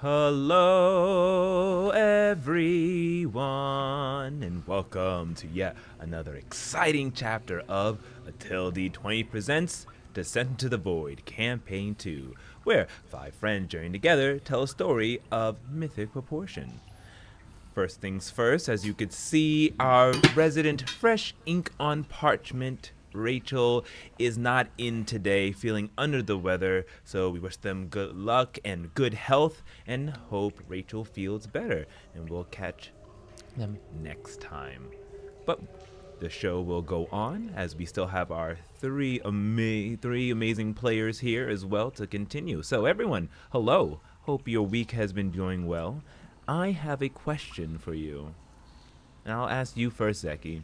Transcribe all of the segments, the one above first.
Hello, everyone, and welcome to yet another exciting chapter of Until D20 Presents Descent into the Void Campaign 2, where five friends journey together tell a story of mythic proportion. First things first, as you could see, our resident fresh ink on parchment, Rachel, is not in today, feeling under the weather, so we wish them good luck and good health and hope Rachel feels better, and we'll catch them next time. But the show will go on as we still have our three amazing players here as well to continue. So everyone, hello. Hope your week has been going well. I have a question for you. And I'll ask you first, Zeki.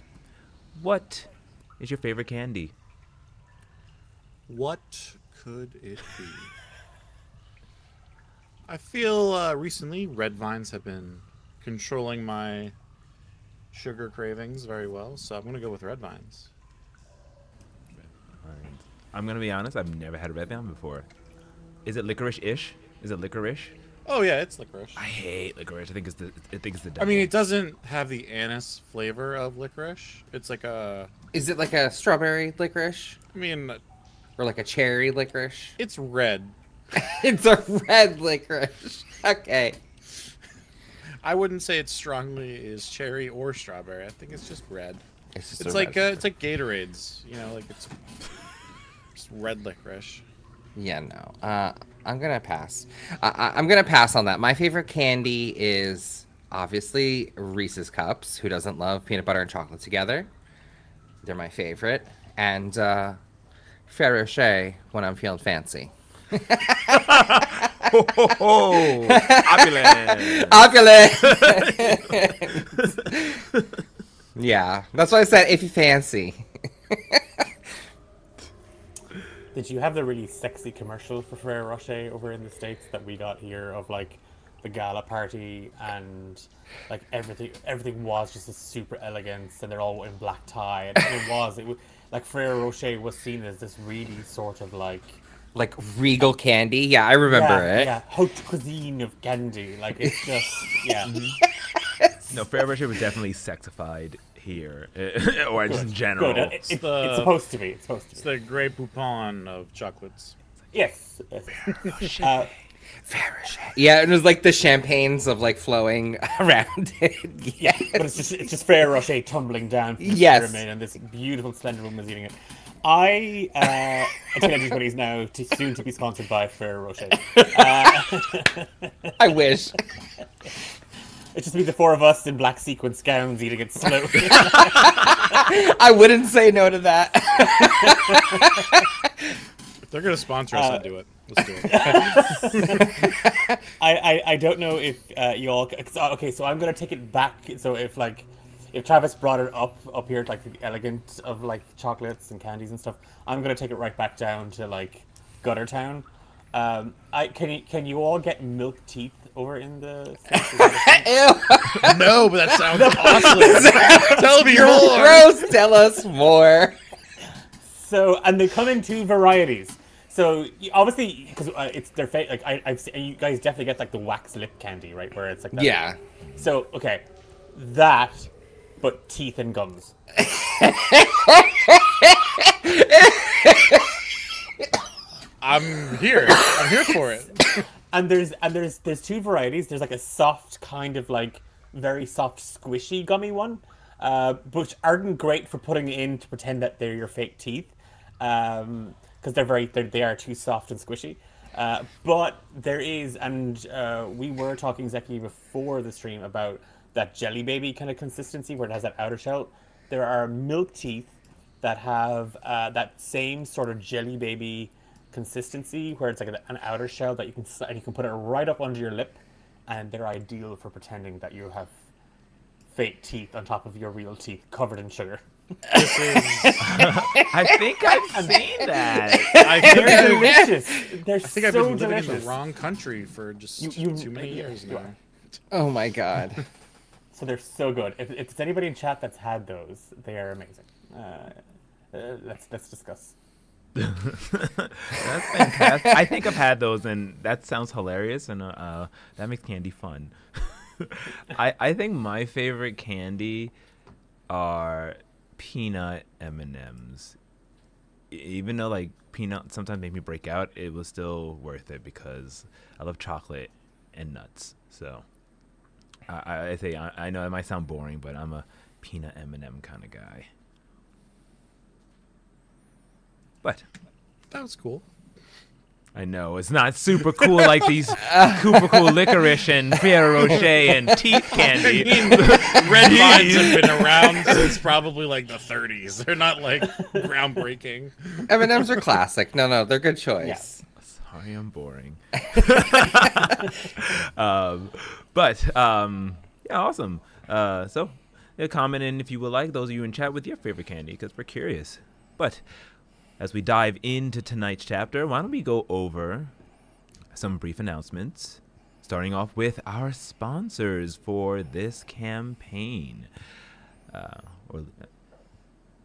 What is your favorite candy? What could it be? I feel recently red vines have been controlling my sugar cravings very well, so I'm going to go with red vines. I'm going to be honest, I've never had a red vine before. Is it licorice-ish? Is it licorice? Oh yeah, it's licorice. I hate licorice. I think it's the devil. I mean, it doesn't have the anise flavor of licorice. It's like a... Is it like a strawberry licorice? I mean... Or like a cherry licorice? It's red. It's a red licorice. Okay. I wouldn't say it strongly is cherry or strawberry. I think it's just red. It's like Gatorades. You know, like it's just red licorice. Yeah, no. I'm gonna pass. I'm gonna pass on that. My favorite candy is obviously Reese's Cups. Who doesn't love peanut butter and chocolate together? They're my favorite. And Ferrero Rocher when I'm feeling fancy. Ho, ho, ho. Opulent. Opulent. Yeah, that's why I said if you fancy. Did you have the really sexy commercial for Ferrero Rocher over in the States that we got here of like the gala party and like everything was just a super elegance and they're all in black tie and it was like Ferrero Rocher was seen as this really sort of like regal candy. Yeah, I remember it. Yeah, haute cuisine of candy. Like it's just yeah. No, Ferrero Rocher was definitely sexified here, or just in general. Good. It's supposed to be. It's supposed to be. It's the Grey Poupon of chocolates. Yes. Ferrero Rocher. Yeah, it was like the champagnes of like flowing around it. Yeah, but it's just Ferrero Rocher tumbling down from the pyramid, and this beautiful slender woman is eating it. I think everybody's now soon to be sponsored by Ferrero Rocher. I wish. It's just be the four of us in black sequin gowns eating it slowly. I wouldn't say no to that. If they're gonna sponsor us, I'd do it. Let's do it. I don't know if you all. Okay, so I'm gonna take it back. So if Travis brought it up here, like the elegant of like chocolates and candies and stuff, I'm gonna take it right back down to like Gutter Town. Can you all get milk teeth over in the Ew. No, but that sounds awesome. Tell me more. Gross. Tell us more. So, and they come in two varieties. So obviously, because it's their like I've seen, you guys definitely get like the wax lip candy, right? Where it's like that. Yeah. So okay, that, but teeth and gums. I'm here. I'm here for it. And there's two varieties. There's like a soft kind of like very soft squishy gummy one, which aren't great for putting in to pretend that they're your fake teeth, because they are too soft and squishy. But there is, and we were talking Zeki before the stream about that Jelly Baby kind of consistency where it has that outer shell. There are milk teeth that have that same sort of Jelly Baby consistency where it's like an outer shell that you can put it right up under your lip, and they're ideal for pretending that you have fake teeth on top of your real teeth covered in sugar. This is... I think I've seen that. They're delicious. They're I think so I've been living delicious. in the wrong country for just too many years now. Oh my god. So they're so good. If it's anybody in chat that's had those, they are amazing. Let's discuss. That's fantastic. I think I've had those, and that sounds hilarious, and that makes candy fun. I think my favorite candy are peanut M&Ms. Even though like peanut sometimes make me break out, it was still worth it because I love chocolate and nuts. So I say I know it might sound boring, but I'm a peanut M&M kind of guy. But That was cool. I know it's not super cool like these super cool licorice and Ferrero Rocher and teeth candy. Red vines have been around since probably like the 30s. They're not like groundbreaking. M&Ms are classic. No, they're good choice. Sorry, I'm boring. Yeah, awesome. So, comment in if you would like, those of you in chat, with your favorite candy, because we're curious. But as we dive into tonight's chapter, why don't we go over some brief announcements, starting off with our sponsors for this campaign.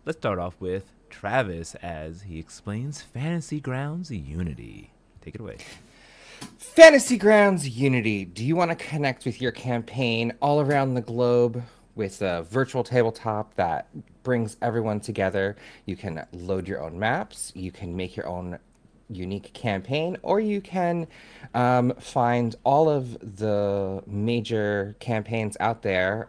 Let's start off with Travis as he explains Fantasy Grounds Unity. Take it away. Fantasy Grounds Unity. Do you want to connect with your campaign all around the globe with a virtual tabletop that brings everyone together? You can load your own maps, you can make your own unique campaign, or you can find all of the major campaigns out there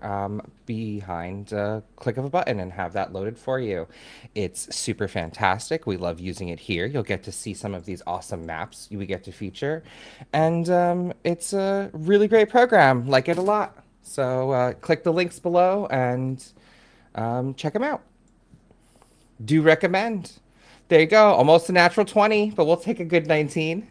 behind a click of a button and have that loaded for you. It's super fantastic. We love using it here. You'll get to see some of these awesome maps we get to feature, and it's a really great program. Like it a lot. So click the links below and check them out. Do recommend. There you go. Almost a natural 20, but we'll take a good 19.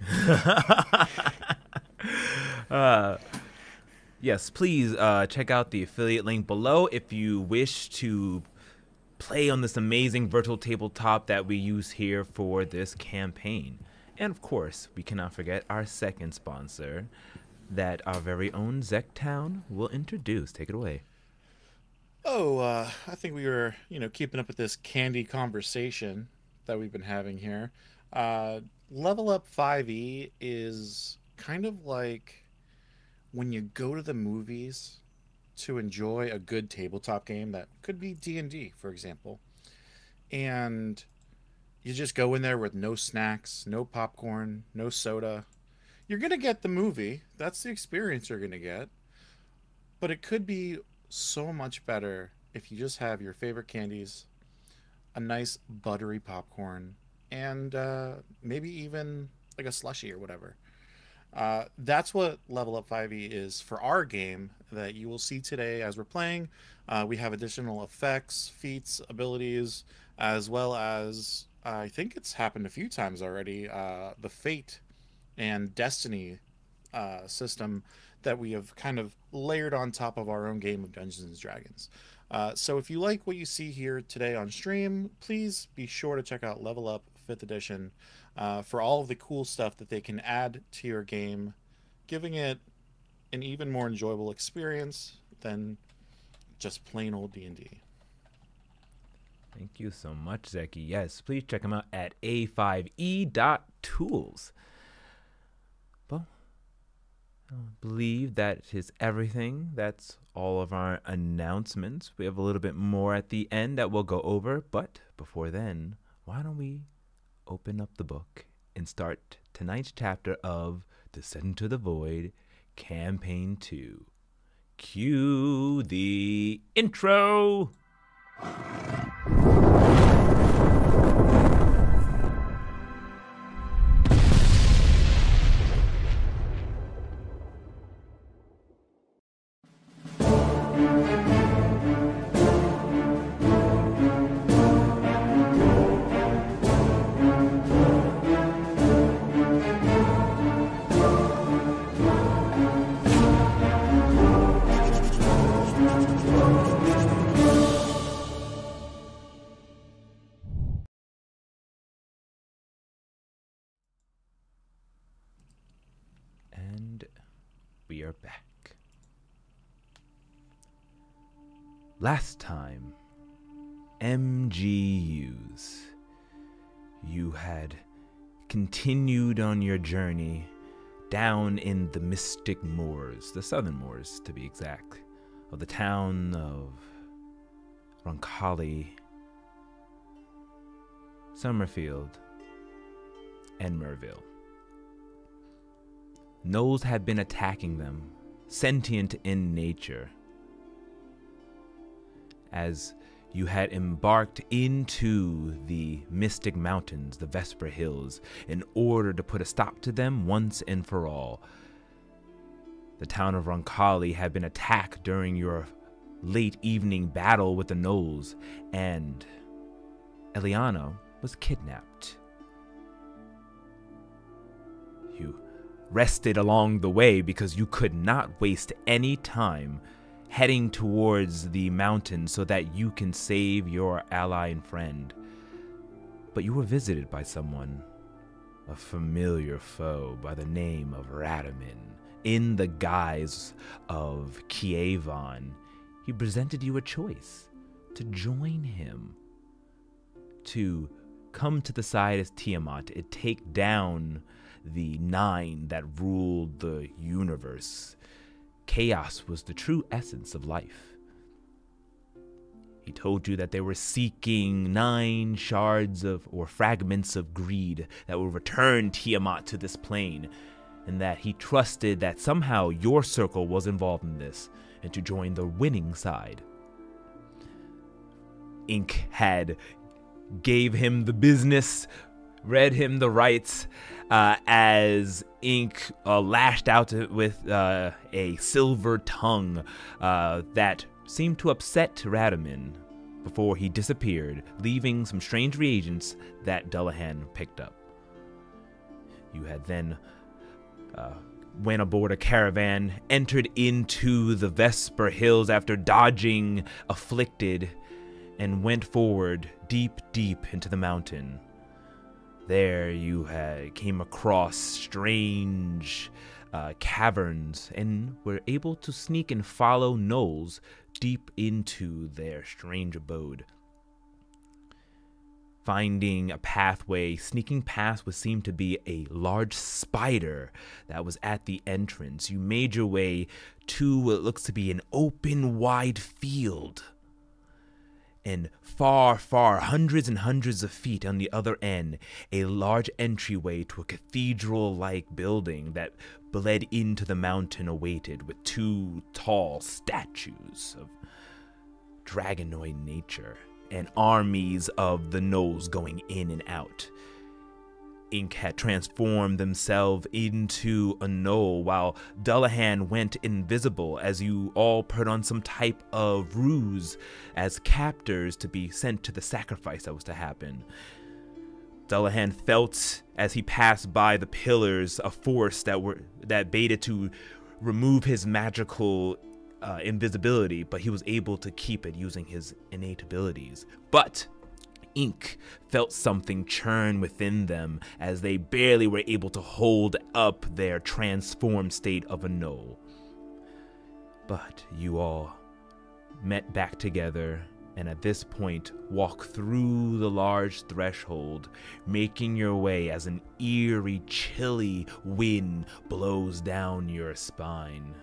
Yes, please check out the affiliate link below if you wish to play on this amazing virtual tabletop that we use here for this campaign. And of course, we cannot forget our second sponsor that our very own Zektown will introduce. Take it away. I think we were, keeping up with this candy conversation that we've been having here. Level Up 5e is kind of like when you go to the movies to enjoy a good tabletop game that could be D&D, for example, and you just go in there with no snacks, no popcorn, no soda. You're going to get the movie. That's the experience you're going to get. But it could be so much better if you just have your favorite candies, a nice buttery popcorn, and maybe even like a slushie or whatever. That's what Level Up 5e is for our game that you will see today as we're playing. We have additional effects, feats, abilities, as well as, I think it's happened a few times already, the Fate and Destiny system that we have kind of layered on top of our own game of Dungeons & Dragons. So if you like what you see here today on stream, please be sure to check out Level Up 5th Edition for all of the cool stuff that they can add to your game, giving it an even more enjoyable experience than just plain old D&D. Thank you so much, Zeki. Yes, please check them out at a5e.tools. Well, I believe that is everything. That's all of our announcements. We have a little bit more at the end that we'll go over, but before then, why don't we open up the book and start tonight's chapter of Descent into the Void, Campaign 2. Cue the intro! We are back. Last time, MGUs. you had continued on your journey down in the mystic moors, the southern moors to be exact, of the town of Roncalli, Summerfield, and Merville. Gnolls had been attacking them, sentient in nature. As you had embarked into the Mystic Mountains, the Vesper Hills, in order to put a stop to them once and for all. The town of Roncalli had been attacked during your late evening battle with the Gnolls, and Eliana was kidnapped. You rested along the way because you could not waste any time heading towards the mountain so that you can save your ally and friend. But you were visited by someone, a familiar foe by the name of Radaman, in the guise of Kievon. He presented you a choice to join him, to come to the side as Tiamat and take down the Nine that ruled the universe. Chaos was the true essence of life. He told you that they were seeking 9 shards of, or fragments of greed that will return Tiamat to this plane, and that he trusted that somehow your circle was involved in this, and to join the winning side. Ink had gave him the business, read him the rights, as Ink lashed out with a silver tongue that seemed to upset Radaman before he disappeared, leaving some strange reagents that Dullahan picked up. You had then went aboard a caravan, entered into the Vesper Hills after dodging Afflicted, and went forward deep into the mountain. There you came across strange caverns and were able to sneak and follow Gnolls deep into their strange abode. Finding a pathway, sneaking past what seemed to be a large spider that was at the entrance, you made your way to what looks to be an open, wide field. And far, hundreds and hundreds of feet on the other end, a large entryway to a cathedral-like building that bled into the mountain awaited, with 2 tall statues of dragonoid nature and armies of the Gnolls going in and out. Ink had transformed themselves into a Gnoll, while Dullahan went invisible as you all put on some type of ruse as captors to be sent to the sacrifice that was to happen. Dullahan felt, as he passed by the pillars, a force that baited to remove his magical invisibility, but he was able to keep it using his innate abilities. But Ink felt something churn within them as they barely were able to hold up their transformed state of a Gnoll. But you all met back together, and at this point walk through the large threshold, making your way as an eerie, chilly wind blows down your spine,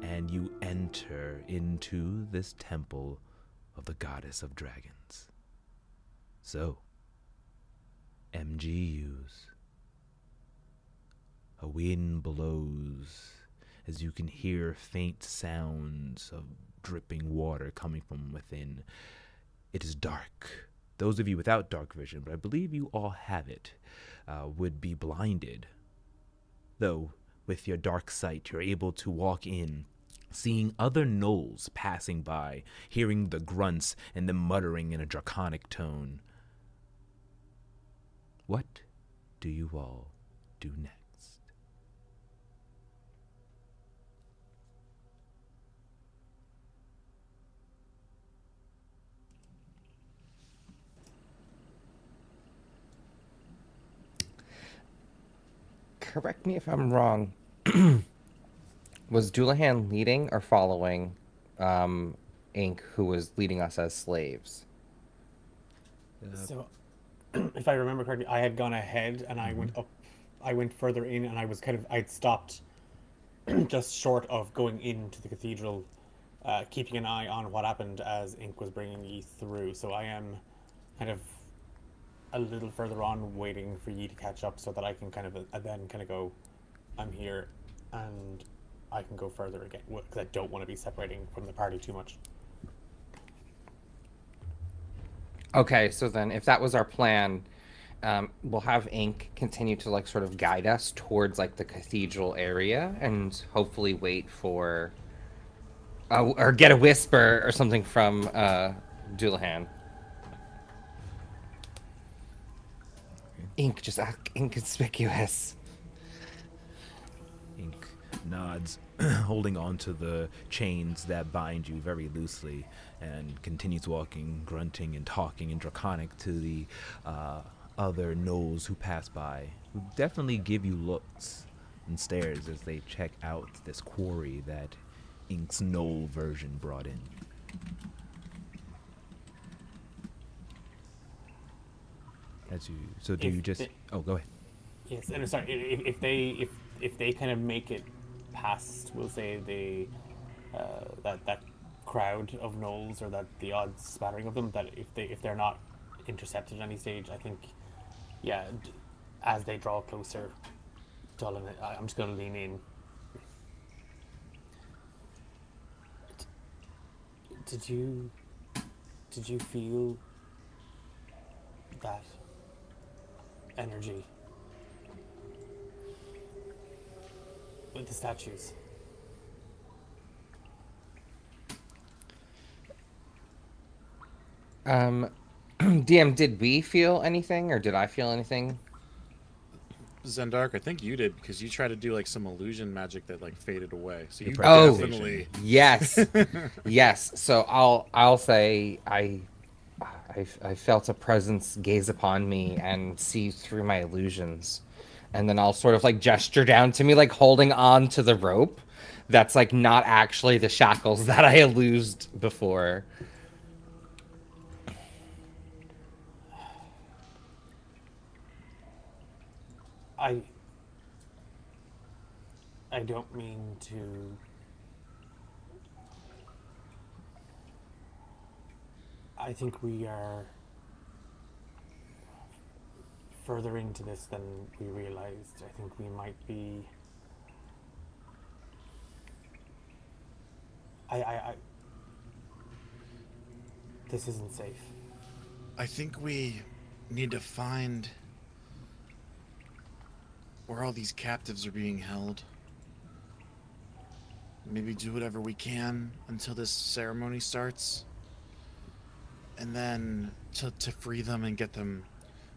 and you enter into this temple of the goddess of dragons. So, MGUs. A wind blows as you can hear faint sounds of dripping water coming from within. It is dark. Those of you without dark vision, but I believe you all have it, would be blinded. Though, with your dark sight, you're able to walk in, seeing other Gnolls passing by, hearing the grunts and the muttering in a draconic tone. What do you all do next? Correct me if I'm wrong. Was Dullahan leading or following Ink, who was leading us as slaves? So if I remember correctly, I had gone ahead and I went up. I went further in, and I was I'd stopped just short of going into the cathedral, keeping an eye on what happened as Ink was bringing ye through. So I am kind of a little further on, waiting for ye to catch up, so that I can then go, I'm here, and I can go further again, because I don't want to be separating from the party too much. Okay, so then if that was our plan, we'll have Ink continue to like sort of guide us towards like the cathedral area, and hopefully wait for or get a whisper or something from Doulahan. Ink, just act inconspicuous. Ink nods, holding on to the chains that bind you very loosely, and continues walking, grunting and talking in Draconic to the other gnolls who pass by, who definitely give you looks and stares as they check out this quarry that Ink's Gnoll version brought in. Oh, go ahead. Yes, and sorry, if they kind of make it past, we'll say that crowd of gnolls, or that the odd spattering of them, that if they're not intercepted at any stage, I think, yeah, as they draw closer, I'm just going to lean in. Did you feel that energy with the statues? DM, did we feel anything, or did I feel anything? Zendark, I think you did, because you tried to do like some illusion magic that like faded away. So you definitely. Yes. Yes. So I'll say I felt a presence gaze upon me and see through my illusions. And then I'll sort of like gesture down to me, like holding on to the rope that's like not actually the shackles that I illused before. I don't mean to I think we are further into this than we realized. I think we might be this isn't safe. I think we need to find where all these captives are being held. Maybe do whatever we can until this ceremony starts. And then to free them and get them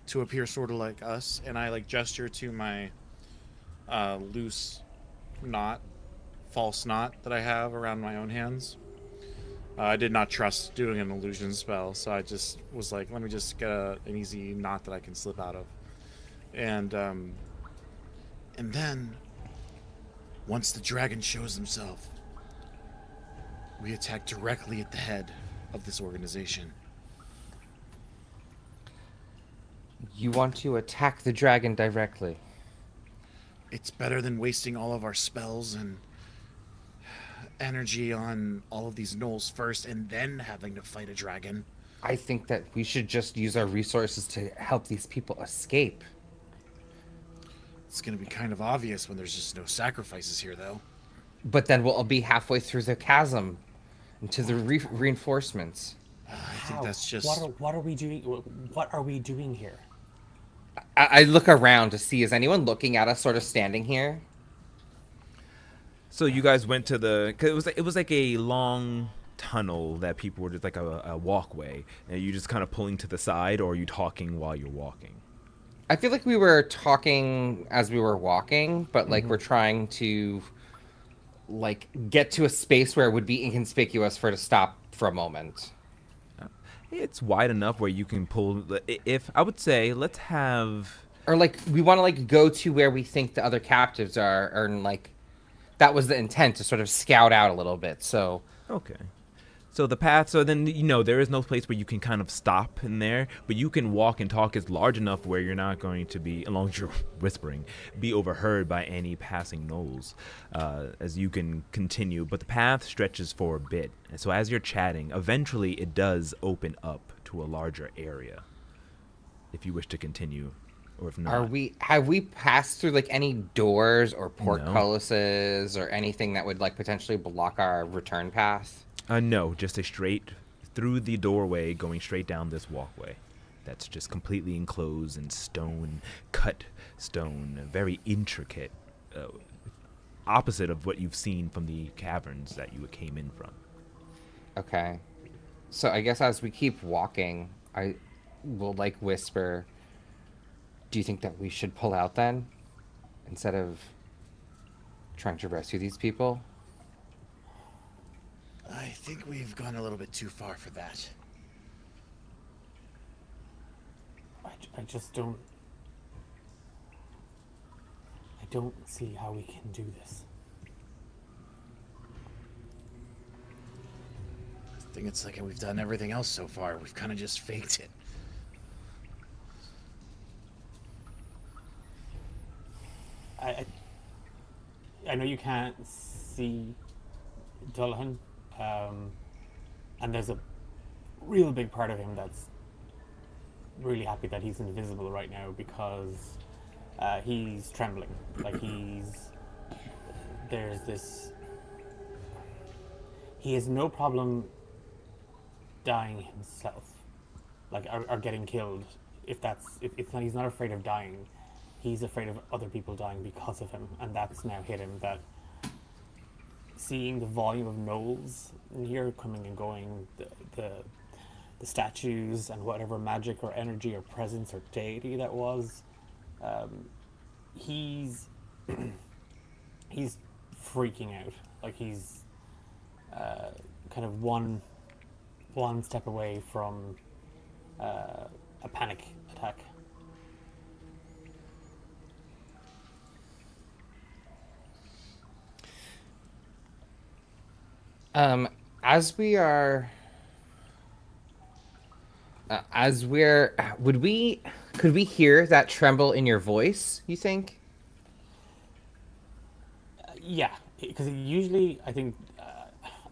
to appear sort of like us. And I like gesture to my loose knot, false knot that I have around my own hands. I did not trust doing an illusion spell, so I just was like, let me just get an easy knot that I can slip out of. And then, once the dragon shows himself, we attack directly at the head of this organization. You want to attack the dragon directly? It's better than wasting all of our spells and energy on all of these gnolls first and then having to fight a dragon. I think that we should just use our resources to help these people escape. It's going to be kind of obvious when there's just no sacrifices here, though. But then we'll be halfway through the chasm into the reinforcements. I think that's just... What are we doing? What are we doing here? I look around to see, is anyone looking at us sort of standing here? So you guys went to the... Cause it was like a long tunnel that people were just like a walkway. And you just kind of pulling to the side, or are you talking while you're walking? I feel like we were talking as we were walking, but like we're trying to like get to a space where it would be inconspicuous for it to stop for a moment. It's wide enough where you can pull. If I would say, let's have, or like we want to like go to where we think the other captives are, and like that was the intent, to sort of scout out a little bit. So okay, So the path, so then, there is no place where you can kind of stop in there, but you can walk and talk is large enough where you're not going to be, as long as you're whispering, be overheard by any passing gnolls as you can continue. But the path stretches for a bit. And so as you're chatting, eventually it does open up to a larger area if you wish to continue, or if not. Have we passed through like any doors or No. portcullises or anything that would like potentially block our return path? No, just a straight through the doorway going straight down this walkway. That's just completely enclosed in stone, cut stone, very intricate, opposite of what you've seen from the caverns that you came in from. Okay. So I guess as we keep walking, I will like whisper, do you think that we should pull out then? Instead of trying to rescue these people? I think we've gone a little bit too far for that. I just don't... I don't see how we can do this. I think it's like we've done everything else so far. We've kind of just faked it. I know you can't see Dullahan, and there's a real big part of him that's really happy that he's invisible right now because he's trembling. Like there's this, he has no problem dying himself, like or getting killed. If he's not afraid of dying, he's afraid of other people dying because of him, and that's now hit him. That seeing the volume of gnolls in here coming and going, the statues and whatever magic or energy or presence or deity that was, he's he's freaking out. Like he's kind of one step away from a panic attack. Could we hear that tremble in your voice, you think? Yeah, because usually I think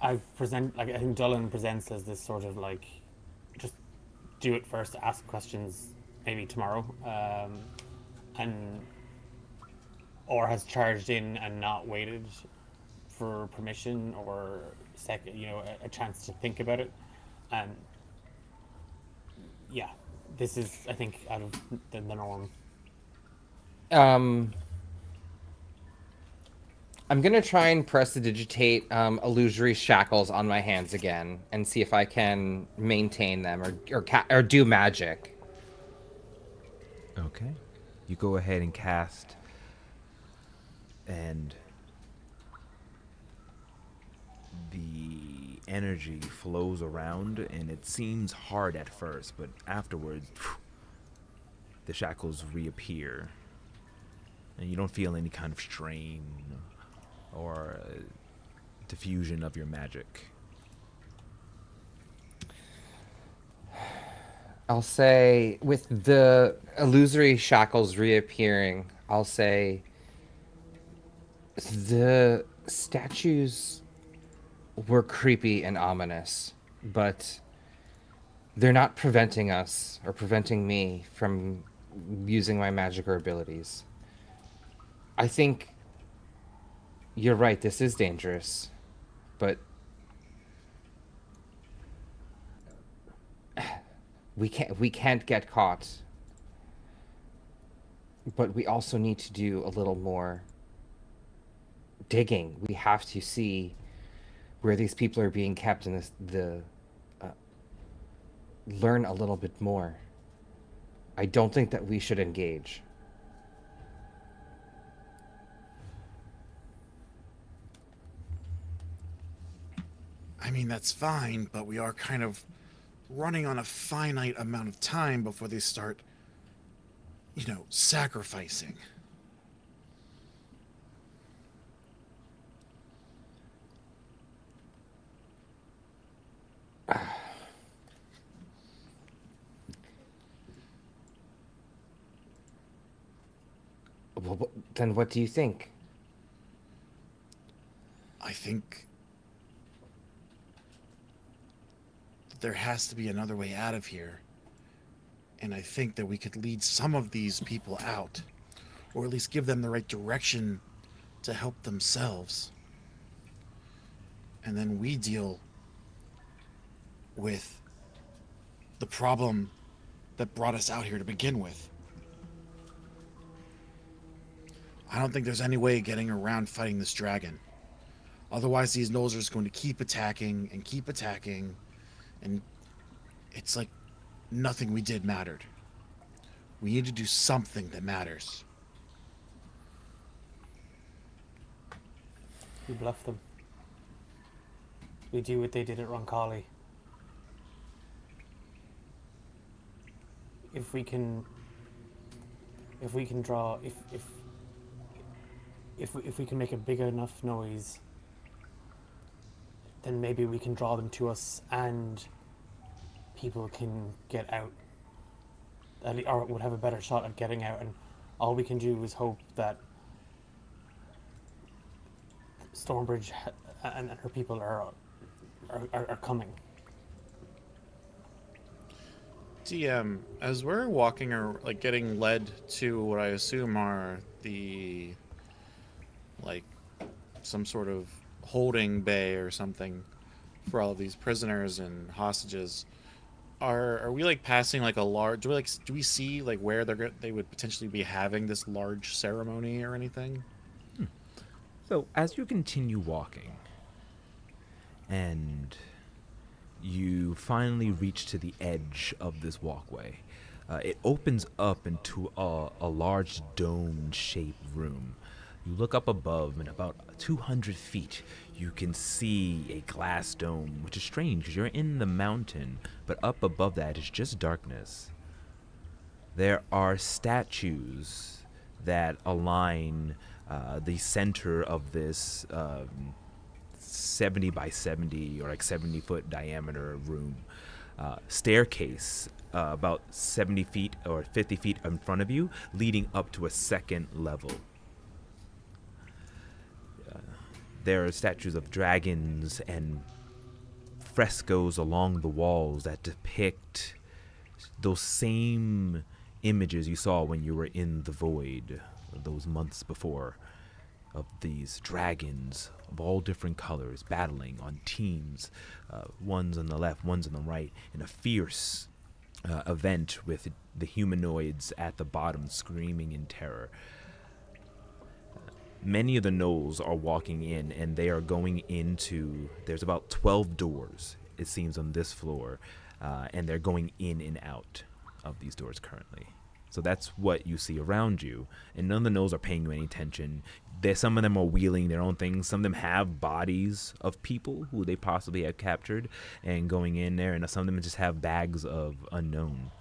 I think Dullan presents as this sort of like, just do it first, ask questions maybe tomorrow, or has charged in and not waited for permission or a chance to think about it, and yeah, this is, I think, out of the norm. I'm gonna try and prestidigitate illusory shackles on my hands again and see if I can maintain them or do magic. Okay. You go ahead and cast, and the energy flows around, and it seems hard at first, but afterwards, the shackles reappear, and you don't feel any kind of strain or diffusion of your magic. I'll say, with the illusory shackles reappearing, I'll say the statues were creepy and ominous, but they're not preventing us or preventing me from using my magic or abilities. I think you're right, this is dangerous, but we can't get caught. But we also need to do a little more digging. We have to see where these people are being kept and learn a little bit more. I don't think that we should engage. I mean, that's fine, but we are kind of running on a finite amount of time before they start, sacrificing. Well, then what do you think? I think there has to be another way out of here. And I think that we could lead some of these people out, or at least give them the right direction to help themselves. And then we deal with the problem that brought us out here to begin with. I don't think there's any way of getting around fighting this dragon. Otherwise, these gnolls are just going to keep attacking and keep attacking, and it's like nothing we did mattered. We need to do something that matters. We bluff them. We do what they did at Roncalli. If we can draw, if we can make a big enough noise, then maybe we can draw them to us and people can get out. Or would have a better shot at getting out, and all we can do is hope that Stormbridge and her people are coming. DM, as we're walking or like getting led to what I assume are the like some sort of holding bay or something for all of these prisoners and hostages, are we like passing like a large? Do we see like where they would potentially be having this large ceremony or anything? So as you continue walking, and you finally reach to the edge of this walkway, it opens up into a large dome-shaped room. You look up above, and about 200 feet, you can see a glass dome, which is strange because you're in the mountain, but up above that is just darkness. There are statues that align the center of this 70 by 70 or like 70-foot diameter room. Staircase about 70 feet or 50 feet in front of you, leading up to a second level. There are statues of dragons and frescoes along the walls that depict those same images you saw when you were in the void those months before, of these dragons of all different colors battling on teams, one's on the left, one's on the right, in a fierce event with the humanoids at the bottom screaming in terror. Many of the gnolls are walking in, and they are going into, there's about 12 doors, it seems, on this floor, and they're going in and out of these doors currently. So that's what you see around you, and none of the gnolls are paying you any attention. Some of them are wheeling their own things. Some of them have bodies of people who they possibly have captured and going in there, and some of them just have bags of unknown.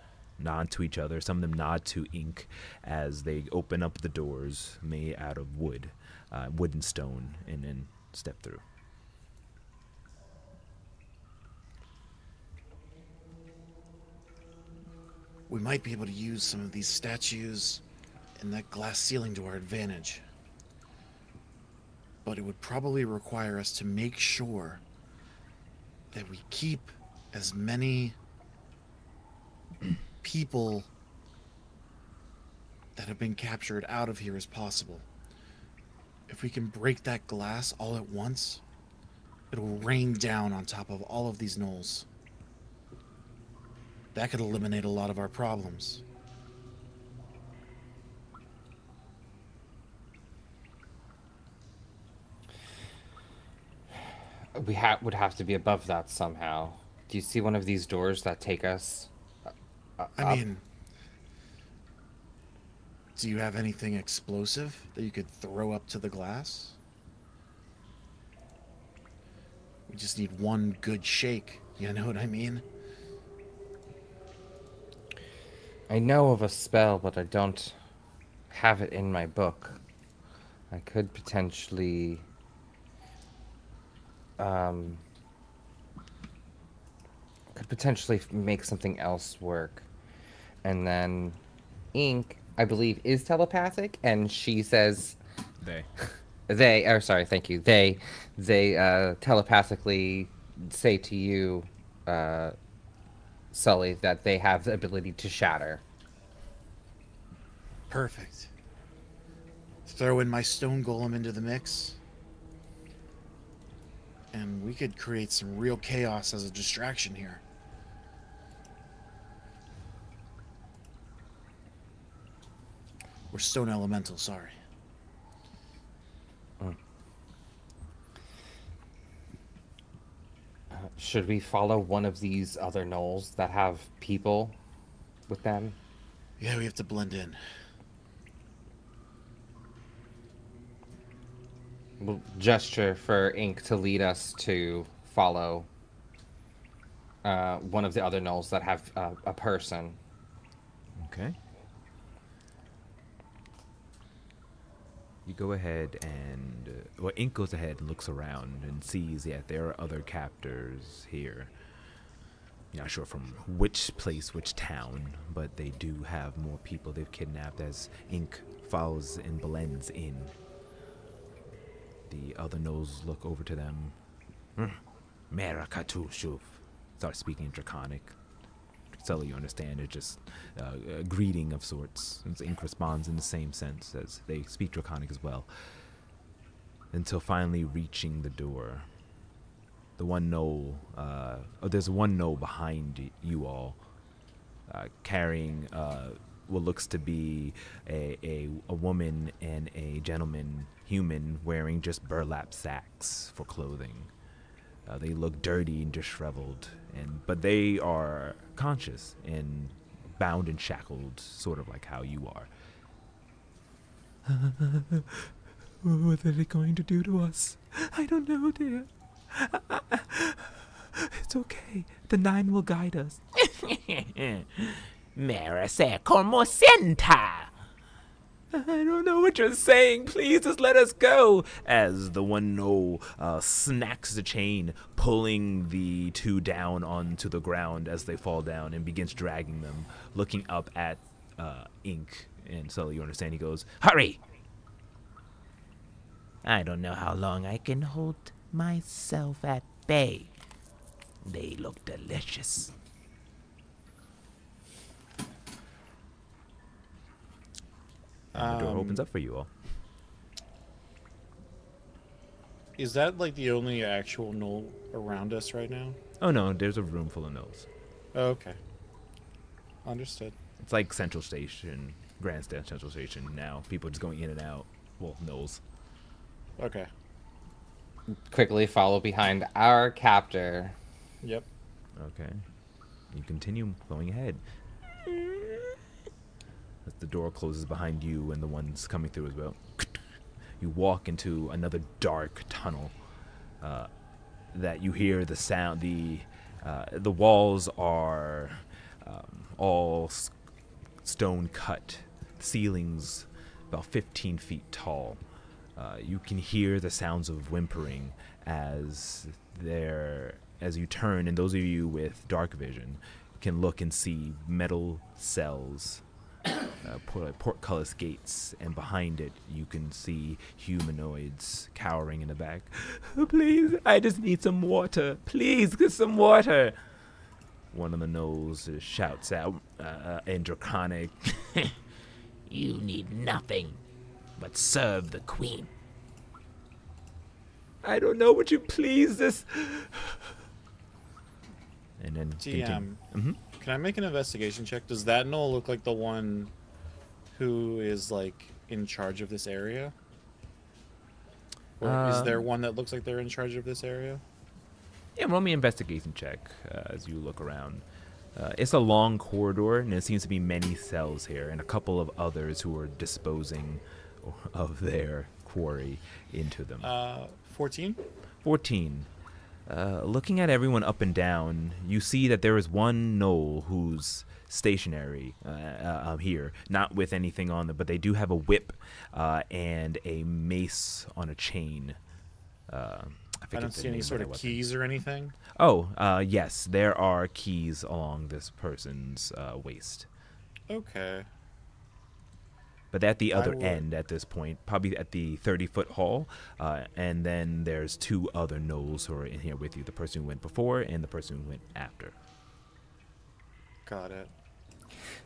Nod to each other. Some of them nod to ink as they open up the doors made out of wood, wood and stone, and then step through. We might be able to use some of these statues and that glass ceiling to our advantage. But it would probably require us to make sure that we keep as many people that have been captured out of here as possible. If we can break that glass all at once, it'll rain down on top of all of these gnolls. That could eliminate a lot of our problems. We would have to be above that somehow. Do you see one of these doors that take us I mean, do you have anything explosive that you could throw up to the glass? We just need one good shake, you know what I mean? I know of a spell, but I don't have it in my book. I could potentially make something else work. And then ink, I believe, is telepathic, and she says They. thank you. They telepathically say to you, Sully, that they have the ability to shatter. Perfect. Throw in my stone golem into the mix, and we could create some real chaos as a distraction here. We're stone elemental, sorry. Should we follow one of these other gnolls that have people with them? Yeah, we have to blend in. We'll gesture for Ink to lead us to follow one of the other gnolls that have a person. Okay. You go ahead and, well, Ink goes ahead and looks around and sees, yeah, there are other captors here. You're not sure from which place, which town, but they do have more people they've kidnapped as Ink follows and blends in. The other gnolls look over to them. Merakatu Shuf. Start speaking in Draconic. Sully, you understand, it's just a greeting of sorts. And Ink responds in the same sense as they speak Draconic as well. Until finally reaching the door. The one gnoll, there's one gnoll behind you all, carrying what looks to be a woman and a gentleman, human, wearing just burlap sacks for clothing. They look dirty and disheveled, but they are conscious and bound and shackled, sort of like how you are. What are they going to do to us? I don't know, dear. It's okay. The Nine will guide us. Merase como senta. I don't know what you're saying. Please just let us go. As the one gnoll snacks the chain, pulling the two down onto the ground as they fall down and begins dragging them, looking up at Ink. And Sully, you understand, he goes, hurry! I don't know how long I can hold myself at bay. They look delicious. And the door opens up for you all. Is that like the only actual gnoll around us right now? Oh no, there's a room full of gnolls. Oh, okay. Understood. It's like Central Station, Grandstand Central Station now. People just going in and out. Well, gnolls. Okay. Quickly follow behind our captor. Yep. Okay. You continue going ahead. As the door closes behind you and the ones coming through as well. You walk into another dark tunnel that you hear the sound. The walls are all stone cut. Ceilings about 15 feet tall. You can hear the sounds of whimpering as you turn, and those of you with dark vision can look and see metal cells, portcullis gates, and behind it you can see humanoids cowering in the back. Please, I just need some water. Please, get some water. One of the gnolls shouts out in Draconic. You need nothing but serve the queen. I don't know, would you please this? And then TM, Mhm. can I make an investigation check? Does that gnoll look like the one who is like in charge of this area? Or is there one that looks like they're in charge of this area? Yeah, roll me an investigation check as you look around. It's a long corridor, and there seems to be many cells here, and a couple of others who are disposing of their quarry into them. 14? 14. Looking at everyone up and down, you see that there is one gnoll who's stationary here, not with anything on them, but they do have a whip and a mace on a chain. I don't see any sort of keys or anything. Oh, yes, there are keys along this person's waist. Okay. But at the other would- end at this point, probably at the 30-foot hall, and then there's two other gnolls who are in here with you, the person who went before and the person who went after. Got it.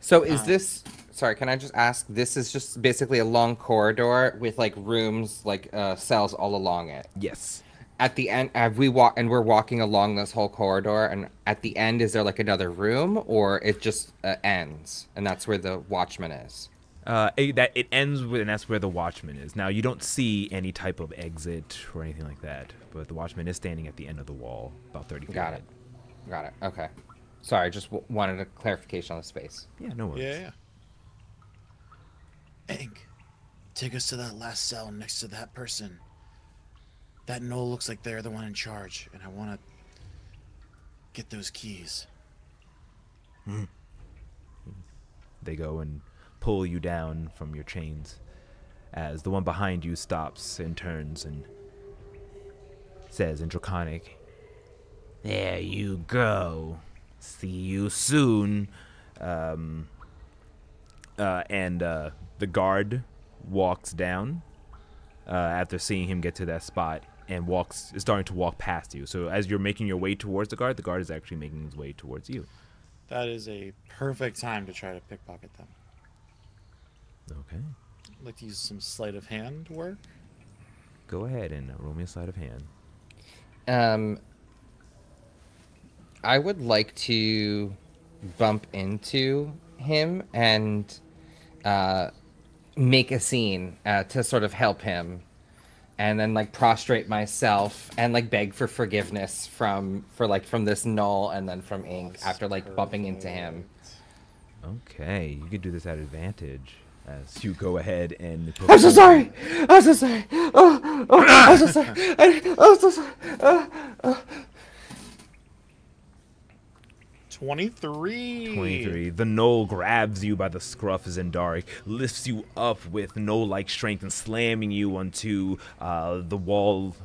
So is this? Sorry, can I just ask? This is just basically a long corridor with like rooms, like cells all along it. Yes. At the end, we're walking along this whole corridor, and at the end, is there like another room, or it just ends, and that's where the watchman is? It ends with, and that's where the watchman is. Now, you don't see any type of exit or anything like that, but the watchman is standing at the end of the wall, about 30 feet Got ahead. it. Got it. Okay. Sorry, just wanted a clarification on the space. Yeah, no worries. Yeah. Ink, take us to that last cell next to that person. That Gnoll looks like they're the one in charge, and I want to get those keys. They go and pull you down from your chains as the one behind you stops and turns and says in Draconic, There you go. See you soon. and the guard walks down after seeing him get to that spot and is starting to walk past you. So as you're making your way towards the guard is actually making his way towards you. That is a perfect time to try to pickpocket them. Okay. I'd like to use some sleight of hand work. Go ahead and roll me a sleight of hand. I would like to bump into him and make a scene to sort of help him, and then like prostrate myself and like beg for forgiveness from this Gnoll and then from Ink after like bumping into him. Okay, you could do this at advantage as you go ahead and... I'm so sorry. I'm so sorry. I'm so sorry. I'm so sorry. 23. 23. The Gnoll grabs you by the scruff as Zendark, lifts you up with Gnoll-like strength and slamming you onto the wall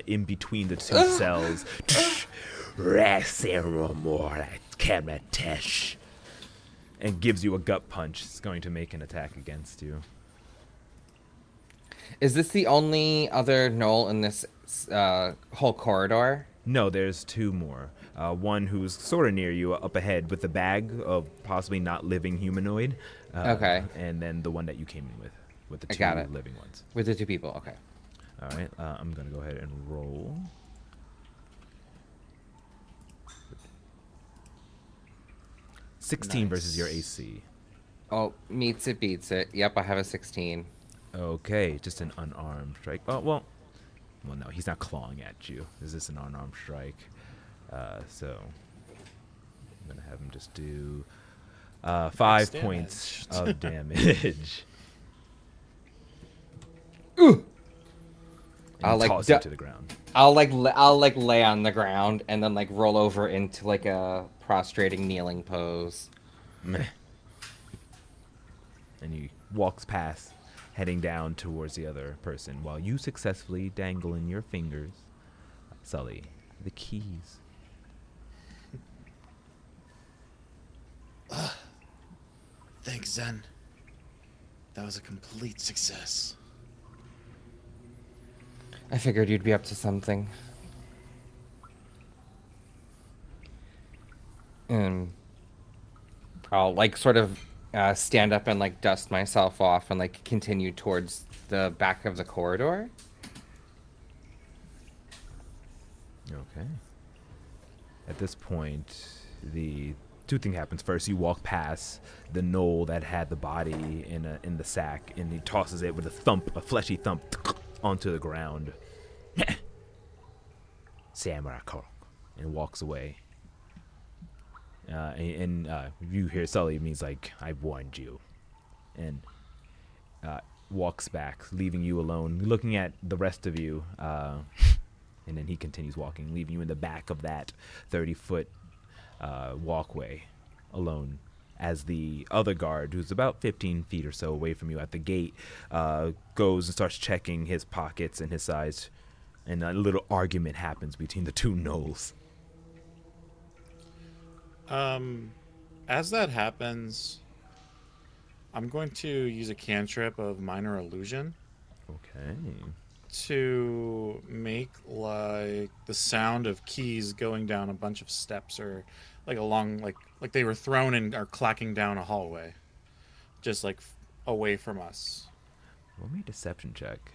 in between the two cells. And gives you a gut punch. It's going to make an attack against you. Is this the only other Gnoll in this whole corridor? No, there's two more. One who's sort of near you up ahead with the bag of possibly not living humanoid. Okay. And then the one that you came in with the I two got it. living ones. With the two people, okay. All right, I'm going to go ahead and roll. $16 versus your AC. Oh, meets it, beats it. Yep, I have a 16. Okay, just an unarmed strike. Well, no, he's not clawing at you. This is an unarmed strike. So I'm gonna have him just do 5 points of damage. Ooh. And I'll like toss him to the ground. I'll lay on the ground and then like roll over into like a prostrating kneeling pose. Meh. And he walks past, heading down towards the other person, while you successfully dangle in your fingers, Sully, the keys. Thanks, Zen. That was a complete success. I figured you'd be up to something. I'll like sort of stand up and like dust myself off and like continue towards the back of the corridor. Okay. At this point, the two things happens. First, you walk past the Gnoll that had the body in the sack, and he tosses it with a fleshy thump, onto the ground. Samurai Korok, and walks away. And you hear Sully, and he's like, "I warned you," and walks back, leaving you alone, looking at the rest of you. And then he continues walking, leaving you in the back of that 30-foot walkway alone, as the other guard, who's about 15 feet or so away from you at the gate, goes and starts checking his pockets and his size, and a little argument happens between the two Gnolls. As that happens, I'm going to use a cantrip of minor illusion Okay. to make like the sound of keys going down a bunch of steps, or like along like they were thrown and are clacking down a hallway, just like away from us. Roll me a deception check.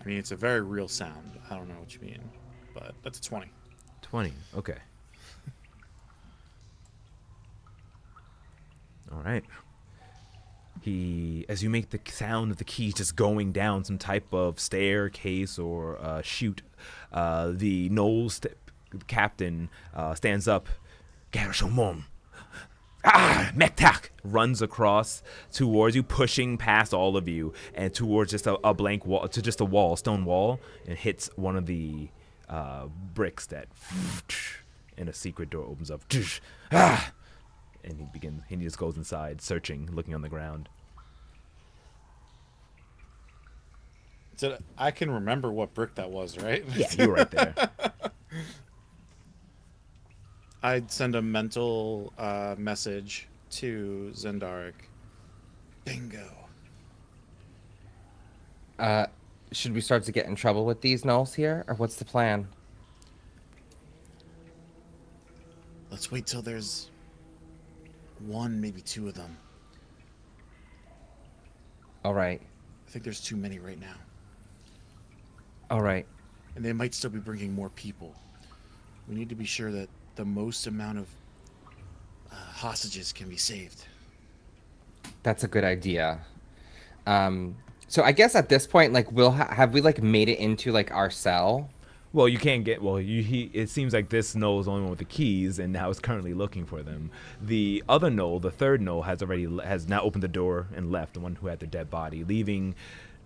I mean, it's a very real sound. I don't know what you mean, but that's a 20. 20. Okay. All right. As you make the sound of the keys just going down some type of staircase or chute, the Gnoll captain stands up. Garashomon. Mektak runs across towards you, pushing past all of you and towards just a blank wall, to just a wall, stone wall, and hits one of the bricks that, and a secret door opens up. And he just goes inside, searching, looking on the ground. So I can remember what brick that was, right? Yeah, you're right there. I'd send a mental message to Zendaric. Bingo. Should we start to get in trouble with these Gnolls here, or what's the plan? Let's wait till there's one, maybe two of them. All right. I think there's too many right now. All right. And they might still be bringing more people. We need to be sure that the most amount of hostages can be saved. That's a good idea. So I guess at this point, like, we'll have we like made it into like our cell? Well, you can't get. Well, it seems like this Gnoll is the only one with the keys, and now is currently looking for them. The other Gnoll, the third Gnoll, has now opened the door and left. The one who had the dead body, leaving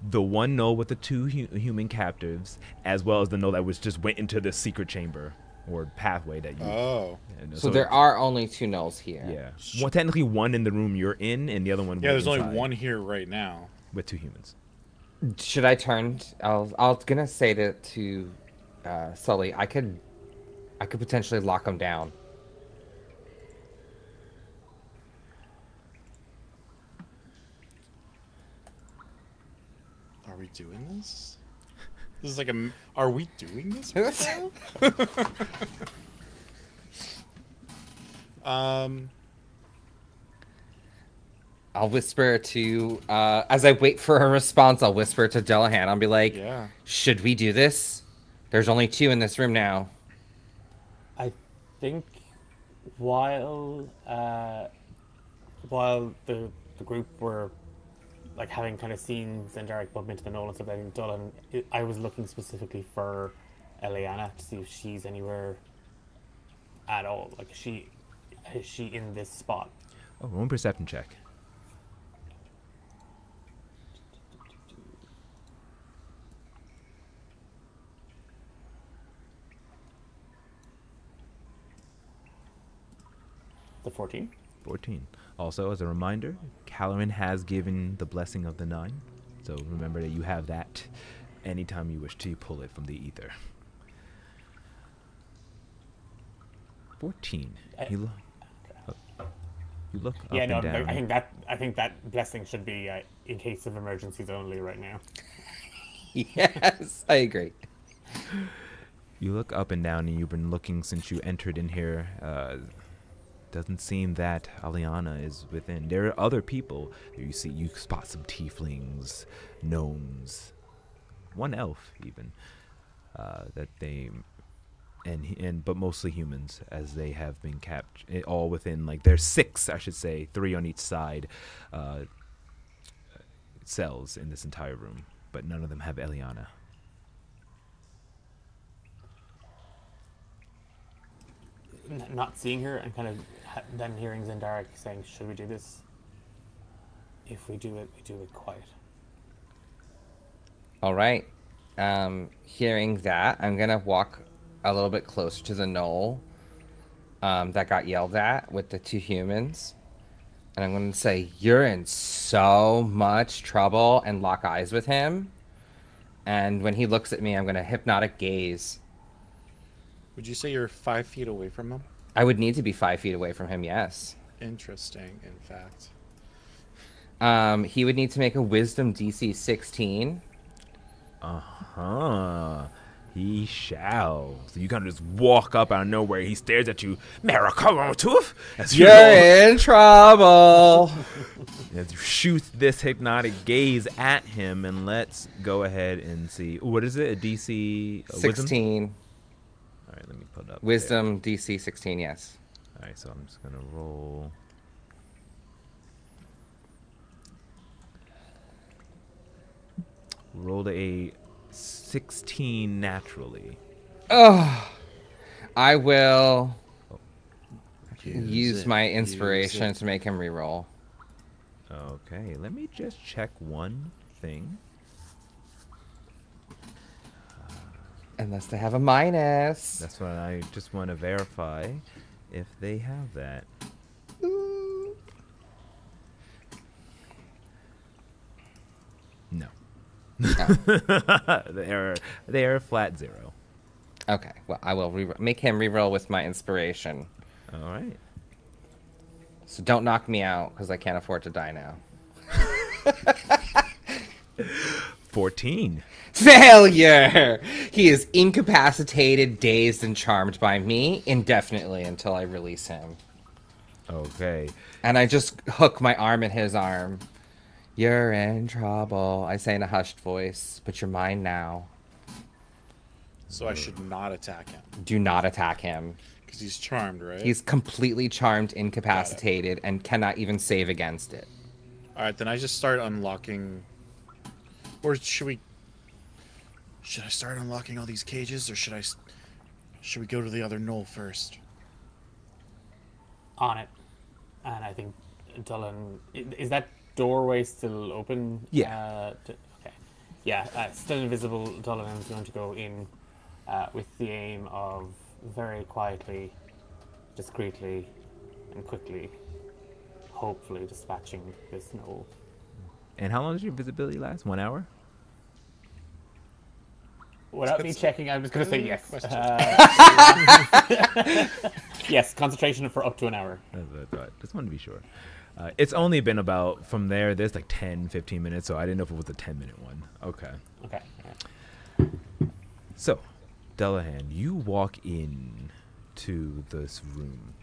the one Gnoll with the two human captives, as well as the Gnoll that just went into the secret chamber or pathway that you. Oh. So there are only two Gnolls here. Yeah. Well, technically one in the room you're in, and the other one. Yeah, there's inside only one here right now. with two humans. Should I turn? I'll gonna say to Sully, I could potentially lock him down. Are we doing this? This is like are we doing this right now? I'll whisper to, as I wait for a response, I'll whisper to Delahan. I'll be like, Yeah. should we do this? There's only two in this room now. I think while the group were like having kind of seen Zendaric bump into the Gnoll and stuff, I think I was looking specifically for Eliana to see if she's anywhere at all. Like, is she in this spot? Oh, one perception check. The 14. 14. Also, as a reminder, Caloran has given the blessing of the nine, so remember that you have that anytime you wish to pull it from the ether. 14. You look up Yeah, no, and down. I think that blessing should be in case of emergencies only right now. Yes, I agree. You look up and down, and you've been looking since you entered in here. Doesn't seem that Aliana is within. There are other people. You spot some tieflings, gnomes, one elf even. But mostly humans, as they have been captured. All within, like, there's 6, I should say, 3 on each side, cells in this entire room. But none of them have Eliana. Not seeing her and kind of then hearing Zendaric saying, should we do this? If we do it, we do it quiet. All right. Hearing that, I'm gonna walk a little bit closer to the Gnoll that got yelled at with the two humans, and I'm gonna say, "You're in so much trouble," and lock eyes with him. And when he looks at me, I'm gonna hypnotic gaze. Would you say you're 5 feet away from him? I would need to be 5 feet away from him, yes. Interesting, in fact. He would need to make a wisdom DC 16. Uh-huh. He shall. So you kind of just walk up out of nowhere. He stares at you. Tooth. As you You're roll- in trouble. As you shoot this hypnotic gaze at him, and let's go ahead and see. What is it? A DC? Wisdom? 16. All right, let me put up. Wisdom DC 16, yes. All right, so I'm just going to roll. Rolled a 16 naturally. Oh, I will use my inspiration to make him reroll. Okay, let me just check one thing. Unless they have a minus. That's what I just want to verify if they have that. No. They are flat 0. Okay, well, I will make him reroll with my inspiration. All right. So don't knock me out, because I can't afford to die now. 14. Failure! He is incapacitated, dazed, and charmed by me indefinitely until I release him. Okay. And I just hook my arm in his arm. You're in trouble, I say in a hushed voice, but you're mine now. So I should not attack him. Do not attack him. Because he's charmed, right? He's completely charmed, incapacitated, and cannot even save against it. Alright, then I just start unlocking... Or should we... Should I start unlocking all these cages, or should we go to the other Gnoll first? On it. And I think Dullen... Is that doorway still open? Yeah. Okay. Yeah, still invisible. Dullen is going to go in with the aim of very quietly, discreetly, and quickly, hopefully dispatching this Gnoll. And how long does your visibility last? 1 hour? Without me checking, I'm just going to say yes. Yes, concentration for up to an hour. That's what I thought. Just wanted to be sure. It's only been about, from there's like 10, 15 minutes, so I didn't know if it was a 10-minute one. Okay. Okay. So, Delahan, you walk in to this room.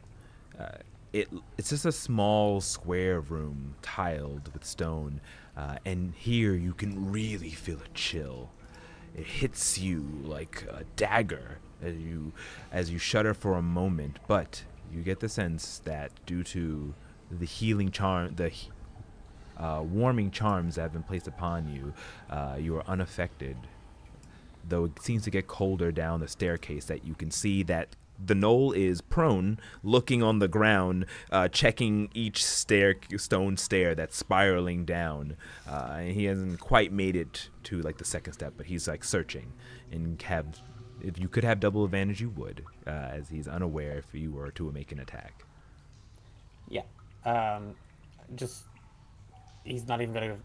It's just a small square room, tiled with stone, and here you can really feel a chill. It hits you like a dagger as you shudder for a moment, but you get the sense that due to the healing charm, the warming charms that have been placed upon you, you are unaffected. Though it seems to get colder down the staircase, that you can see that the Gnoll is prone, looking on the ground, checking each stone stair that's spiraling down. And he hasn't quite made it to like the second step, but he's like searching. And if you could have double advantage, you would, as he's unaware if you were to make an attack. Yeah. He's not even going to,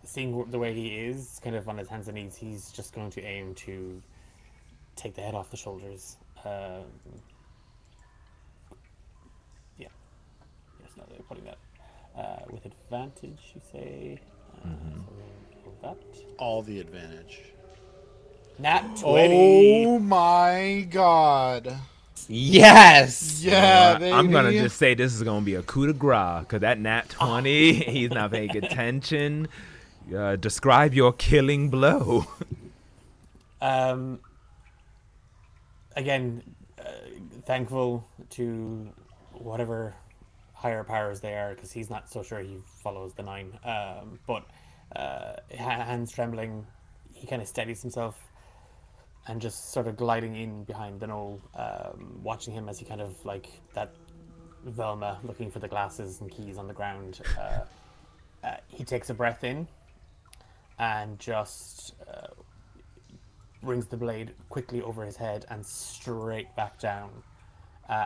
seeing the way he is, kind of on his hands and knees, he's just going to aim to take the head off the shoulders. Yeah. Yes, no, they're putting that with advantage, you say. So we'll that. All the advantage. Nat 20. Oh my god. Yes! Yeah, baby. I'm going to just say this is going to be a coup de grace, because that nat 20, he's not paying attention. Describe your killing blow. Again, thankful to whatever higher powers they are, because he's not so sure he follows the 9. But hands trembling, he kind of steadies himself and just sort of gliding in behind the Gnoll, watching him as he kind of like that Velma looking for the glasses and keys on the ground. He takes a breath in and just brings the blade quickly over his head and straight back down,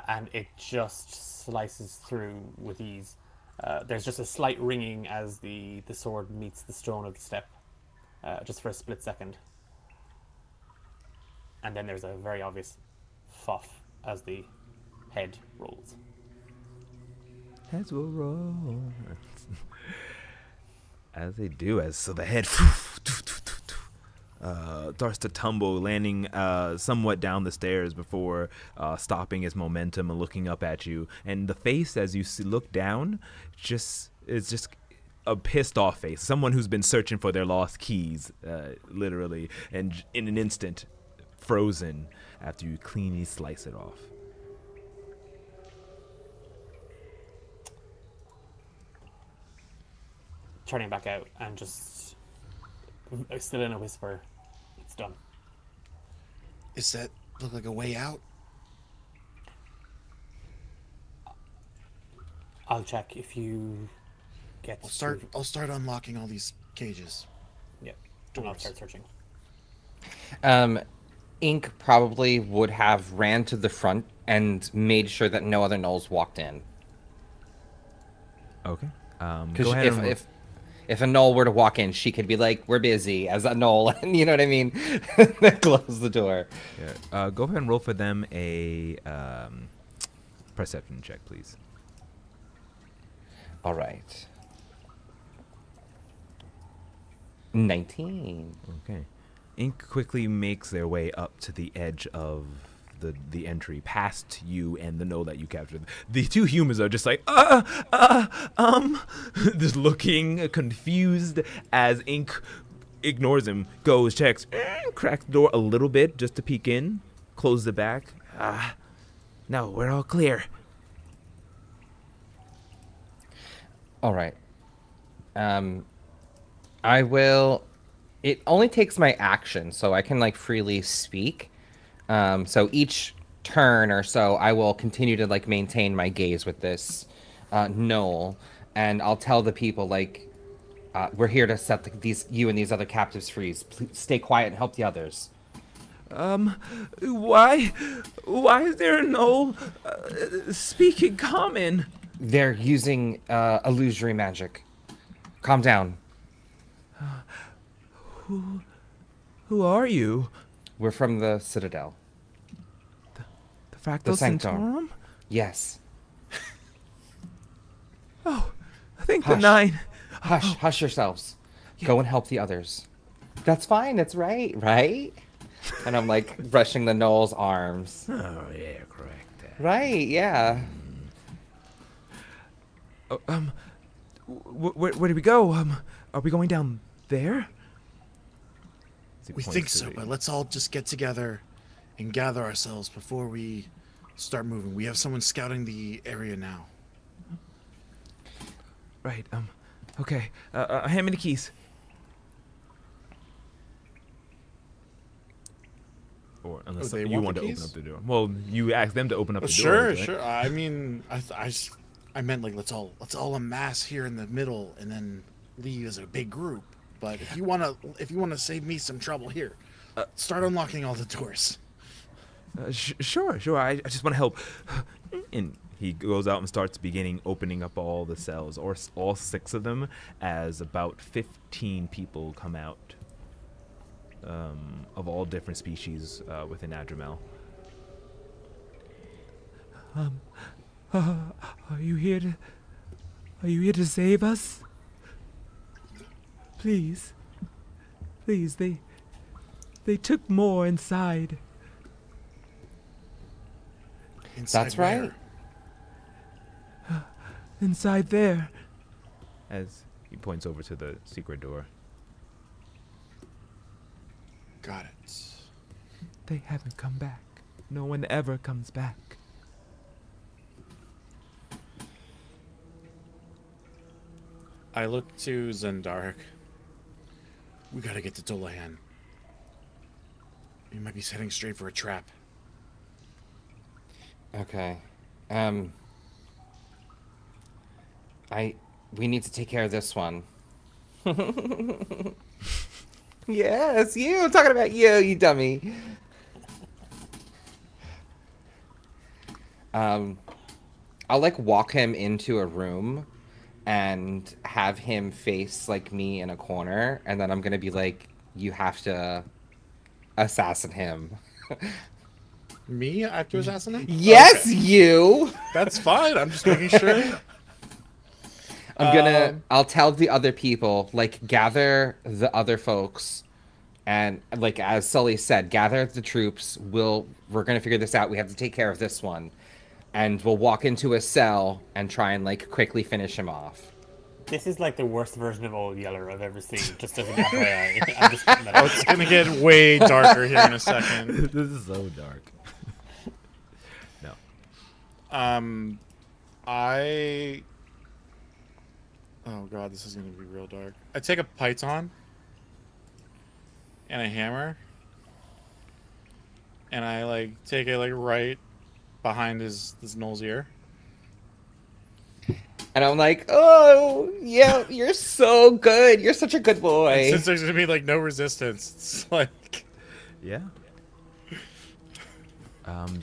and it just slices through with ease. There's just a slight ringing as the sword meets the stone of the step, just for a split second, and then there's a very obvious Foff as the head rolls. Heads will roll. As they do, so the head starts to tumble, landing somewhat down the stairs before stopping its momentum and looking up at you. And the face, as you look down, is just a pissed off face. Someone who's been searching for their lost keys, literally, and in an instant, frozen after you cleanly slice it off. Turning back out and just still in a whisper, it's done. Does that look like a way out? I'll check if you get. I'll start unlocking all these cages. Yeah, and I'll start searching. Ink probably would have ran to the front and made sure that no other gnolls walked in. Okay. Because if a gnoll were to walk in, she could be like, "We're busy," as a gnoll, and you know what I mean. Close the door. Yeah. Go ahead and roll for them a perception check, please. All right. 19. Okay. Ink quickly makes their way up to the edge of the entry, past you and the gnoll that you captured. The two humans are just like, just looking confused as Ink ignores him, goes, checks, cracks the door a little bit just to peek in, close the back. No, we're all clear. All right. I will. It only takes my action, so I can like freely speak. So each turn or so, I will continue to like maintain my gaze with this gnoll, and I'll tell the people like, we're here to set you and these other captives free. Please stay quiet and help the others. Why is there a gnoll speaking common? They're using illusory magic. Calm down. Who are you? We're from the Citadel. The Fractal Sanctorum? Yes. Oh, I think Hush. the 9. Hush yourselves. Go and help the others. That's fine. That's right, right? And I'm like brushing the gnoll's arms. Oh, yeah, correct. Right, yeah. Where do we go? Are we going down there? We think so, but let's all just get together and gather ourselves before we start moving. We have someone scouting the area now. Right, okay. Hand me the keys. Or unless they you want want the to keys? open up the door. Well, you asked them to open up the door. Sure, right? sure. I mean, I meant like let's all amass here in the middle and then leave as a big group. But if you wanna save me some trouble here, start unlocking all the doors. Sure. I just want to help. And he goes out and starts opening up all the cells, or all 6 of them, as about 15 people come out of all different species within Adramel. Are you here to save us? Please, they took more inside. That's right. Inside there. As he points over to the secret door. Got it. They haven't come back. No one ever comes back. I look to Zendark. We gotta get to Dolahan. He might be heading straight for a trap. Okay. We need to take care of this one. Yes, you. I'm talking about you dummy. I'll like walk him into a room and have him face like me in a corner, and then I'm gonna be like, you have to assassin him. Me after assassinate? Yes, Okay. you. That's fine. I'm just making sure. I'll tell the other people, like, gather the other folks, and, like, as Sully said, gather the troops. We're gonna figure this out. We have to take care of this one, and we'll walk into a cell and try and, like, quickly finish him off. This is like the worst version of Old Yeller I've ever seen, just as an FYI. I'm just putting that out. It's gonna get way darker here in a second. This is so dark. No. Oh god, this is gonna be real dark. I take a python and a hammer, and I like take it like right behind this Gnoll's ear. And I'm like, oh, yeah, you're so good. You're such a good boy. And since there's gonna be like no resistance, it's like Yeah.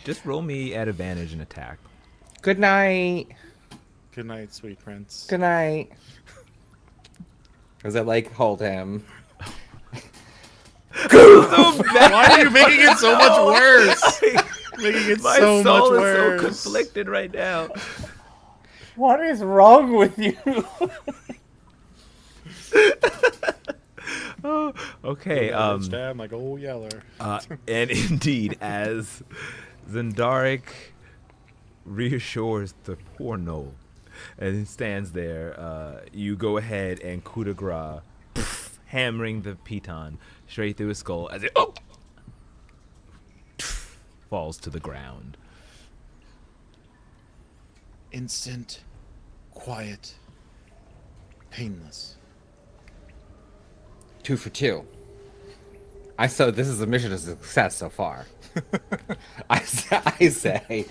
Just roll me at advantage and attack. Good night. good night, sweet prince. Good night. Because I, like, hold him. Why are you making it so much worse? Making it My so soul much is worse. so conflicted right now. What is wrong with you? Oh, okay. Stab like old Yeller. And indeed, as Zendaric reassures the poor Gnoll and he stands there, you go ahead and coup de grace, hammering the piton straight through his skull as it falls to the ground. Instant, quiet, painless. 2 for 2. So this is a mission of success so far. I say,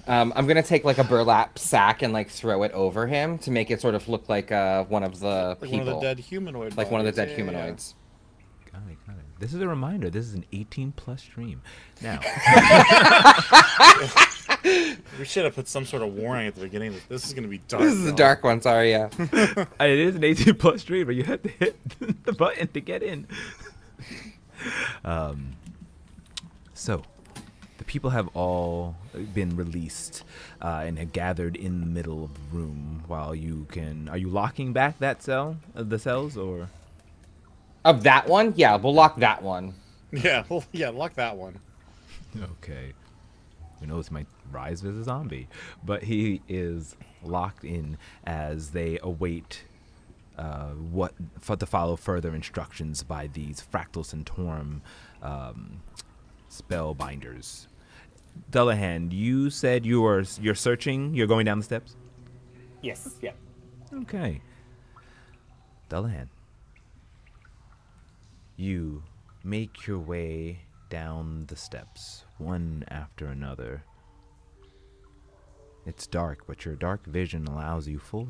I'm gonna take like a burlap sack and like throw it over him to make it sort of look like one of the Like people, one of the dead humanoid. like one of the bodies. dead Yeah, humanoids. Got it, got it. This is a reminder. This is an 18+ stream. Now, yeah. We should have put some sort of warning at the beginning that this is going to be dark. This is a though. dark one. Sorry, yeah. it is an 18+ stream, but you have to hit the button to get in. So, the people have all been released and have gathered in the middle of the room while you can... Are you locking back that cell, the cells, or... Of that one, yeah, we'll lock that one. Yeah, well, yeah, lock that one. Okay. Who knows, he might rise as a zombie. But he is locked in as they await to follow further instructions by these Fractal Centaurum spellbinders. Dullahan, you said you're searching. You're going down the steps? Yes, yeah. Okay. Dullahan. You make your way down the steps, one after another. It's dark, but your dark vision allows you full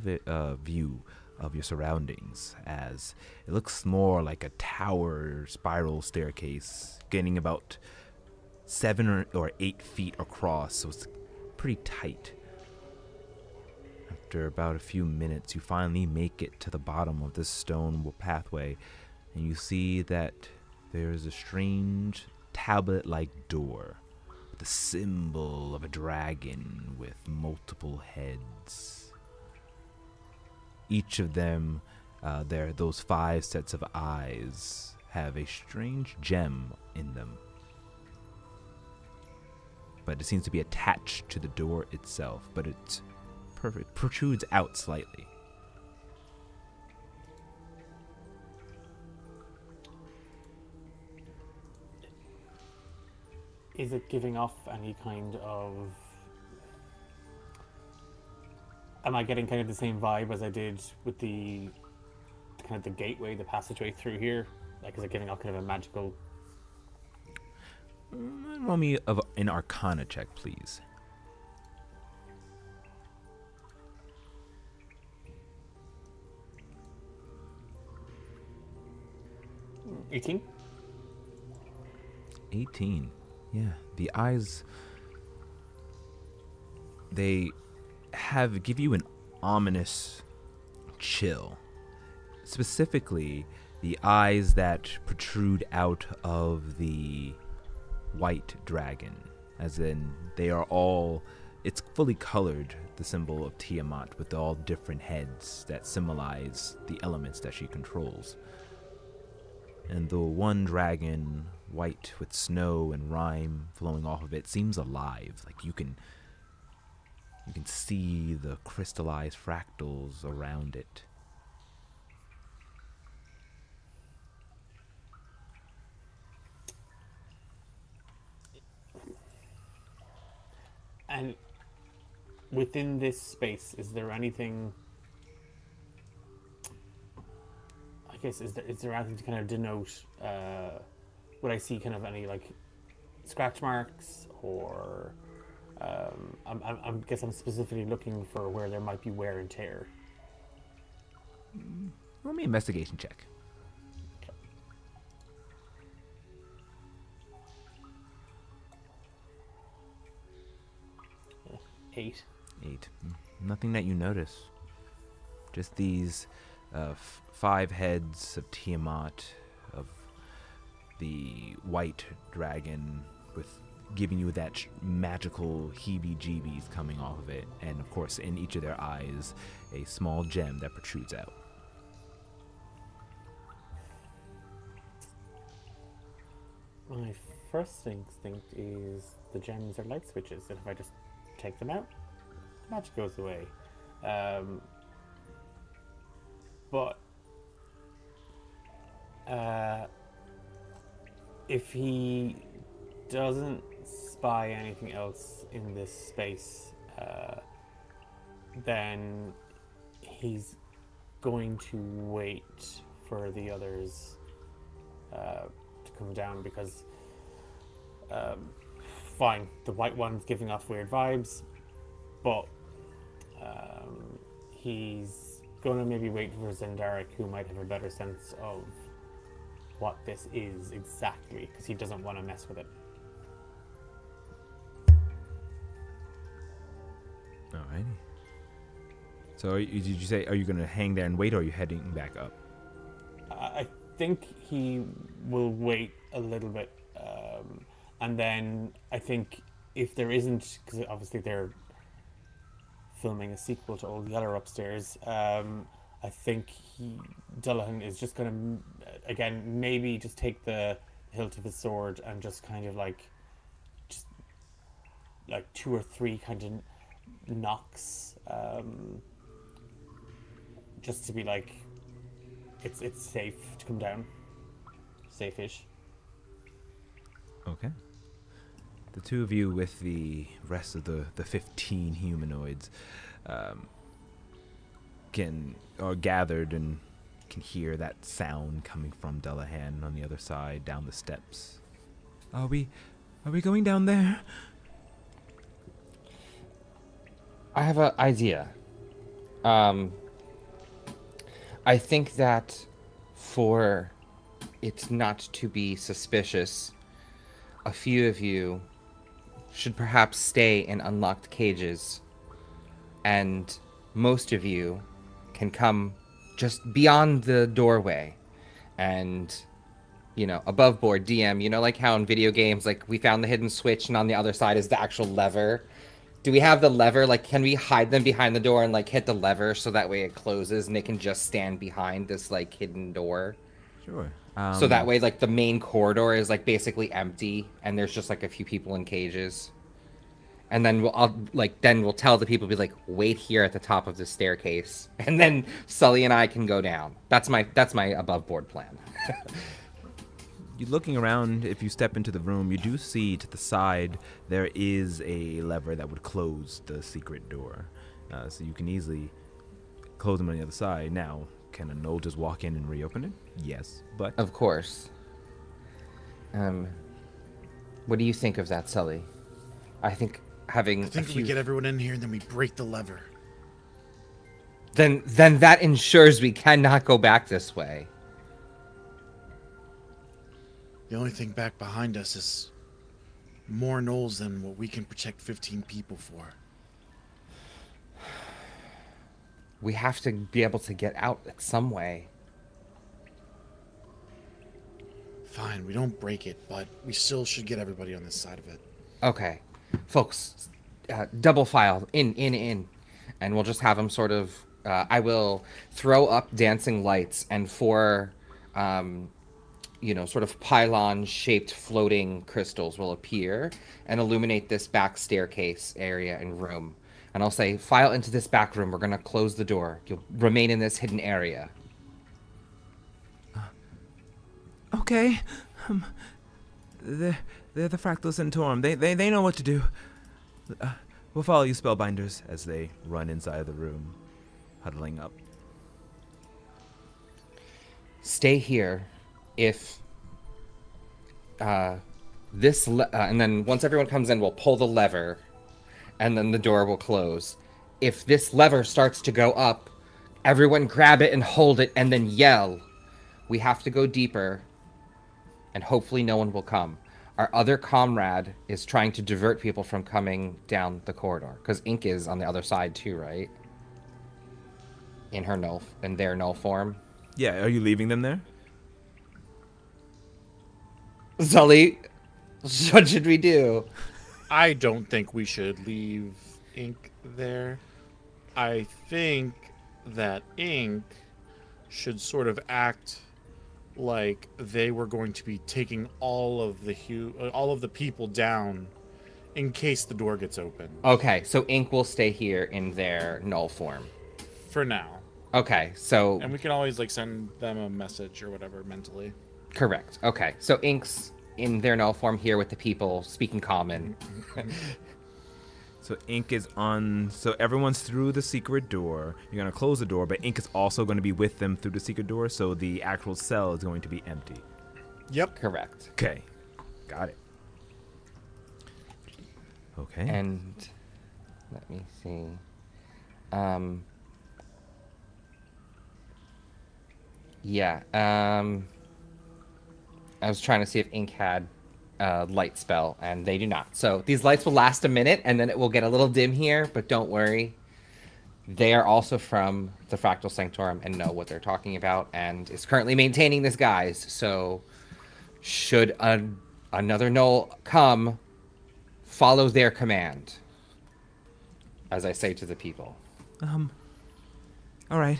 view of your surroundings, as it looks more like a tower spiral staircase, getting about 7 or 8 feet across, so it's pretty tight. After about a few minutes, you finally make it to the bottom of this stone pathway, and you see that there is a strange tablet-like door with the symbol of a dragon with multiple heads. Each of them, those 5 sets of eyes, have a strange gem in them. But it seems to be attached to the door itself, but it protrudes out slightly. Is it giving off any kind of... Am I getting kind of the same vibe as I did with the kind of the gateway, the passageway through here? Like, is it giving off kind of a magical... Roll me an Arcana check, please. Mm, 18? 18. Yeah, the eyes, they give you an ominous chill. Specifically, the eyes that protrude out of the white dragon as in they are all, it's fully colored, the symbol of Tiamat, with all different heads that symbolize the elements that she controls. And the one dragon, white with snow and rime flowing off of it, seems alive. Like you can see the crystallized fractals around it. And within this space, is there anything? I guess is there anything to kind of denote? Would I see kind of any like scratch marks, or I guess I'm specifically looking for where there might be wear and tear. Roll me an investigation check. 8. 8. Nothing that you notice. Just these 5 heads of Tiamat, of the white dragon, with giving you that magical heebie-jeebies coming off of it, and of course in each of their eyes a small gem that protrudes out. My first instinct is the gems are light switches, and if I just take them out, magic goes away. But if he doesn't spy anything else in this space, then he's going to wait for the others to come down, because fine, the white one's giving off weird vibes, but he's going to maybe wait for Zendarik, who might have a better sense of what this is exactly, because he doesn't want to mess with it. Alrighty. So did you say, are you going to hang there and wait, or are you heading back up? I think he will wait a little bit, and then I think if there isn't, because obviously they're filming a sequel to Old Yeller upstairs, I think Dullahan is just going to, again, maybe just take the hilt of his sword and just kind of like 2 or 3 kind of knocks, just to be like, it's safe to come down, safe-ish. Okay. The two of you with the rest of the 15 humanoids are gathered and can hear that sound coming from Dullahan on the other side down the steps. Are we going down there? I have an idea. I think that for it not to be suspicious, a few of you should perhaps stay in unlocked cages, and most of you can come just beyond the doorway and, above board DM, like how in video games, like we found the hidden switch and on the other side is the actual lever. Do we have the lever? Like, can we hide them behind the door and like hit the lever so that way it closes and they can just stand behind this like hidden door? Sure. So that way, like, the main corridor is, like, basically empty, and there's just, like, a few people in cages. And then we'll tell the people, be like, wait here at the top of the staircase, and then Sully and I can go down. That's my above board plan. You're looking around. If you step into the room, you do see to the side there is a lever that would close the secret door. So you can easily close them on the other side. Now, can a Gnoll just walk in and reopen it? Yes, but... Of course. What do you think of that, Sully? I think we get everyone in here and then we break the lever. Then that ensures we cannot go back this way. The only thing back behind us is more Gnolls than what we can protect 15 people for. We have to be able to get out some way. Fine, we don't break it, but we still should get everybody on this side of it. Okay. folks, double file in, and we'll just have them sort of. I will throw up dancing lights and four, sort of pylon-shaped floating crystals will appear and illuminate this back staircase area and room. And I'll say, file into this back room. We're gonna close the door. You'll remain in this hidden area. Okay. They're the Fractal Centaurum. They know what to do. We'll follow you, Spellbinders, as they run inside the room, huddling up. Stay here. If and then once everyone comes in, we'll pull the lever, and then the door will close. If this lever starts to go up, everyone grab it and hold it, and then yell. We have to go deeper, and hopefully no one will come. Our other comrade is trying to divert people from coming down the corridor, because Ink is on the other side too, right? In their null form. Yeah, are you leaving them there? Sully, what should we do? I don't think we should leave Ink there. I think that Ink should sort of act like they were going to be taking all of the people down in case the door gets open. Okay, so Ink will stay here in their null form. For now. Okay, so... And we can always, send them a message or whatever mentally. Correct. Okay, so Ink's in their null form here with the people, speaking common. So Ink is on... So everyone's through the secret door. You're going to close the door, but Ink is also going to be with them through the secret door, so the actual cell is going to be empty. Yep. Correct. Okay. Got it. Okay. And... let me see... Yeah, I was trying to see if Ink had light spell, and they do not. So these lights will last a minute, and then it will get a little dim here, but don't worry. They are also from the Fractal Sanctorum and know what they're talking about, and is currently maintaining this guise. So should another Gnoll come, follow their command, as I say to the people. All right.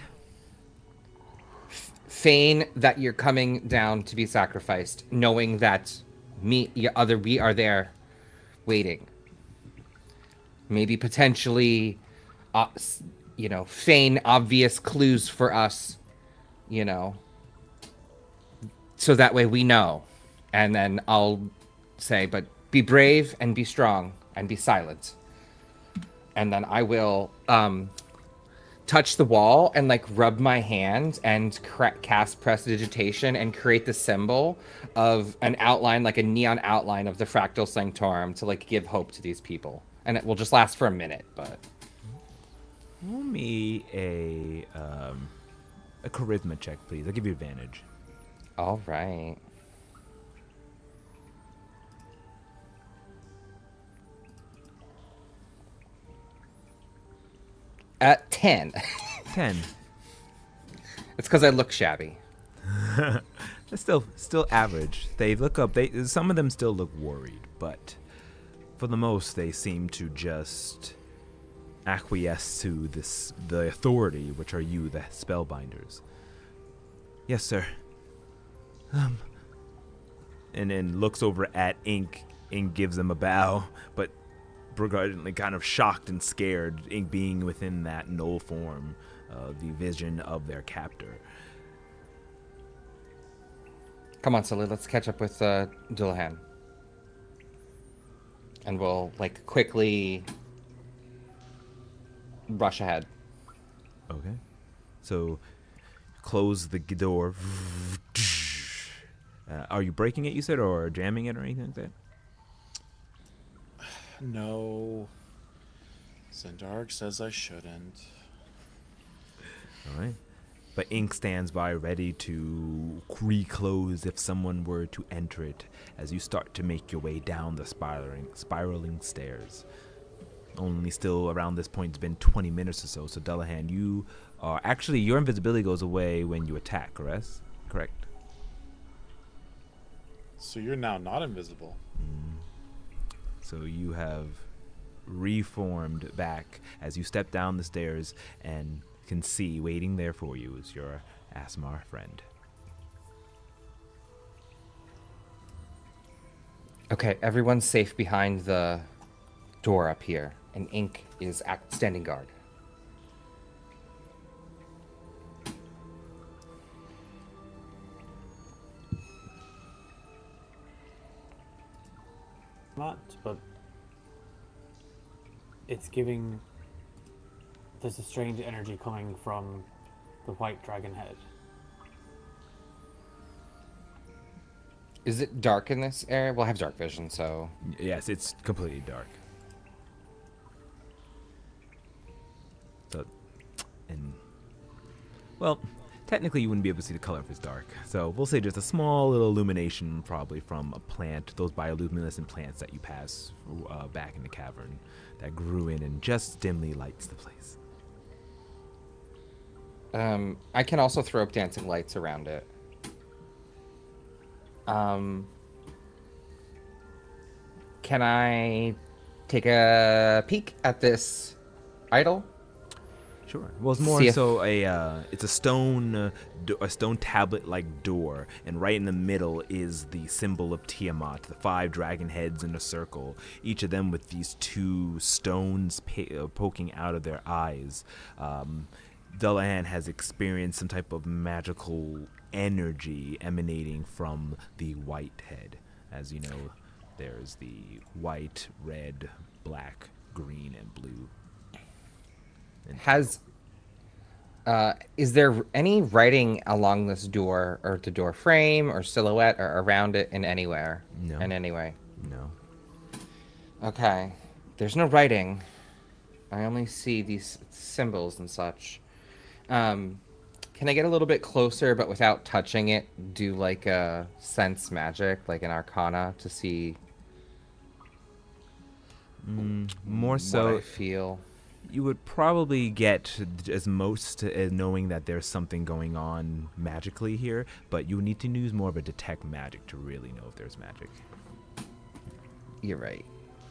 Feign that you're coming down to be sacrificed, knowing that we are there waiting. Maybe potentially, feign obvious clues for us, so that way we know. And then I'll say, but be brave and be strong and be silent. And then I will, touch the wall and rub my hand and cast prestidigitation and create the symbol of an outline, like a neon outline of the Fractal Sanctorum to give hope to these people. And it will just last for a minute, but... Roll me a charisma check, please. I'll give you advantage. All right. At 10. 10. It's because I look shabby. It's still average. They look up. Some of them still look worried, but for the most, they seem to just acquiesce to the authority, which are you, the Spellbinders. Yes, sir. And then looks over at Ink. Ink gives them a bow, but begrudgingly kind of shocked and scared, Ink being within that Gnoll form, the vision of their captor. Come on, Sully, let's catch up with Dullahan. And we'll, quickly rush ahead. Okay. So, close the door. Are you breaking it, you said, or jamming it or anything like that? No. Zendarg says I shouldn't. All right. But Ink stands by ready to reclose if someone were to enter it as you start to make your way down the spiraling stairs. Only still around this point it's been 20 minutes or so. So Dullahan, you are actually, your invisibility goes away when you attack, correct? So you're now not invisible. So you have reformed back as you step down the stairs and can see waiting there for you is your Asmar friend. Okay, everyone's safe behind the door up here, and Ink is standing guard. Not, but it's giving. There's a strange energy coming from the white dragon head. Is it dark in this area? Well, I have dark vision, so... Yes, it's completely dark. So, and, well, technically you wouldn't be able to see the color if it's dark. So we'll say just a small little illumination probably from a plant, those bioluminescent plants that you pass back in the cavern that grew in and just dimly lights the place. I can also throw up dancing lights around it. Can I take a peek at this idol? Sure. Well, it's more so it's a stone tablet-like door, and right in the middle is the symbol of Tiamat, the 5 dragon heads in a circle, each of them with these 2 stones poking out of their eyes. Dullahan has experienced some type of magical energy emanating from the white head. As you know, there's the white, red, black, green, and blue. Is there any writing along this door, or the door frame, or silhouette, or around it in anywhere? No. In any way? No. Okay. There's no writing. I only see these symbols and such. Can I get a little bit closer, but without touching it, do like a sense magic, like an arcana, to see More so, what I feel? you would probably get as most as knowing that there's something going on magically here, but you would need to use more of a detect magic to really know if there's magic. You're right.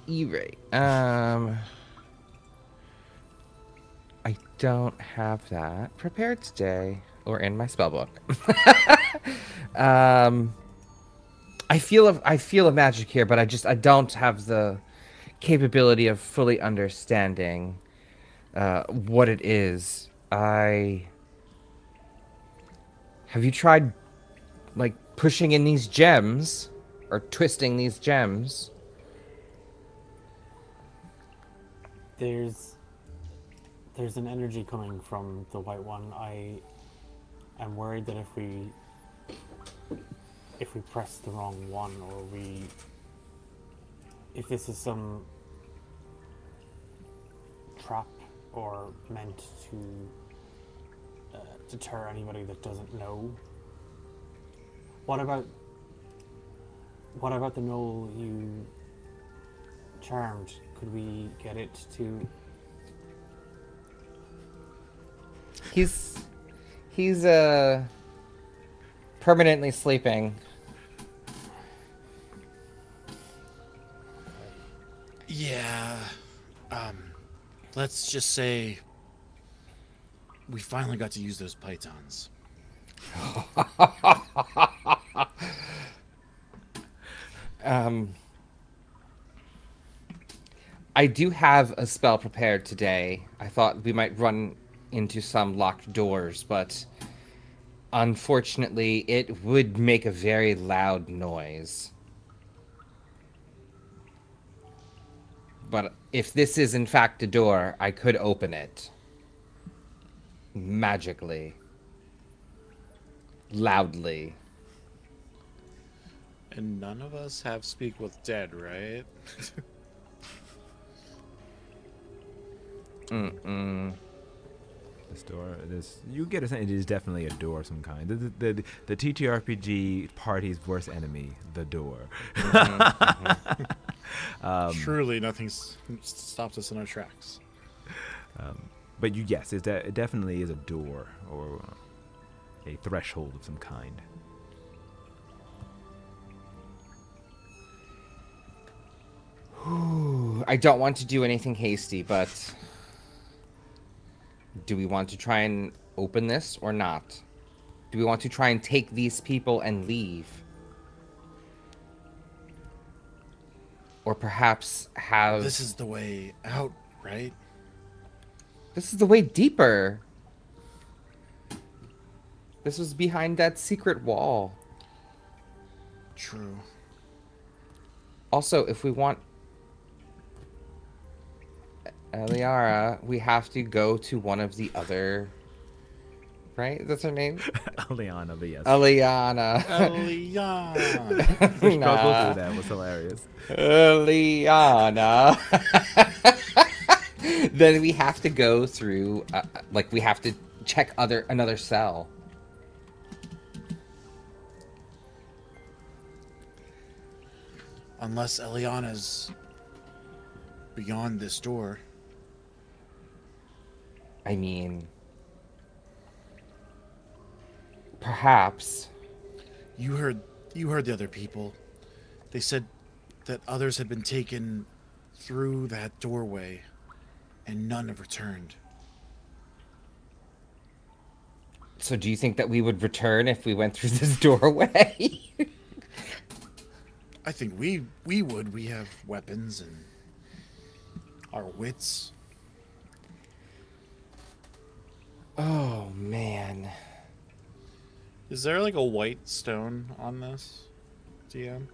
You're right. I don't have that prepared today or in my spellbook. I feel a magic here, but I don't have the capability of fully understanding what it is. Have you tried like pushing in these gems or twisting these gems? There's an energy coming from the white one. I am worried that if we press the wrong one, or if this is some trap or meant to deter anybody that doesn't know. What about the Gnoll you charmed? Could we get it to... He's permanently sleeping. Yeah. Let's just say we finally got to use those pythons. I do have a spell prepared today. I thought we might run into some locked doors, but unfortunately it would make a very loud noise. But if this is in fact a door, I could open it. Magically. Loudly. And none of us have speak with dead, right? This door, you get a sense it is definitely a door of some kind. The TTRPG party's worst enemy, the door. Truly, nothing stops us in our tracks. But yes, it definitely is a door or a threshold of some kind. I don't want to do anything hasty, but do we want to try and open this or not? Do we want to try and take these people and leave? Or perhaps have... This is the way out, right? This is the way deeper. This was behind that secret wall. True. Also, if we want Eliara, we have to go to one of the other... Right? That's her name? Aliana, but yes. Eliana. Eliana. The struggle through that was hilarious. Eliana. Then we have to go through, like, we have to check another cell. Unless Eliana's beyond this door. I mean, perhaps. You heard the other people. They said that others had been taken through that doorway and none have returned. So do you think that we would return if we went through this doorway? I think we would. We have weapons and our wits. Oh, man. Is there like a white stone on this, DM?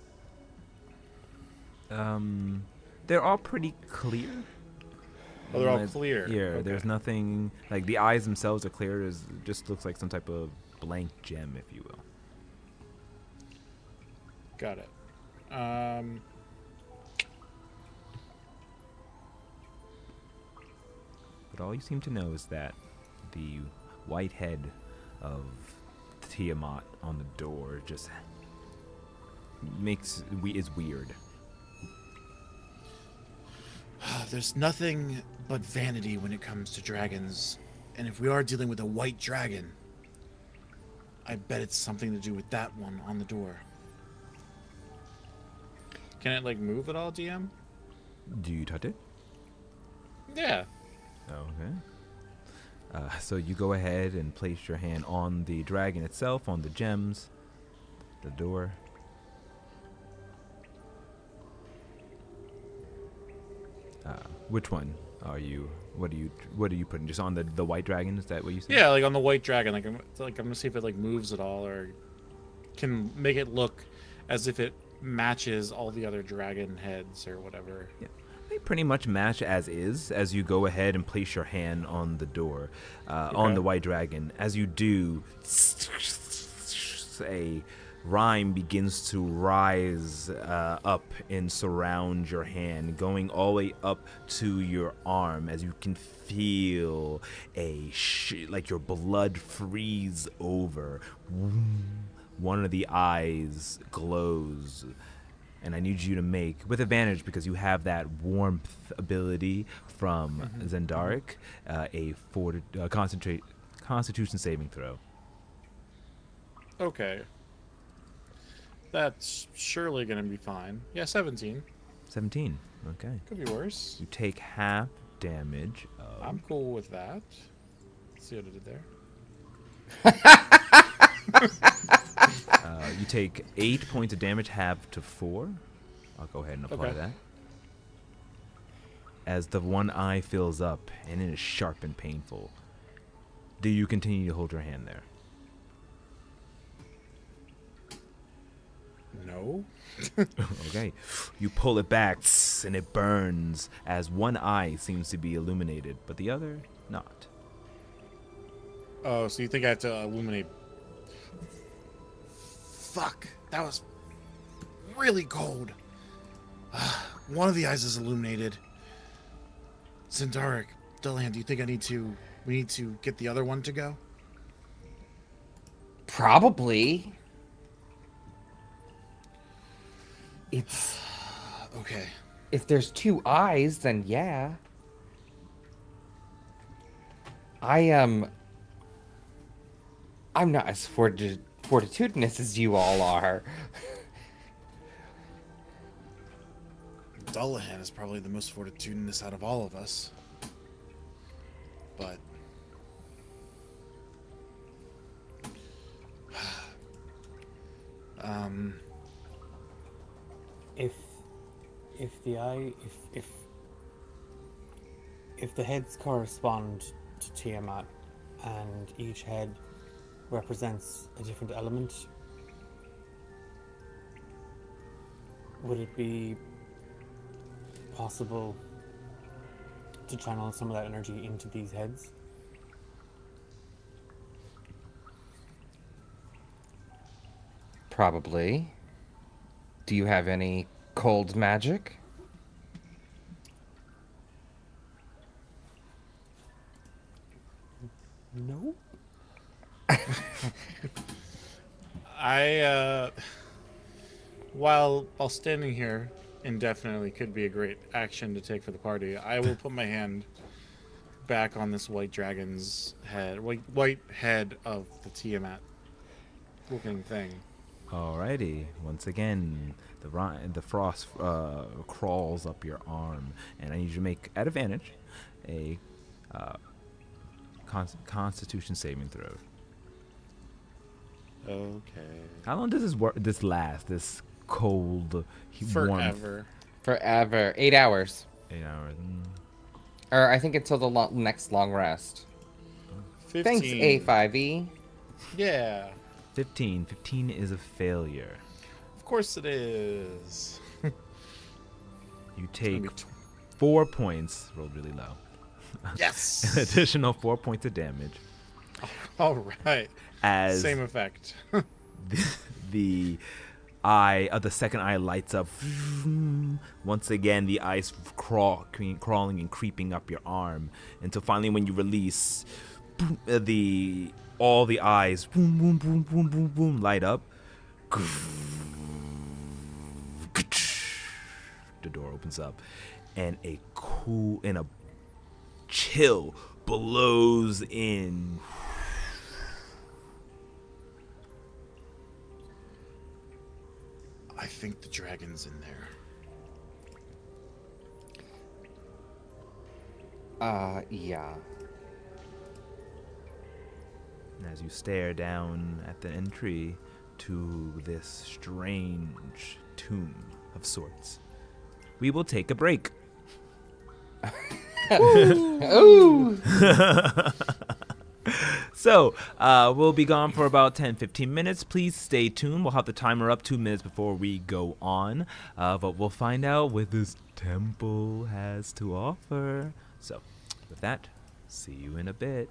They're all pretty clear. Oh, they're all clear. Yeah, Okay. there's nothing like the eyes themselves are clear. It just looks like some type of blank gem, if you will. Got it. But all you seem to know is that the white head of Tiamat on the door just is weird. There's nothing but vanity when it comes to dragons. And if we are dealing with a white dragon, I bet it's something to do with that one on the door. Can it, like, move at all, DM? Do you touch it? Yeah. Okay. So you go ahead and place your hand on the dragon itself, on the gems, the door. Which one are you? What are you putting? Just on the white dragon? Is that what you said? Yeah, like on the white dragon. Like I'm gonna see if it like moves at all or can make it look as if it matches all the other dragon heads or whatever. Yeah. They pretty much match as is as you go ahead and place your hand on the door, on the white dragon. As you do, a rhyme begins to rise up and surround your hand, going all the way up to your arm as you can feel like your blood freeze over. One of the eyes glows. And I need you to make, with advantage because you have that warmth ability from Zendaric, a Constitution saving throw. Okay. That's surely gonna be fine. Yeah, 17. 17. Okay. Could be worse. You take half damage of... I'm cool with that. Let's see what I did there. you take 8 points of damage, half to 4. I'll go ahead and apply that. As the one eye fills up, and it is sharp and painful. Do you continue to hold your hand there? No. Okay. You pull it back, and it burns as one eye seems to be illuminated, but the other not. Oh, so you think I have to illuminate? Fuck. That was really cold. One of the eyes is illuminated. Zendaric, Delahan, do you think we need to get the other one to go? Probably. It's... Okay. If there's 2 eyes, then yeah. I'm not as fortitudinous as you all are. Dullahan is probably the most fortitudinous out of all of us. But If the eye if the heads correspond to Tiamat and each head represents a different element, would it be possible to channel some of that energy into these heads? Probably. Do you have any cold magic? No. while standing here indefinitely could be a great action to take for the party, I will put my hand back on this white dragon's head, white head of the Tiamat looking thing. Alrighty. Once again, the frost crawls up your arm, and I need you to make, at advantage, a Constitution saving throw. Okay. How long does this last? This cold, warmth? Forever. Forever. 8 hours. 8 hours. Or I think until the next long rest. 15. Thanks, A5E. Yeah. 15. 15 is a failure. Of course it is. You take 4 points. Rolled really low. Yes. An additional 4 points of damage. All right. As Same effect. the eye of the second eye lights up. Once again, the ice crawling and creeping up your arm until finally, when you release, all the eyes boom, boom, boom, boom, boom, boom, light up. The door opens up, and a chill blows in. I think the dragon's in there. Yeah. And as you stare down at the entry to this strange tomb of sorts, we will take a break. Ooh. So, we'll be gone for about 10-15 minutes. Please stay tuned. We'll have the timer up 2 minutes before we go on. But we'll find out what this temple has to offer. So, with that, see you in a bit.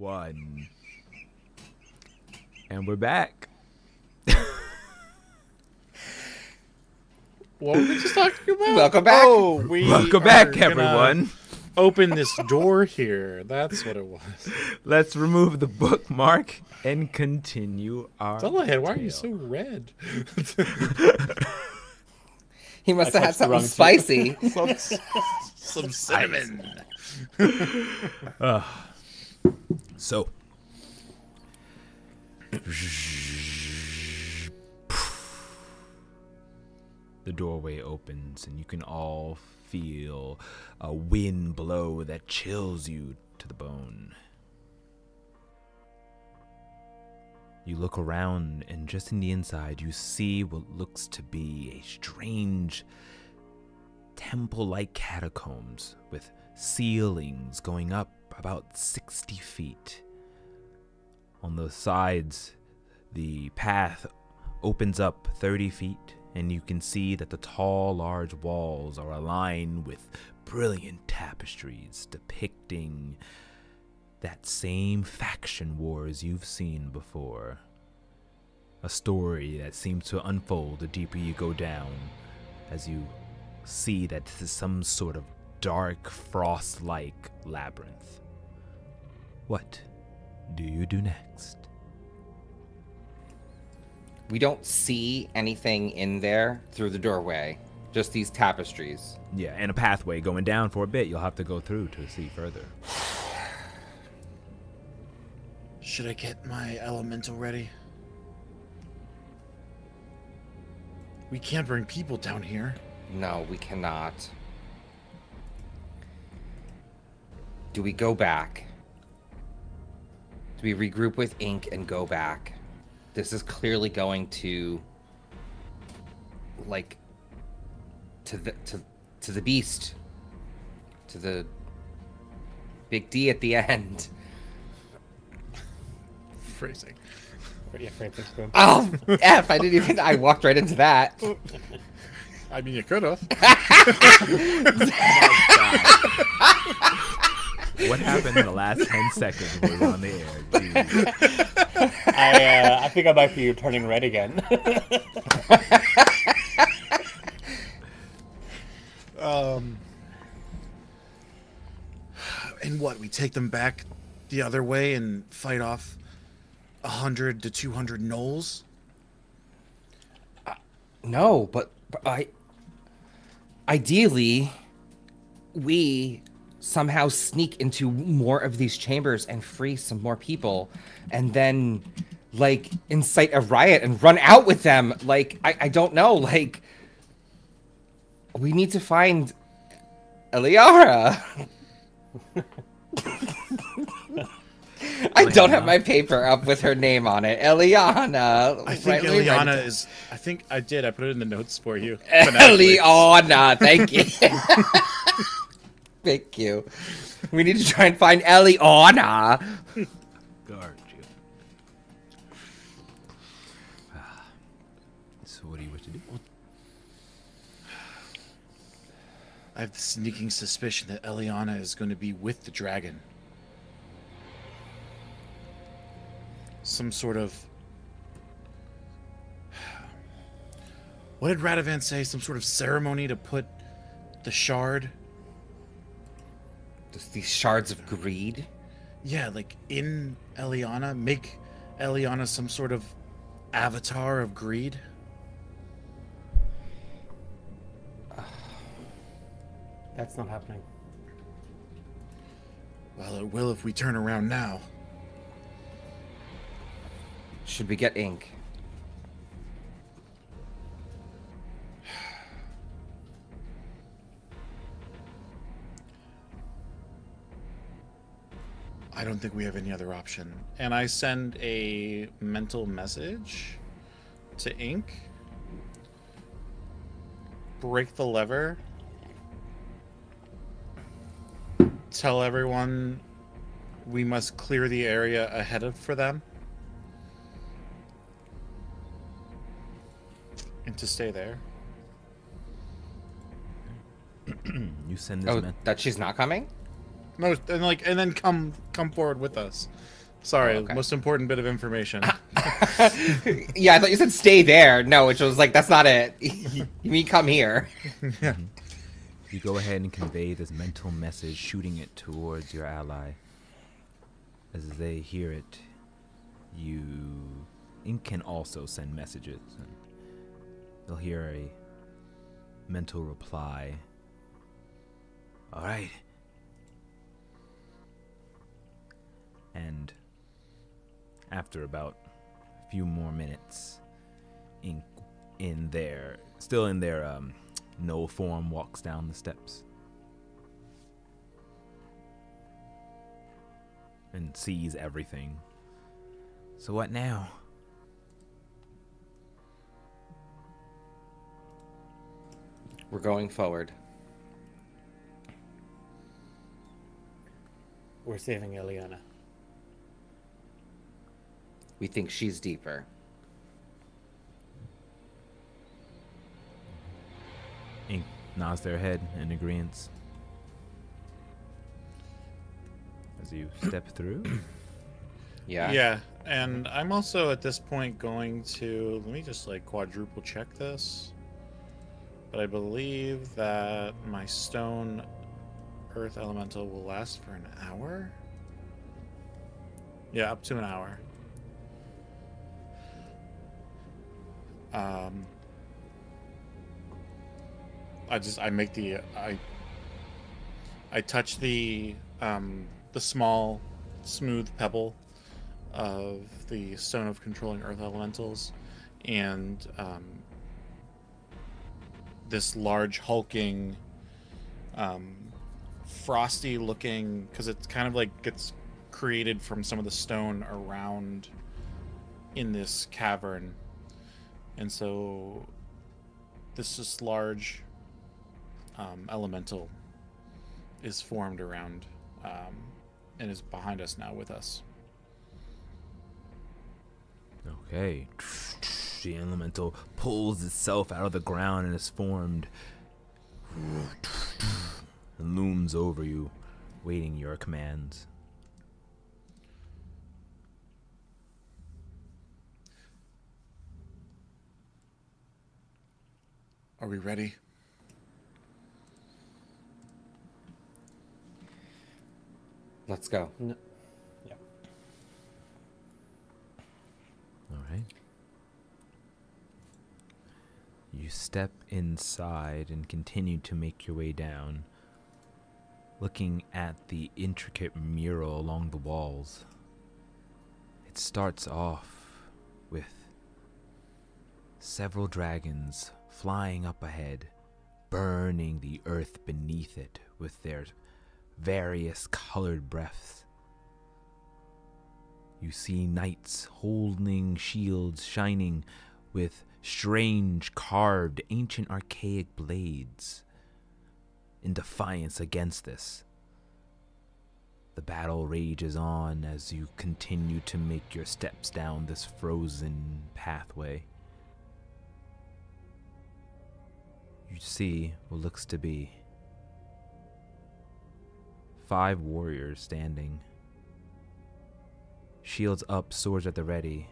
1. And we're back. What were we just talking about? Welcome back. Oh, Welcome back, everyone. Open this door here. That's what it was. Let's remove the bookmark and continue our Dullhead, why are you tale. so red? He must have had touched the wrong something tip. spicy. Some cinnamon. So, the doorway opens, and you can all feel a wind blow that chills you to the bone. You look around, and just in the inside, you see what looks to be a strange temple-like catacombs with ceilings going up about 60 feet. On the sides, the path opens up 30 feet, and you can see that the tall, large walls are aligned with brilliant tapestries depicting that same faction wars you've seen before. A story that seems to unfold the deeper you go down, as you see that this is some sort of dark, frost-like labyrinth. What do you do next? We don't see anything in there through the doorway. Just these tapestries. Yeah, and a pathway going down for a bit. You'll have to go through to see further. Should I get my elemental ready? We can't bring people down here. No, we cannot. Do we go back? Do we regroup with Ink and go back? This is clearly going to, like, to the beast, to the big D at the end. Phrasing. Yeah, phrasing spoon. Oh, F! I walked right into that. I mean, you could have. What happened in the last 10 seconds when we were on the air? Jeez. I think I might be turning red again. And what? We take them back the other way and fight off 100 to 200 gnolls? No, but ideally, we somehow sneak into more of these chambers and free some more people, and then, like, incite a riot and run out with them. Like, I don't know. Like, we need to find Eliara. I don't have my paper up with her name on it. Eliana. I think Rightly Eliana read- is... I think I did. I put it in the notes for you. Eliana. Thank you. Thank you. We need to try and find Eliana. Guard you. So what do you wish to do? I have the sneaking suspicion that Eliana is going to be with the dragon. Some sort of... What did Radovan say? Some sort of ceremony to put the shard... Just these shards of greed. Yeah, like in Eliana, make Eliana some sort of avatar of greed. That's not happening. Well, it will if we turn around now. Should we get ink? I don't think we have any other option. And I send a mental message to Ink. Break the lever. Tell everyone we must clear the area ahead of for them. And to stay there. You send this Oh, man. that she's not coming? No, and then come forward with us. Sorry, Oh, okay. most important bit of information. Yeah, I thought you said stay there. No, which was like, that's not it. You mean come here. Yeah. You go ahead and convey this mental message, shooting it towards your ally. As they hear it, you can also send messages. And they'll hear a mental reply. All right. And after about a few more minutes, in their Gnoll form walks down the steps and sees everything. So what now? We're going forward. We're saving Eliana. We think she's deeper. Ink nods their head in agreement. As you step through. Yeah. Yeah, and I'm also at this point going to, let me just like quadruple check this. But I believe that my stone earth elemental will last for an hour. Yeah, up to an hour. I touch the small smooth pebble of the stone of controlling earth elementals, and this large hulking frosty looking, because it's kind of like gets created from some of the stone around in this cavern, and so this large elemental is formed around and is behind us now with us. Okay. The elemental pulls itself out of the ground and is formed. And looms over you, waiting your commands. Are we ready? Let's go. No. Yeah. All right. You step inside and continue to make your way down, looking at the intricate mural along the walls. It starts off with several dragons flying up ahead, burning the earth beneath it with their various colored breaths. You see knights holding shields shining with strange carved ancient archaic blades in defiance against this. The battle rages on as you continue to make your steps down this frozen pathway. You see what looks to be 5 warriors standing, shields up, swords at the ready,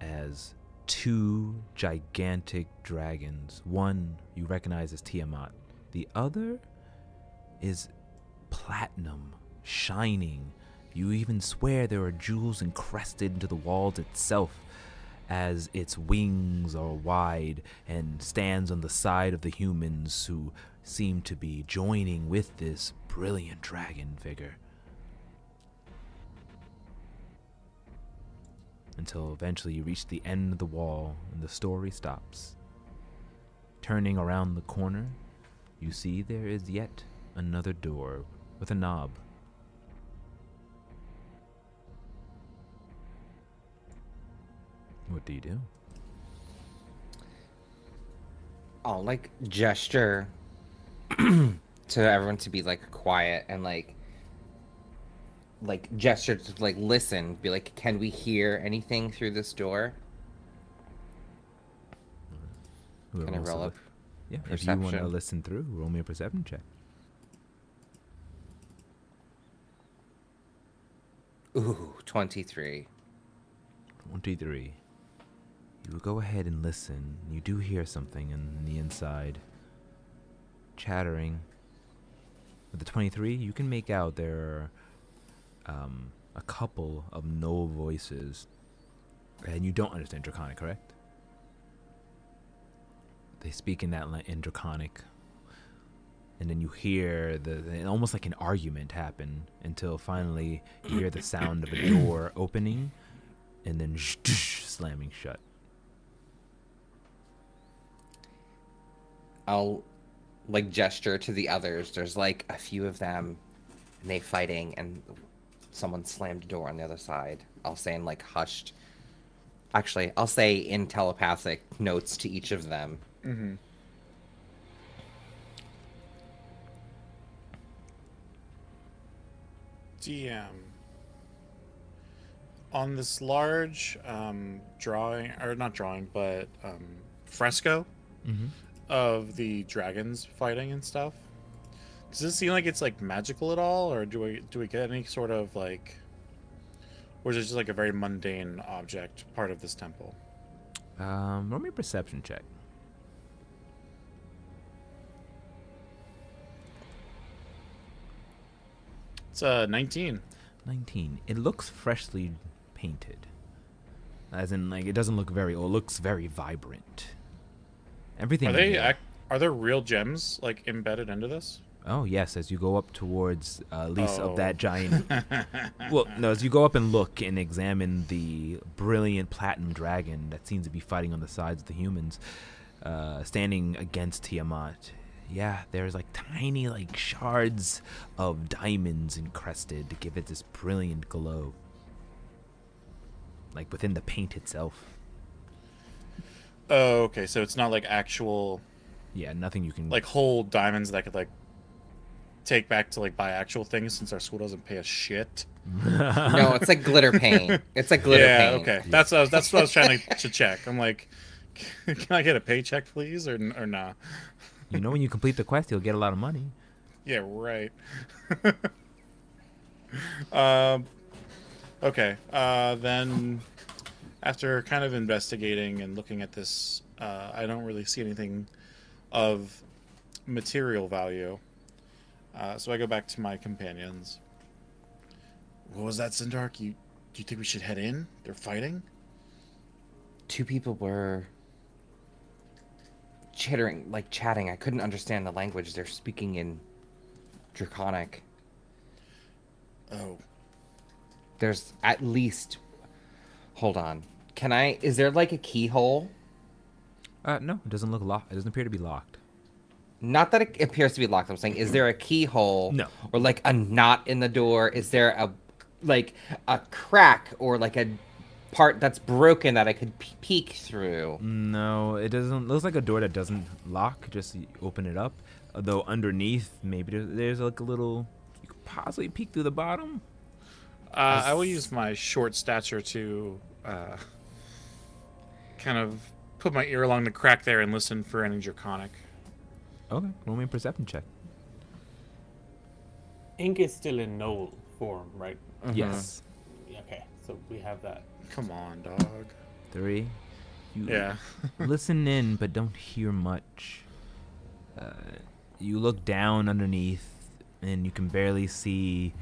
as 2 gigantic dragons. One you recognize as Tiamat. The other is platinum, shining. You even swear there are jewels encrusted into the walls itself, as its wings are wide and stands on the side of the humans who seem to be joining with this brilliant dragon figure. Until eventually you reach the end of the wall and the story stops. Turning around the corner, you see there is yet another door with a knob. What do you do? I'll like gesture to everyone to be like quiet and like gesture to like listen, be like, can we hear anything through this door? Whoever Can I wants to roll look- up Yeah, if you want to perception? listen through, roll me a perception check. Ooh, 23. 23. You go ahead and listen. You do hear something in the inside. Chattering. With the 23, you can make out there are a couple of Gnoll voices. And you don't understand Draconic, correct? They speak in that in Draconic. And then you hear almost like an argument happen until finally you hear the sound of a door opening and then slamming shut. I'll like gesture to the others. There's like a few of them and they fighting and someone slammed a door on the other side. I'll say in like hushed. Actually, I'll say in telepathic notes to each of them. Mm-hmm. DM. On this large drawing, or not drawing, but fresco of the dragons fighting and stuff, does it seem like it's like magical at all, or do we get any sort of like, or is it just like a very mundane object part of this temple? Roll me a perception check. It's 19. 19. It looks freshly painted. As in, like, it doesn't look very old. It looks very vibrant. Everything. Are there real gems like embedded into this? Oh yes, as you go up towards least of that giant. Well, no, as you go up and look and examine the brilliant platinum dragon that seems to be fighting on the sides of the humans, standing against Tiamat. Yeah, there's like tiny like shards of diamonds encrusted to give it this brilliant glow. Like within the paint itself. Oh, okay. So it's not like actual. Yeah, nothing you can like whole diamonds that I could like take back to like buy actual things since our school doesn't pay us shit. No, it's like glitter paint. It's like glitter paint. Yeah, okay. That's what I was trying to check. I'm like, can I get a paycheck, please, or nah? You know, when you complete the quest, you'll get a lot of money. Yeah, right. Okay. Then, after kind of investigating and looking at this, I don't really see anything of material value. So I go back to my companions. What was that, Sindark? Do you think we should head in? They're fighting? 2 people were chatting. I couldn't understand the language. They're speaking in Draconic. Oh. There's at least... Hold on. Is there like a keyhole? No, it doesn't look locked. It doesn't appear to be locked. Not that it appears to be locked. I'm saying, is there a keyhole? No. Or like a knot in the door? Is there a crack or like a part that's broken that I could peek through? No, it doesn't. It looks like a door that doesn't lock. Just you open it up. Though underneath, maybe there's like a little. You could possibly peek through the bottom. I will use my short stature to kind of put my ear along the crack there and listen for any Draconic. Okay, roll me a perception check. Ink is still in Gnoll form, right? Yes. Okay, so we have that. Come on, dog. 3. You Yeah. listen in, but don't hear much. You look down underneath, and you can barely see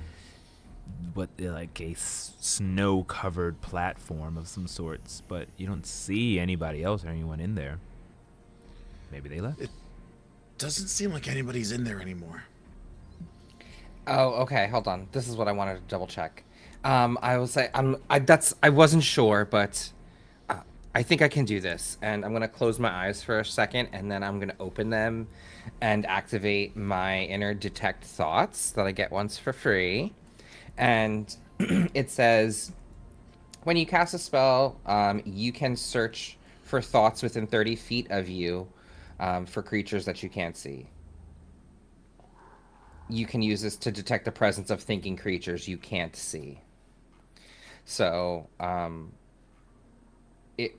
what like a snow-covered platform of some sorts, but you don't see anybody else or anyone in there. Maybe they left. Doesn't seem like anybody's in there anymore. Oh, okay. Hold on. This is what I wanted to double check. I will say I wasn't sure, but I think I can do this. And I'm gonna close my eyes for a second, and then I'm gonna open them and activate my inner detect thoughts that I get once for free. And it says, when you cast a spell, you can search for thoughts within 30 feet of you for creatures that you can't see. You can use this to detect the presence of thinking creatures you can't see. So, it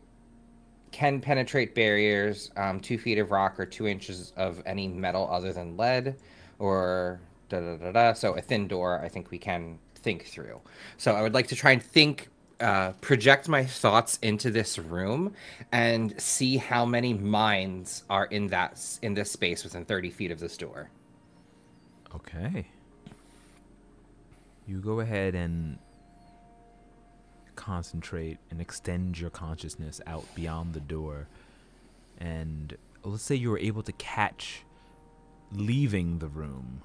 can penetrate barriers, 2 feet of rock or 2 inches of any metal other than lead, or da da da da. So a thin door, I think we can think through. So I would like to try and think, project my thoughts into this room, and see how many minds are in this space within 30 feet of this door. Okay. You go ahead and concentrate and extend your consciousness out beyond the door. And let's say you were able to catch, leaving the room,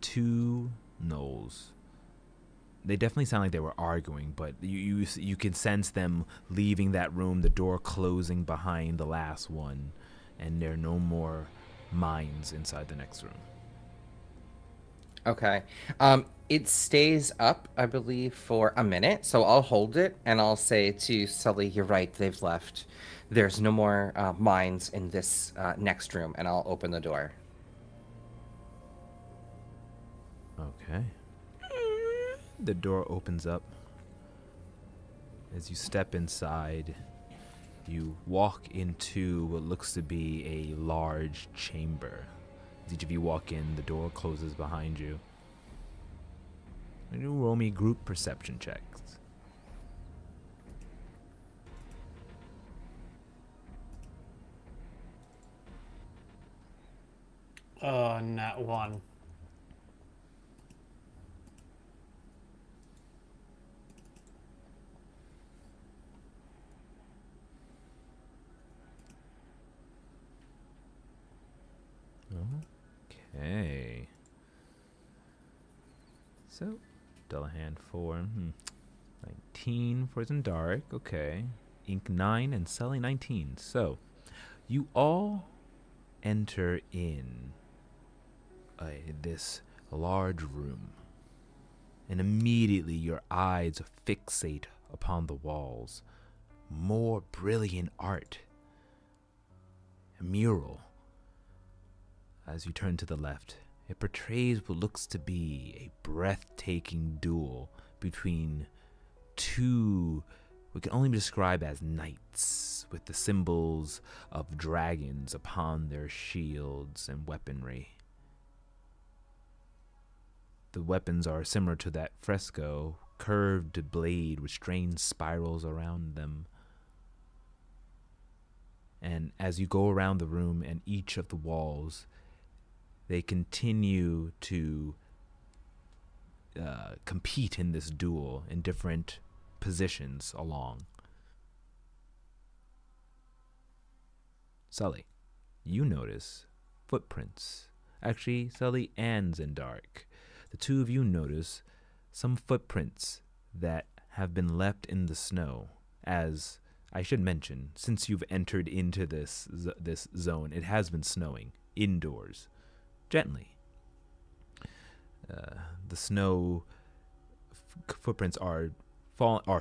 two gnolls. They definitely sound like they were arguing, but you can sense them leaving that room, the door closing behind the last one, and there are no more minds inside the next room. Okay. It stays up, I believe, for a minute, so I'll hold it, and I'll say to Sully, you're right, they've left. There's no more minds in this next room, and I'll open the door. Okay. The door opens up. As you step inside, you walk into what looks to be a large chamber. As each of you walk in, the door closes behind you. You roll me group perception checks. Oh, nat 1. Okay. So, Dullahan 4. 19 for in dark. Okay. Ink 9 and Sully 19. So, you all enter in this large room. And immediately your eyes fixate upon the walls. More brilliant art. A mural. As you turn to the left, it portrays what looks to be a breathtaking duel between two what can only be described as knights, with the symbols of dragons upon their shields and weaponry. The weapons are similar to that fresco, curved blade with strange spirals around them. And as you go around the room and each of the walls, they continue to compete in this duel in different positions along. Sully, you notice footprints. Actually, Sully and Zendark. The two of you notice some footprints that have been left in the snow. As I should mention, since you've entered into this zone, it has been snowing indoors. Gently. The snow footprints are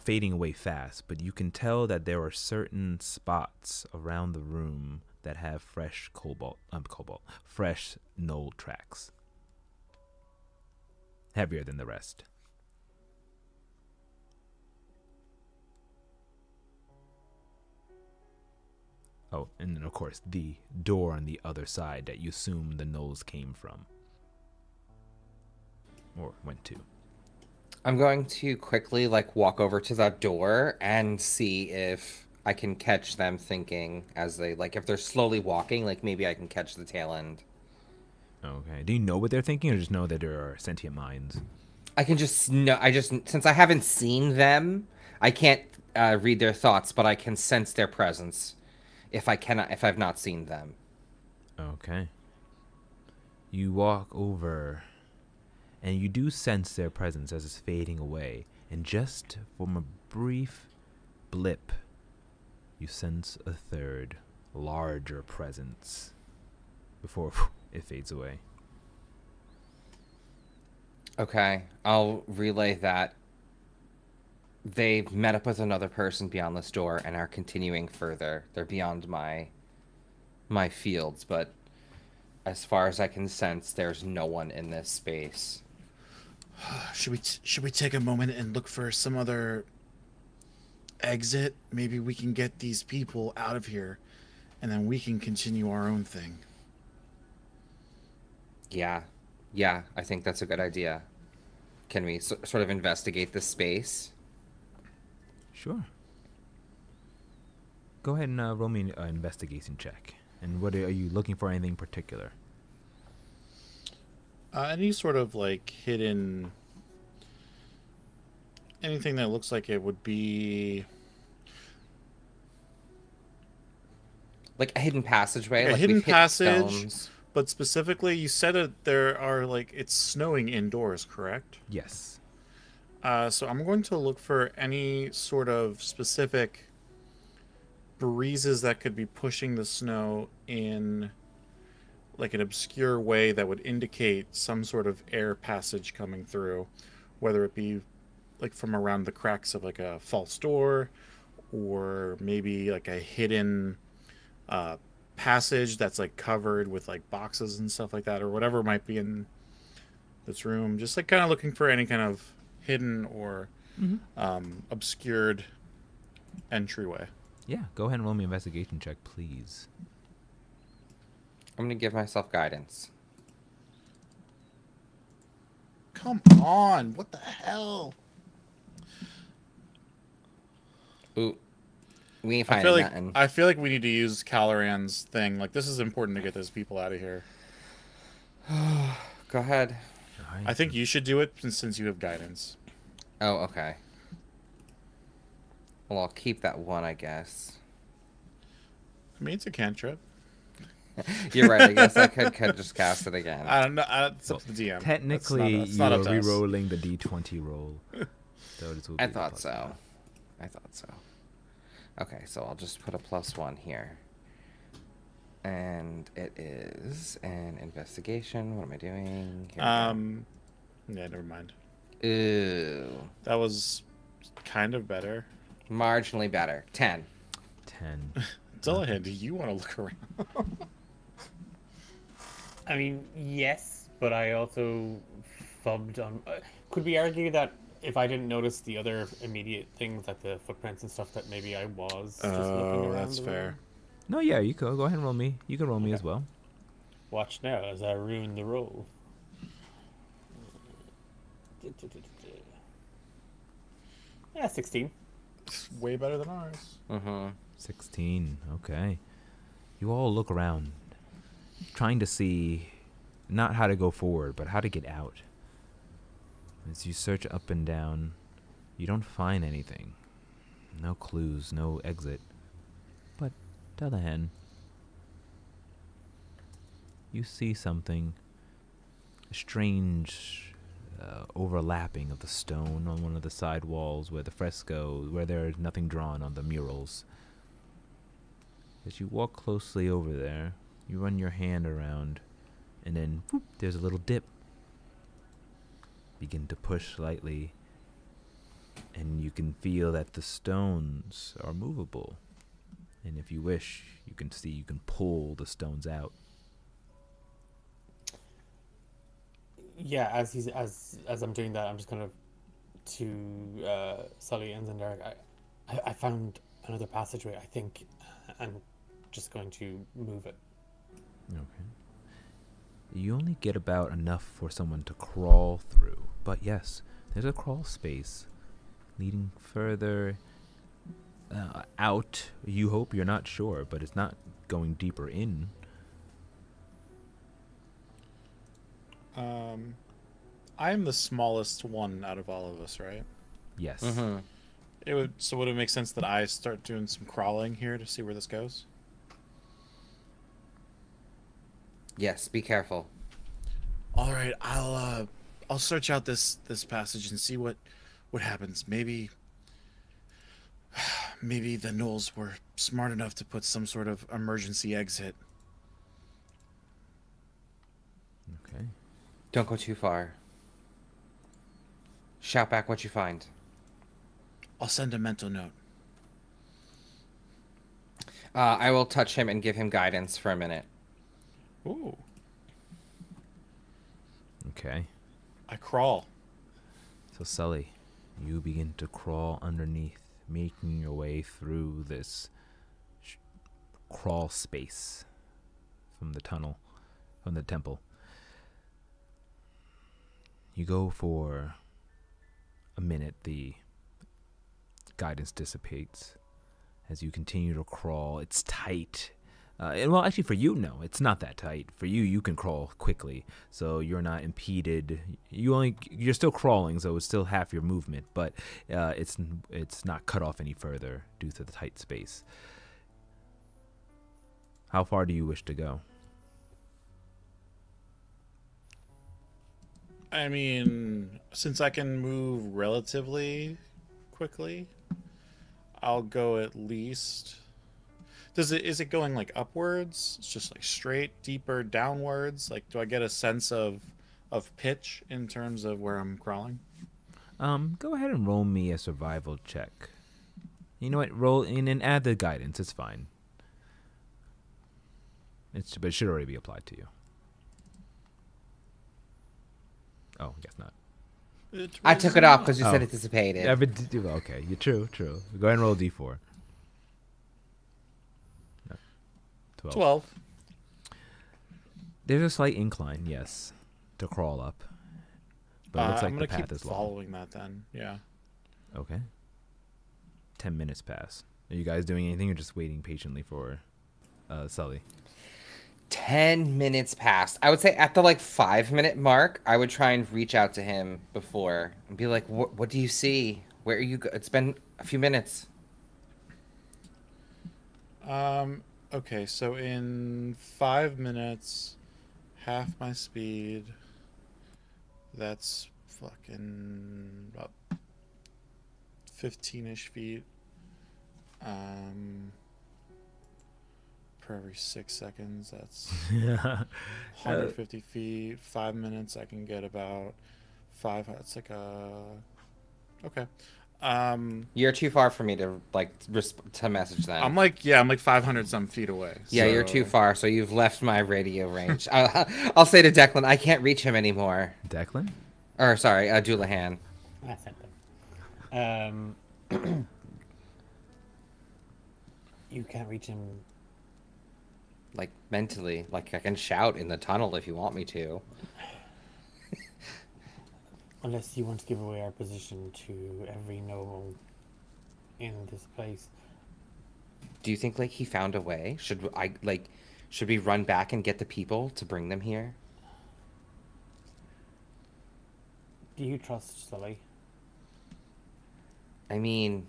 fading away fast, but you can tell that there are certain spots around the room that have fresh fresh gnoll tracks. Heavier than the rest. Oh, and then of course the door on the other side that you assume the gnolls came from. Or went to. I'm going to quickly walk over to that door and see if I can catch them thinking as they if they're slowly walking, maybe I can catch the tail end. Okay. Do you know what they're thinking, or just know that there are sentient minds? I can just know. Since I haven't seen them, I can't read their thoughts, but I can sense their presence if I've not seen them. Okay. You walk over, and you do sense their presence as it's fading away. And just from a brief blip, you sense a third, larger presence before it fades away. Okay, I'll relay that they've met up with another person beyond this door and are continuing further. They're beyond my fields, but as far as I can sense, there's no one in this space. Should we take a moment and look for some other exit? Maybe we can get these people out of here, and then we can continue our own thing. Yeah. Yeah, I think that's a good idea. Can we sort of investigate this space? Sure. Go ahead and roll me an investigation check. And what are you looking for? Anything particular? Any sort of like hidden, anything that looks like it would be Like a hidden passageway? like a Like hidden we've hit passage, stones. but specifically, you said that there are like it's snowing indoors, correct? Yes. So I'm going to look for any sort of specific breezes that could be pushing the snow in like an obscure way that would indicate some sort of air passage coming through, whether it be like from around the cracks of like a false door or maybe like a hidden uh, passage that's like covered with like boxes and stuff like that, or whatever might be in this room. Just like kind of looking for any kind of hidden or obscured entryway. Yeah. Go ahead and roll me an investigation check, please. I'm going to give myself guidance. Come on, what the hell? Ooh. We ain't I finding feel like nothing. I feel like we need to use Caloran's thing. Like this is important to get those people out of here. Go ahead. All right. I think you should do it since you have guidance. Oh, okay. Well, I'll keep that one, I guess. I mean, it's a cantrip. You're right. I guess I could just cast it again. I don't know. It's up to the DM. Technically, it's not you are up to us. re-rolling the d20 roll. So this will I be the thought plus so. one. I thought so. Okay, so I'll just put a +1 here. And it is an investigation. What am I doing? Here Yeah, never mind. we go. Ooh. That was kind of better. Marginally better. 10. 10. Dullahan, do you want to look around? I mean, yes, but I also fubbed on. Could we argue that if I didn't notice the other immediate things like the footprints and stuff, that maybe I was just looking around? That's the fair. room? No, yeah, you go. Go ahead and roll me. You can roll me as well. Watch now as I ruin the roll. Yeah, 16. It's way better than ours. Mm-hmm. 16. Okay. You all look around, trying to see not how to go forward, but how to get out. As you search up and down, you don't find anything. No clues, no exit. But, on the other hand, you see something, a strange overlapping of the stone on one of the side walls where the fresco, where there's nothing drawn on the murals. As you walk closely over there, you run your hand around, and then whoop, there's a little dip. Begin to push slightly, and you can feel that the stones are movable. And if you wish, you can see you can pull the stones out. Yeah, as I'm doing that, I'm just kind of to Sully and Zendaric. I found another passageway. I think I'm just going to move it. Okay. You only get about enough for someone to crawl through. But yes, there's a crawl space leading further out. You hope, you're not sure, but it's not going deeper in. I'm the smallest one out of all of us, right? Yes. Mm-hmm. Would it make sense that I start doing some crawling here to see where this goes? Yes, be careful. All right, I'll search out this passage and see what happens. Maybe the Gnolls were smart enough to put some sort of emergency exit. Okay. Don't go too far. Shout back what you find. I'll send a mental note. I will touch him and give him guidance for a minute. Ooh. Okay. I crawl. So Sully, you begin to crawl underneath, making your way through this crawl space from the tunnel, from the temple. You go for a minute, the guidance dissipates as you continue to crawl. It's tight. And well, actually, for you, no, it's not that tight. For you, you can crawl quickly, so you're not impeded. You're still crawling, so it's still half your movement, but it's not cut off any further due to the tight space. How far do you wish to go? I mean, since I can move relatively quickly, I'll go at least. Is it going like upwards? It's just like straight, deeper, downwards. Like, do I get a sense of pitch in terms of where I'm crawling? Go ahead and roll me a survival check. You know what? Roll in and add the guidance. It's fine. But it should already be applied to you. Oh, I guess not. I took it off because you said it dissipated. Yeah, but okay, you're true. Go ahead and roll a d4. No. 12. There's a slight incline, yes, to crawl up. But it looks like I'm the gonna path keep is long. following that then. Yeah. Okay. 10 minutes pass. Are you guys doing anything or just waiting patiently for Sully? 10 minutes passed. I would say at the 5-minute mark, I would try and reach out to him before and be like, "What do you see? Where are you? It's been a few minutes." Okay, so in 5 minutes, half my speed. That's fucking about 15-ish feet. Per every 6 seconds, that's 150 feet. 5 minutes, I can get about 5. It's like a. Okay. You're too far for me to to message them. I'm like 500 some feet away. Yeah, so... you're too far, so you've left my radio range. I'll say to Declan, I can't reach him anymore. Declan? Or sorry, Doulahan. I sent them. You can't reach him. Mentally, I can shout in the tunnel if you want me to. Unless you want to give away our position to every noble in this place. Do you think he found a way? Should we run back and get the people to bring them here? Do you trust Sully? I mean,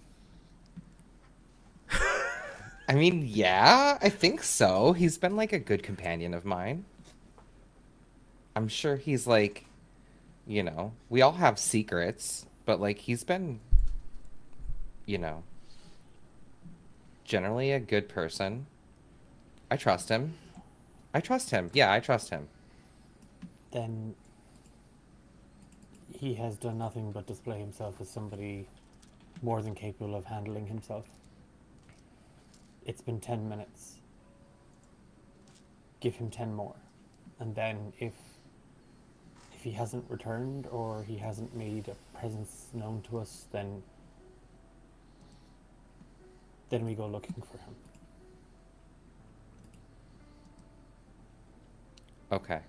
yeah, I think so. He's been a good companion of mine. I'm sure he's we all have secrets, but he's been, generally a good person. I trust him. Yeah, I trust him. Then he has done nothing but display himself as somebody more than capable of handling himself. It's been 10 minutes. Give him 10 more. And then if he hasn't returned or he hasn't made a presence known to us, then we go looking for him. Okay.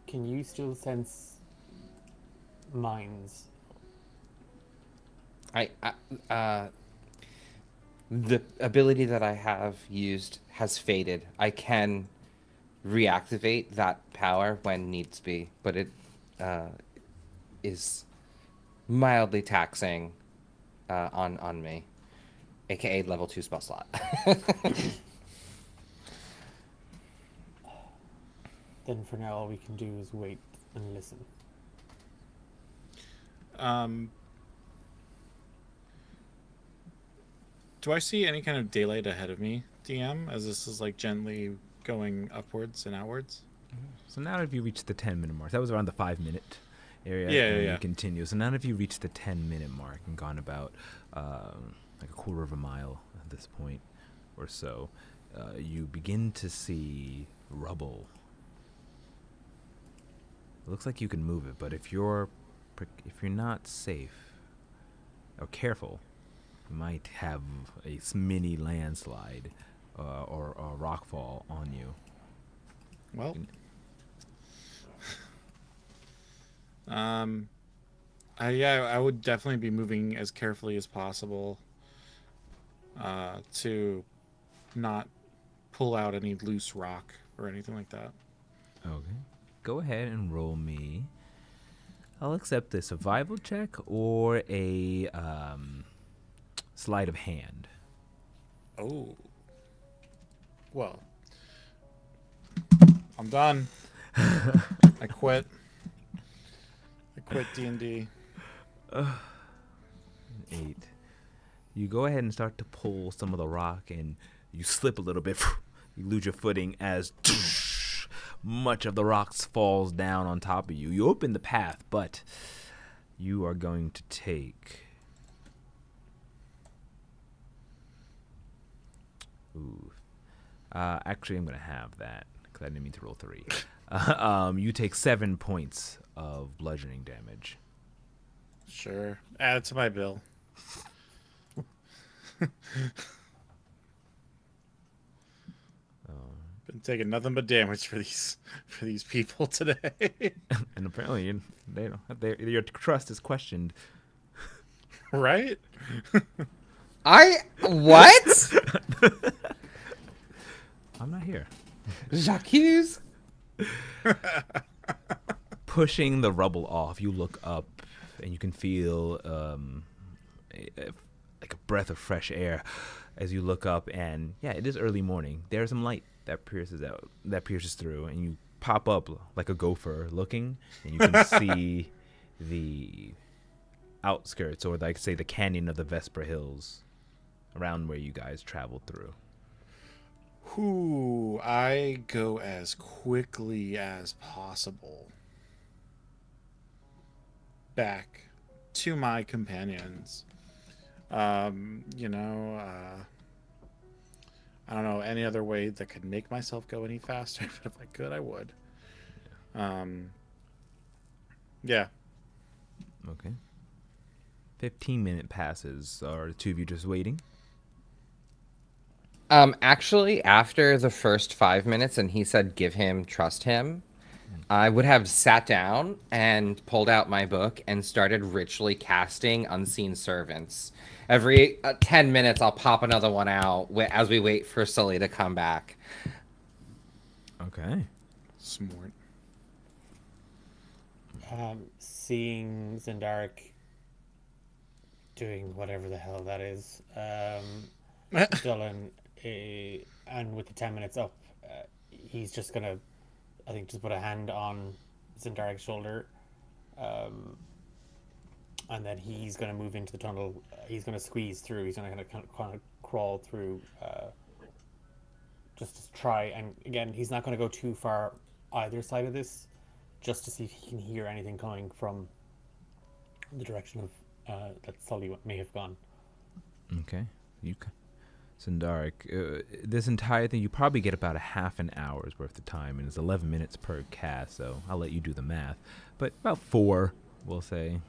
Can you still sense minds? The ability that I have used has faded. I can reactivate that power when needs be, but it is mildly taxing on me, aka level 2 spell slot. Then for now all we can do is wait and listen. Do I see any kind of daylight ahead of me, DM, as this is gently going upwards and outwards? So now if you reach the 10-minute mark, that was around the 5-minute area. Yeah. You continue. So now if you reach the 10-minute mark and gone about a quarter of a mile at this point or so, you begin to see rubble. It looks like you can move it, but if you're not safe or careful, you might have a mini landslide or a rockfall on you. Well, I would definitely be moving as carefully as possible to not pull out any loose rock or anything like that. Okay. Go ahead and roll me. I'll accept a survival check or a sleight of hand. Oh. Well. I'm done. I quit. I quit D&D. 8. You go ahead and start to pull some of the rock, and you slip a little bit. You lose your footing as much of the rocks falls down on top of you. You open the path, but you are going to take... Ooh. Actually, I'm going to have that, because I didn't mean to roll 3. You take 7 points of bludgeoning damage. Sure. Add it to my bill. Been taking nothing but damage for these people today. And apparently, your trust is questioned. Right? What? I'm not here. Jacques? Pushing the rubble off, you look up and you can feel like a breath of fresh air as you look up, and yeah, it is early morning. There's some light that pierces through, and you pop up like a gopher looking, and you can see the outskirts, or like say the canyon of the Vesper Hills around where you guys traveled through. Whoo, I go as quickly as possible back to my companions. I don't know any other way that could make myself go any faster, but if I could, I would. Yeah. Okay. 15-minute passes. Are the two of you just waiting? Actually, after the first 5 minutes, and he said, trust him, I would have sat down and pulled out my book and started ritually casting Unseen Servants. Every 10 minutes, I'll pop another one out as we wait for Sully to come back. Okay. Smart. Seeing Zendark doing whatever the hell that is, Dylan, and with the 10 minutes up, he's just gonna, I think, just put a hand on Zendark's shoulder, and then he's gonna move into the tunnel. He's gonna squeeze through. He's gonna kind of crawl through, just to try. And again, he's not gonna go too far either side of this, just to see if he can hear anything coming from the direction of that Sully may have gone. Okay. Zendark, this entire thing, you probably get about a half an hour's worth of time, and it's 11 minutes per cast, so I'll let you do the math. But about 4, we'll say.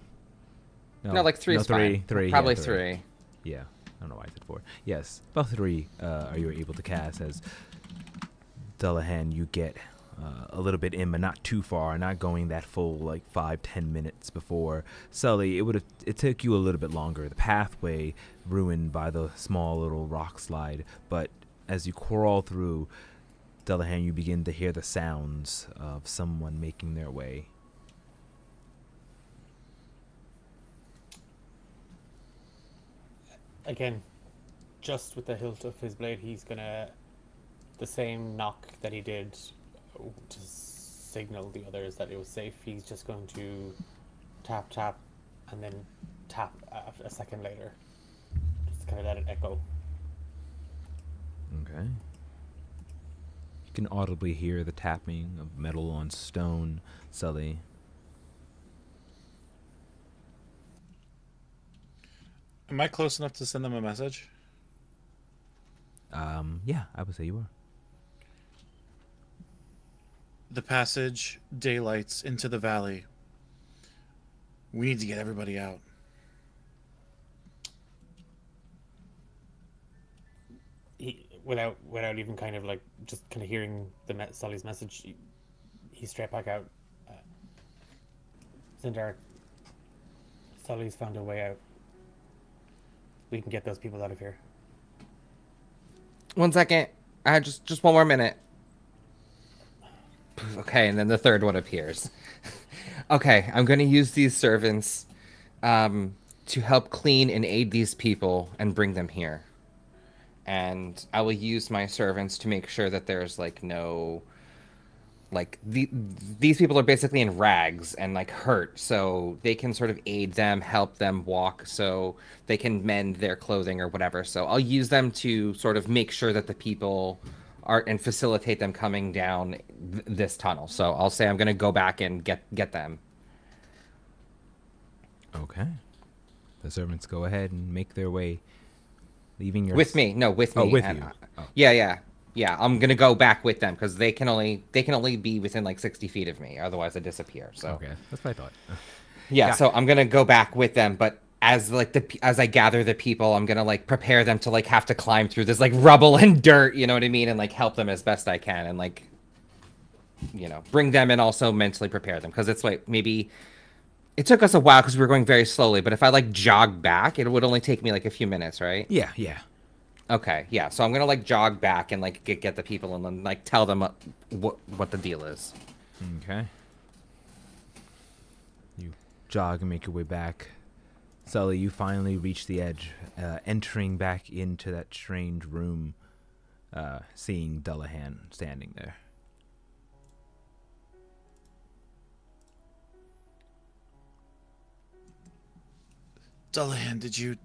No, like 3 is fine. Three. Probably yeah, 3. Yeah. I don't know why I said 4. Yes, about 3 are you able to cast as Dullahan, you get a little bit in, but not too far, not going that full like 5-10 minutes before Sully. It took you a little bit longer. The pathway ruined by the small little rock slide, but as you crawl through, Dullahan, you begin to hear the sounds of someone making their way. Again, just with the hilt of his blade, he's gonna, the same knock that he did to signal the others that it was safe, he's just going to tap, tap, and then tap a second later. Just kind of let it echo. Okay. You can audibly hear the tapping of metal on stone, Sully. Am I close enough to send them a message? Yeah, I would say you are. The passage daylights into the valley. We need to get everybody out. without even kind of like just kind of hearing Sully's message, he's straight back out. Zendar, Sully's found a way out. We can get those people out of here. 1 second. I just 1 more minute. Okay, and then the third one appears. Okay, I'm going to use these servants to help clean and aid these people and bring them here. And I will use my servants to make sure that there's like no, like these people are basically in rags and like hurt, so they can sort of aid them, help them walk, so they can mend their clothing or whatever. So I'll use them to sort of make sure that the people are and facilitate them coming down this tunnel. So I'll say I'm going to go back and get them. Okay. The servants go ahead and make their way, leaving your... With me. No, with me. Oh, with and, you. Oh. Yeah, I'm going to go back with them because they can only be within like 60 feet of me. Otherwise I disappear. So Okay, that's what I thought. yeah, so I'm going to go back with them, but as I gather the people, I'm going to like prepare them to like have to climb through this like rubble and dirt, you know what I mean? And like help them as best I can and like, you know, bring them and also mentally prepare them. Because it's like maybe it took us a while because we were going very slowly, but if I like jog back, it would only take me like a few minutes, right? Yeah. Okay, yeah. So I'm gonna like jog back and like get the people and then like tell them what the deal is. Okay. You jog and make your way back. Sully, you finally reach the edge, entering back into that strange room, seeing Dullahan standing there. Dullahan, did you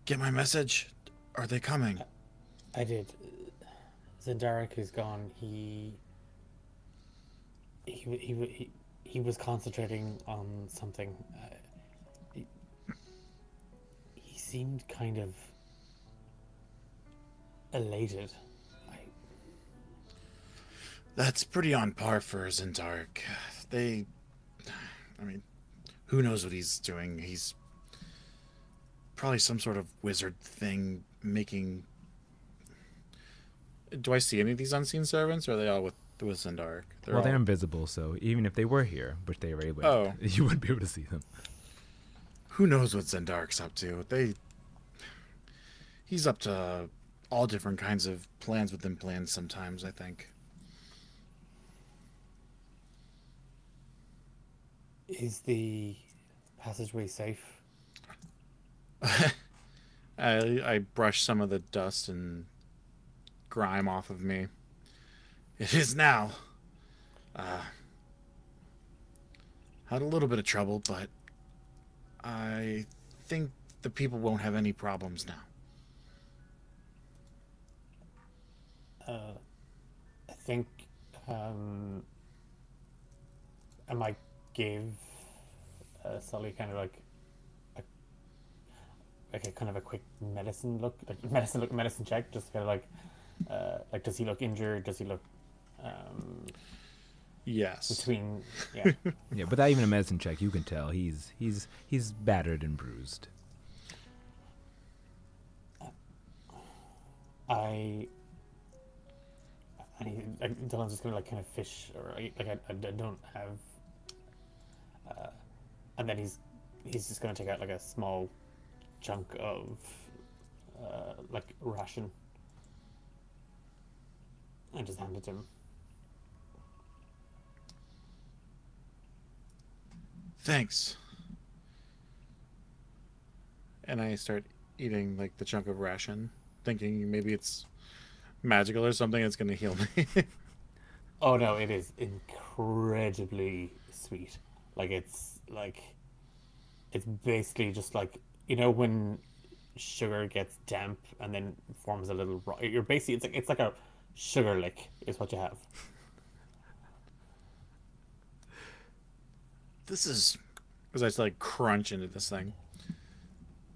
get my message? Are they coming? I did. Zendarik is gone. He was concentrating on something. He seemed kind of elated. That's pretty on par for Zendarik. I mean, who knows what he's doing? He's probably some sort of wizard thing making... Do I see any of these unseen servants, or are they all with Zendarik? They're invisible, so even if they were here, but they were able to, you wouldn't be able to see them. Who knows what Zendarik's up to? He's up to all different kinds of plans within plans sometimes, I think. Is the passageway safe? I brush some of the dust and grime off of me. It is now. Had a little bit of trouble, but I think the people won't have any problems now. I think I might give Sully kind of like a kind of a quick medicine check, just kind of like does he look injured? Does he look Yes. between Yeah, without even a medicine check, you can tell he's battered and bruised. Dylan's just gonna like kind of fish, or I don't have, and then he's just gonna take out like a small chunk of like ration and just hand it to him. Thanks. And I start eating like the chunk of ration, thinking maybe it's magical or something that's gonna heal me. Oh no, it is incredibly sweet. It's basically just like, you know, when sugar gets damp and then forms a little you're basically, it's like a sugar lick is what you have. This is, as I like crunch into this thing.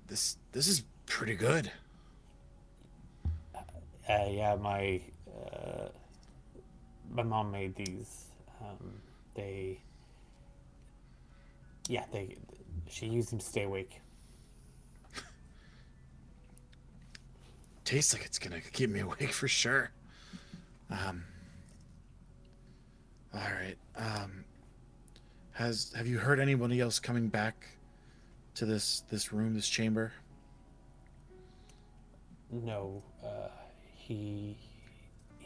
This is pretty good. Yeah, my mom made these. She used them to stay awake. tastes like it's gonna keep me awake for sure. All right. Have you heard anybody else coming back to this room, this chamber? No, he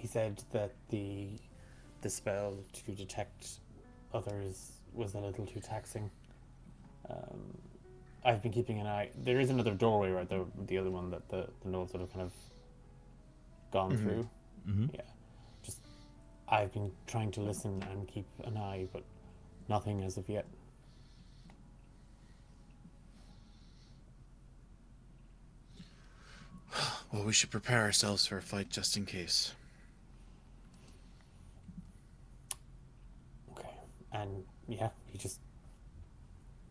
said that the spell to detect others was a little too taxing. I've been keeping an eye. There is another doorway, right? The other one that the gnolls would have kind of gone through. Yeah. Just I've been trying to listen and keep an eye, but nothing as of yet. Well, we should prepare ourselves for a fight just in case. Okay. And yeah, he just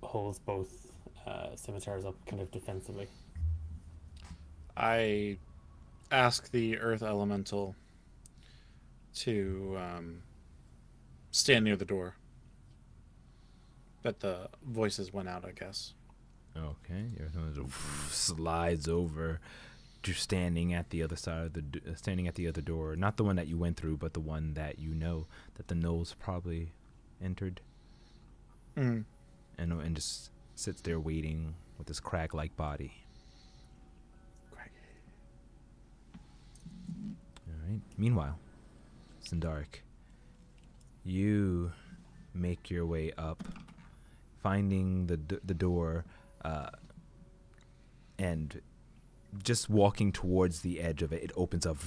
holds both scimitars up kind of defensively. I ask the earth elemental to stand near the door. But the voices went out, I guess. Okay, the earth elemental slides over. You're standing at the other side of standing at the other door, not the one that you went through, but the one that you know that the gnolls probably entered, and just sits there waiting with this crag-like body. All right. Meanwhile, Sindarik, you make your way up, finding the door, and just walking towards the edge of it, it opens up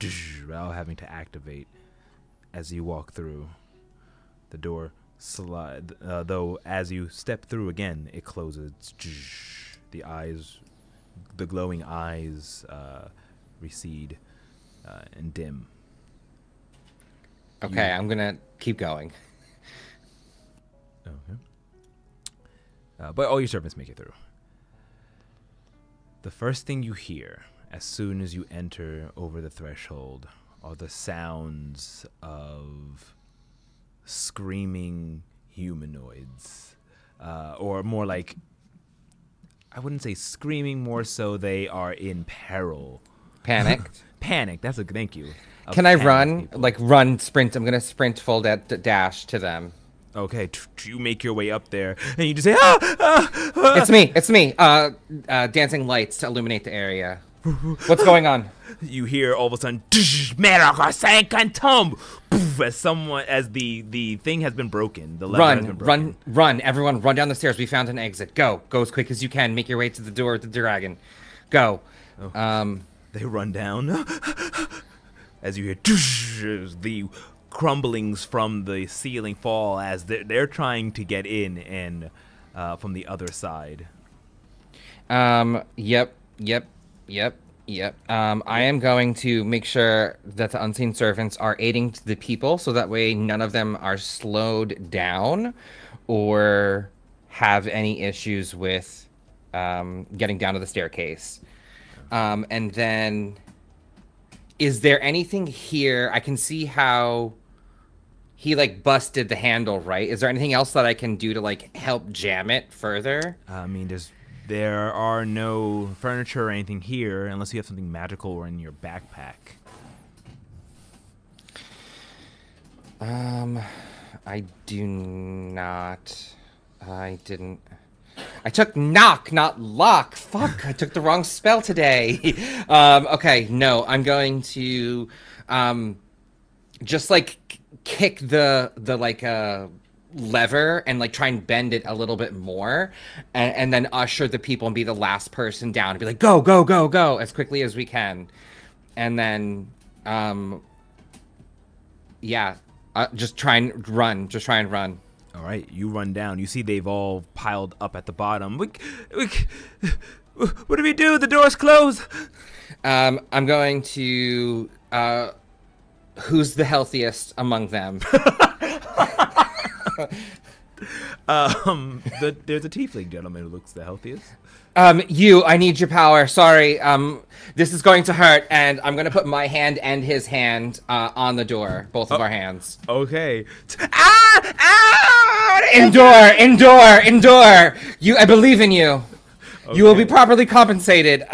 without having to activate. As you walk through, the door slide. Though as you step through again, it closes. The glowing eyes, recede and dim. Okay, I'm gonna keep going. Okay. But all your servants make it through. The first thing you hear as soon as you enter over the threshold are the sounds of screaming humanoids. Or more like, I wouldn't say screaming, more so they are in peril. Panicked. Panic, that's a thank you. Can I run? People. Like run, sprint. I'm gonna sprint full dash to them. Okay, you make your way up there, and you just say, ah! It's me. Dancing lights to illuminate the area. What's going on? You hear all of a sudden, as the thing has been broken. The lever has been broken. Run! Everyone, run down the stairs. We found an exit. Go as quick as you can. Make your way to the door with the dragon. Go. Oh. They run down. As you hear the crumblings from the ceiling fall as they're trying to get in and from the other side. Yep. I am going to make sure that the unseen servants are aiding the people, so that way none of them are slowed down or have any issues with getting down to the staircase. And then, is there anything here? I can see how he like busted the handle, right? Is there anything else that I can do to like help jam it further? I mean, there are no furniture or anything here unless you have something magical or in your backpack. I do not. I didn't. I took knock, not lock. Fuck, I took the wrong spell today. Okay, no, I'm going to just like kick the like lever and like try and bend it a little bit more, and then usher the people and be the last person down and be like, go as quickly as we can. And then just try and run. All right, you run down. You see they've all piled up at the bottom. What do we do? The door's closed. I'm going to who's the healthiest among them? There's a tiefling gentleman who looks the healthiest. I need your power. Sorry. This is going to hurt, and I'm gonna put my hand and his hand on the door, both of our hands. Okay. Endure. I believe in you. Okay. You will be properly compensated.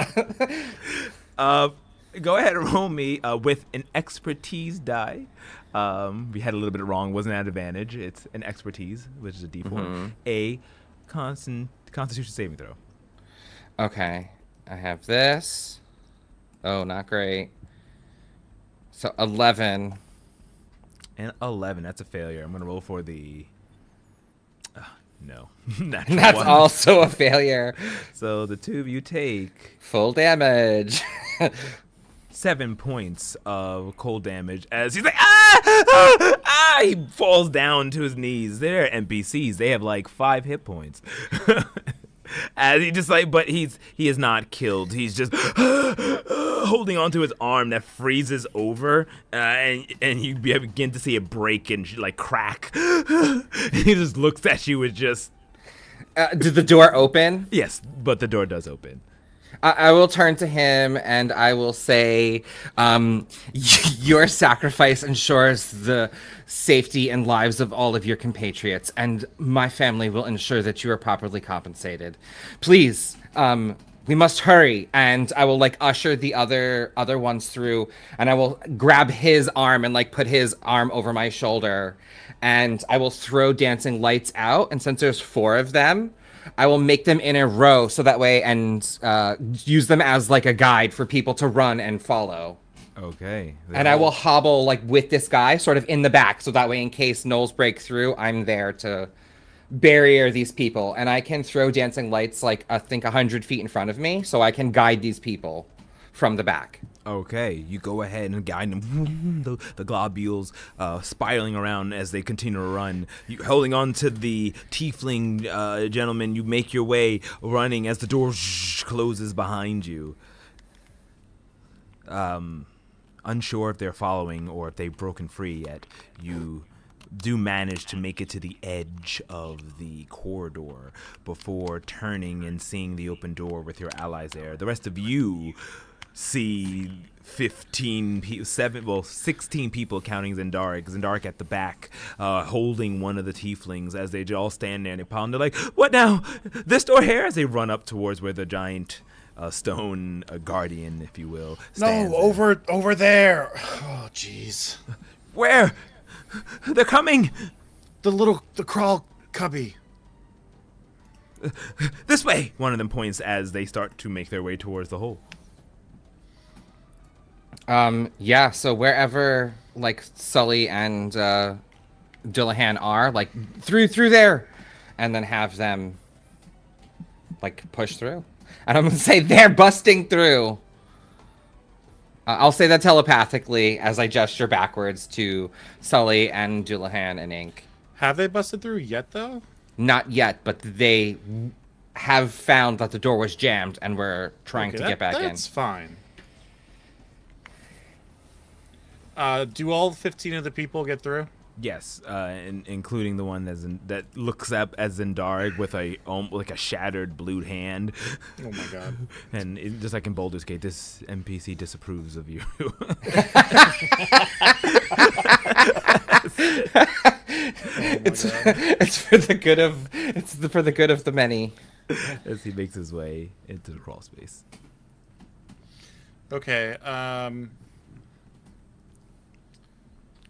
Go ahead and roll me with an expertise die. We had a little bit wrong. Wasn't at advantage. It's an expertise, which is a D4. A Constitution saving throw. Okay. I have this. Oh, not great. So 11. And 11. That's a failure. I'm gonna roll for the. No. That's also a failure. So the two of you take Full damage. 7 points of cold damage as he's like, ah! He falls down to his knees. They're NPCs. They have like 5 hit points. As he just like, but he is not killed. He's just holding onto his arm that freezes over, and you begin to see it break and like crack. He just looks at you with just. Did the door open? Yes, but the door does open. I will turn to him and I will say, your sacrifice ensures the safety and lives of all of your compatriots, and my family will ensure that you are properly compensated. Please, we must hurry. And I will like usher the other ones through, and I will grab his arm and like put his arm over my shoulder, and I will throw dancing lights out. And since there's 4 of them, I will make them in a row so that way, and use them as like a guide for people to run and follow. Okay. And I will hobble like with this guy sort of in the back, so that way in case Gnolls break through, I'm there to barrier these people. And I can throw dancing lights like I think 100 feet in front of me, so I can guide these people from the back. Okay, you go ahead and guide them. The globules spiraling around as they continue to run. You holding on to the tiefling gentleman, you make your way running as the door closes behind you. Unsure if they're following or if they've broken free yet, you do manage to make it to the edge of the corridor before turning and seeing the open door with your allies there. The rest of you see 16 people counting Zendaric at the back, holding one of the tieflings as they all stand there and they pound. They're like, what now? This door here? As they run up towards where the giant stone guardian, if you will, stands. No, over there. Oh, jeez. Where? They're coming. The crawl cubby. This way. One of them points as they start to make their way towards the hole. Yeah, so wherever like Sully and Dillahan are, like through there, and then have them like push through. And I'm gonna say they're busting through. I'll say that telepathically as I gesture backwards to Sully and Dillahan and Ink. Have they busted through yet, though? Not yet, but they have found that the door was jammed and we're trying to get back in. That's fine. Do all 15 of the people get through? Yes, including the one that looks up as Zendaric with a shattered blued hand. Oh my god! And just like in Baldur's Gate, this NPC disapproves of you. It's for the good of the many. As he makes his way into the crawl space. Okay.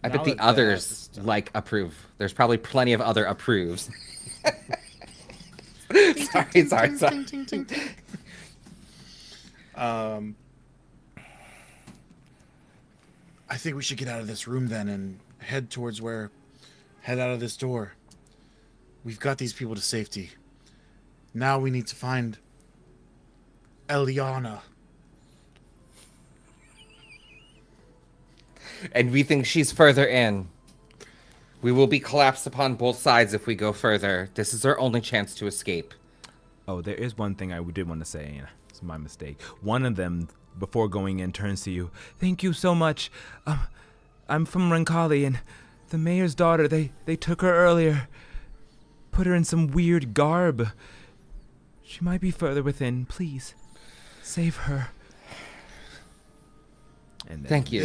I bet the others like approve. There's probably plenty of other approves. Sorry. I think we should get out of this room then and head out of this door. We've got these people to safety. Now we need to find Eliana. And we think she's further in. We will be collapsed upon both sides if we go further. This is our only chance to escape. Oh, there is one thing I did want to say, and it's my mistake. One of them, before going in, turns to you. Thank you so much. I'm from Rankali, and the mayor's daughter, they took her earlier. Put her in some weird garb. She might be further within. Please, save her. And then, thank you.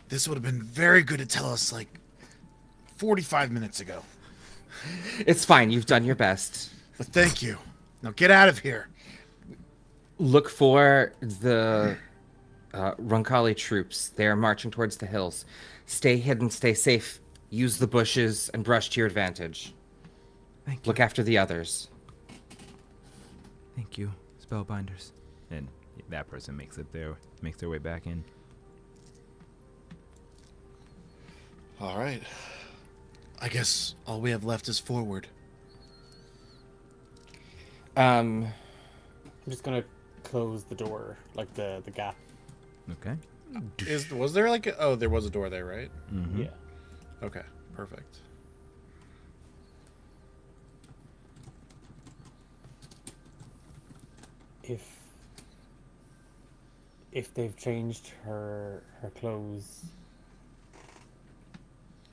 This would have been very good to tell us, like, 45 minutes ago. It's fine. You've done your best. But thank you. Now get out of here. Look for the Roncalli troops. They are marching towards the hills. Stay hidden, stay safe. Use the bushes and brush to your advantage. Thank you. Look after the others. Thank you, spellbinders. And that person makes their way back in. All right. I guess all we have left is forward. Um, I'm just gonna close the door, like the gap. Okay. Was there like there was a door there, right? Mm-hmm. Yeah. Okay, perfect. If they've changed her clothes,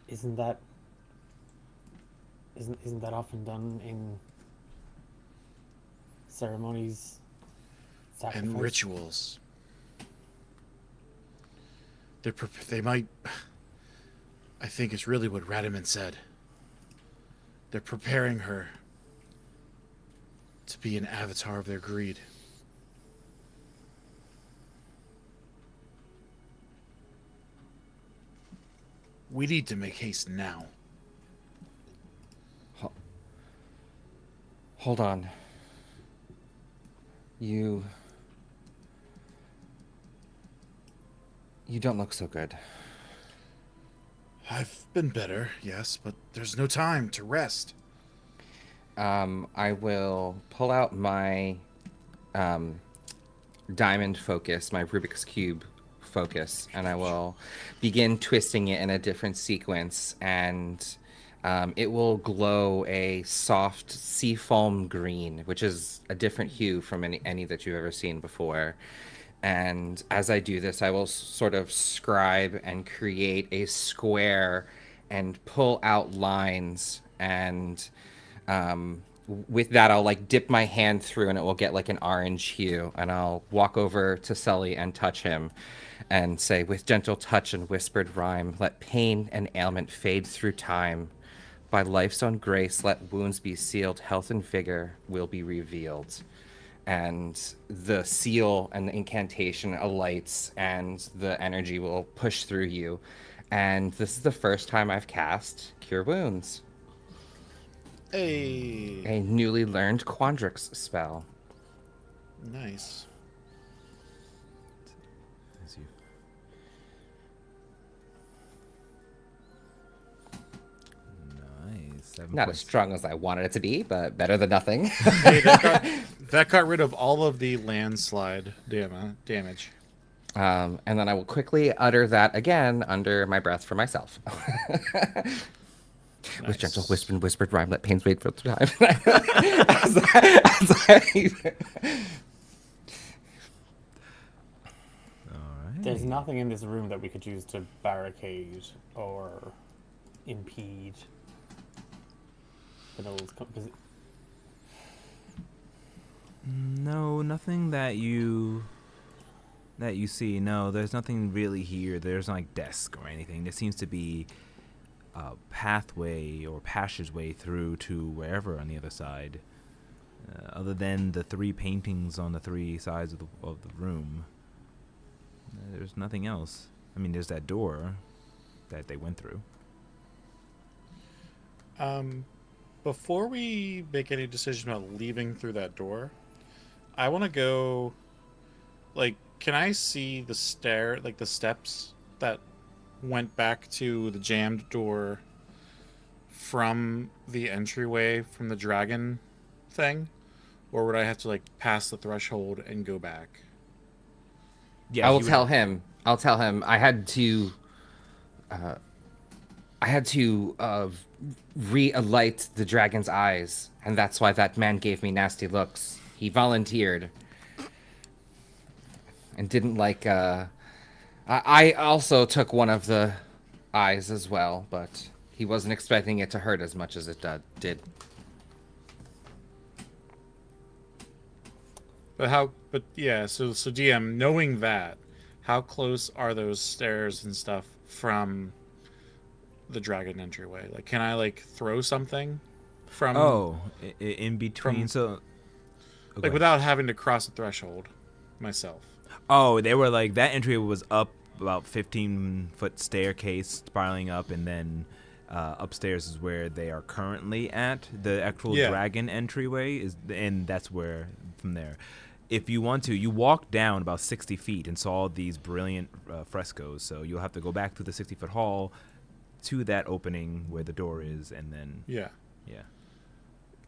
isn't that often done in ceremonies, sacrifice? And rituals. They might. I think it's really what Radiman said. They're preparing her to be an avatar of their greed. We need to make haste now. Hold on. You don't look so good. I've been better, yes, but there's no time to rest. I will pull out my diamond focus, my Rubik's Cube focus, and I will begin twisting it in a different sequence, and it will glow a soft seafoam green, which is a different hue from any that you've ever seen before. And as I do this, I will sort of scribe and create a square and pull out lines. And with that, I'll like dip my hand through and it will get like an orange hue. And I'll walk over to Sully and touch him and say, with gentle touch and whispered rhyme, let pain and ailment fade through time. By life's own grace, let wounds be sealed, health and vigor will be revealed. And the seal and the incantation alights, and the energy will push through you. And this is the first time I've cast Cure Wounds. Hey. A newly learned Quandrix spell. Nice. As you... Nice. 7 Not as points. strong as I wanted it to be, but better than nothing. Hey, that got rid of all of the landslide damage. And then I will quickly utter that again under my breath for myself. With gentle whisper and whispered rhyme, let pains wait for the time. Alright. There's nothing in this room that we could use to barricade or impede the Gnolls. No, nothing that you see. No, there's nothing really here. There's not like desk or anything. There seems to be a pathway or passageway through to wherever on the other side. Other than the 3 paintings on the 3 sides of the room, there's nothing else. I mean, there's that door that they went through. Before we make any decision about leaving through that door, I want to go, like, can I see the steps that went back to the jammed door from the entryway from the dragon thing? Or would I have to, like, pass the threshold and go back? Yeah, I will tell him. I'll tell him I had to re-alight the dragon's eyes, and that's why that man gave me nasty looks. He volunteered and didn't like. I also took one of the eyes as well, but he wasn't expecting it to hurt as much as it did. But yeah, so DM, knowing that, how close are those stairs and stuff from the dragon entryway? Like, can I, like, throw something from... in between, from- so... like, without having to cross the threshold myself. Oh, they were like that entry was up about 15-foot staircase spiraling up, and then upstairs is where they are currently at. The actual dragon entryway is, and that's where from there. If you want to, you walk down about 60 feet and saw these brilliant frescoes. So you'll have to go back through the 60-foot hall to that opening where the door is, and then Yeah. yeah.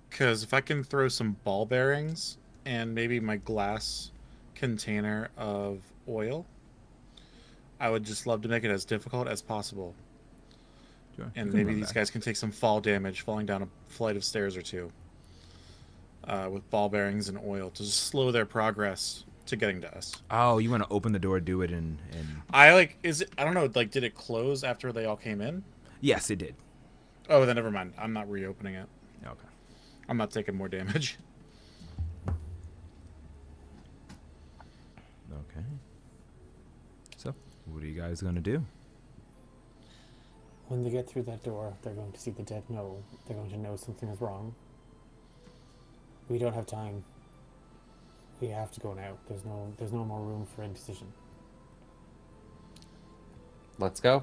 Because if I can throw some ball bearings and maybe my glass container of oil, I would just love to make it as difficult as possible. Sure. And maybe these guys can take some fall damage falling down a flight of stairs or two with ball bearings and oil to just slow their progress to getting to us. Oh, you want to open the door, do it, and I don't know, like, did it close after they all came in? yes, it did. Oh, then never mind. I'm not reopening it. Okay. I'm not taking more damage. Okay. So, what are you guys gonna do? When they get through that door, they're going to see the dead Gnoll. They're going to know something is wrong. We don't have time. We have to go now. There's no more room for indecision. Let's go.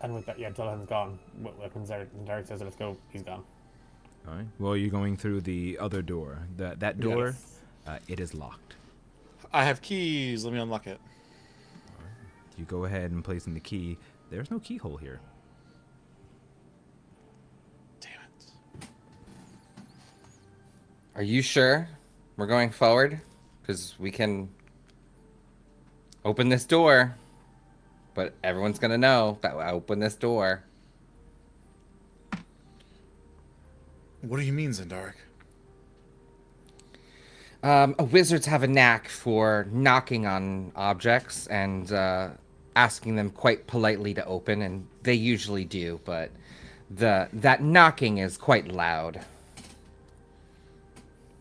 And with that, yeah, Dullahan's gone. When Derek says, let's go, he's gone. All right. Well, you're going through the other door. That door, Yes. it is locked. I have keys. Let me unlock it. You go ahead and place in the key. There's no keyhole here. Damn it. Are you sure we're going forward? Because we can open this door, but everyone's going to know that I opened this door. What do you mean, Zendark? Wizards have a knack for knocking on objects and asking them quite politely to open, and they usually do, but that knocking is quite loud.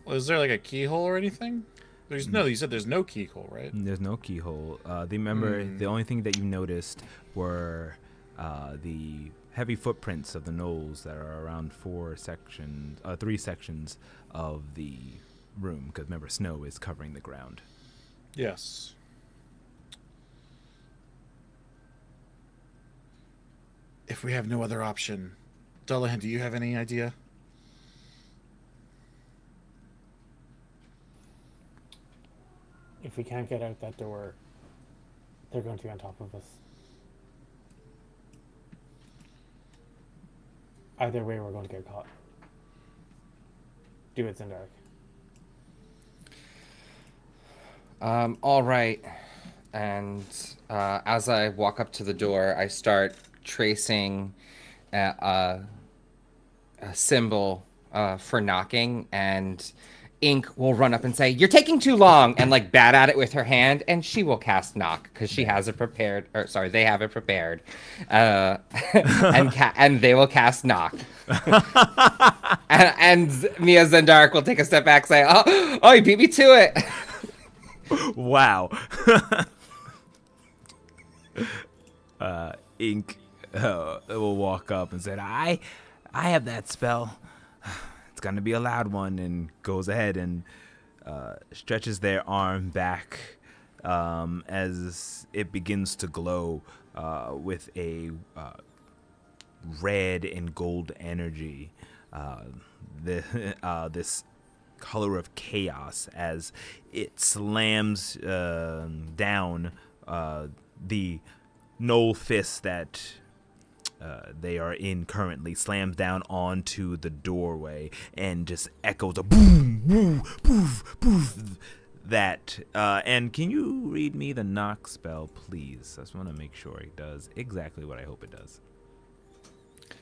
Well, is there like a keyhole or anything? There's no. You said there's no keyhole, right? There's no keyhole. The only thing that you noticed were the heavy footprints of the gnolls that are around 3 sections of the room. Because remember, snow is covering the ground. Yes. If we have no other option, Dullahan, do you have any idea? If we can't get out that door, they're going to be on top of us. Either way, we're going to get caught. Do it, Zendark. All right. And as I walk up to the door, I start tracing a symbol for knocking, and Ink will run up and say, "You're taking too long," and like bat at it with her hand, and she will cast knock because she has it prepared. Or sorry, they have it prepared, and they will cast knock. and Mia Zendark will take a step back, say, "Oh, you beat me to it." Wow. Ink will walk up and say, I have that spell. It's going to be a loud one," and goes ahead and stretches their arm back as it begins to glow with a red and gold energy. This color of chaos as it slams down the Gnoll fist that they are in currently, slams down onto the doorway and just echoes a boom, boom, poof, poof. And can you read me the knock spell, please? I just want to make sure it does exactly what I hope it does.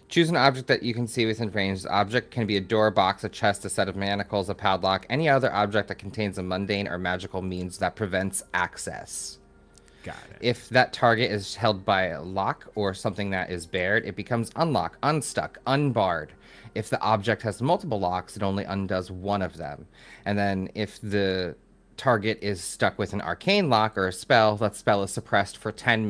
Choose an object that you can see within range. The object can be a door, box, a chest, a set of manacles, a padlock, any other object that contains a mundane or magical means that prevents access. Got it. If that target is held by a lock or something that is barred, it becomes unlocked, unstuck, unbarred. If the object has multiple locks, it only undoes one of them. And then if the target is stuck with an arcane lock or a spell, that spell is suppressed for 10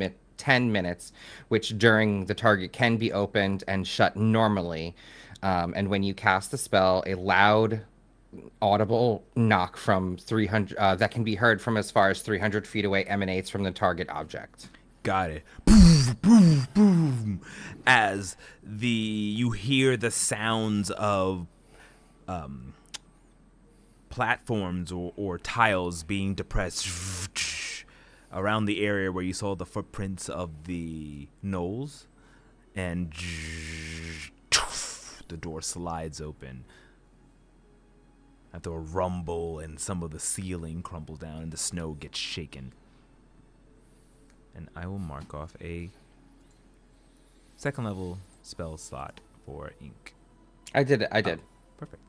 minutes, which during the target can be opened and shut normally. And when you cast the spell, a loud audible knock from 300 that can be heard from as far as 300 feet away emanates from the target object. Got it. Boom, boom, boom. As you hear the sounds of platforms or tiles being depressed around the area where you saw the footprints of the gnolls, and the door slides open. After a rumble, and some of the ceiling crumbles down and the snow gets shaken. And I will mark off a second level spell slot for ink. I did it. I did. Perfect.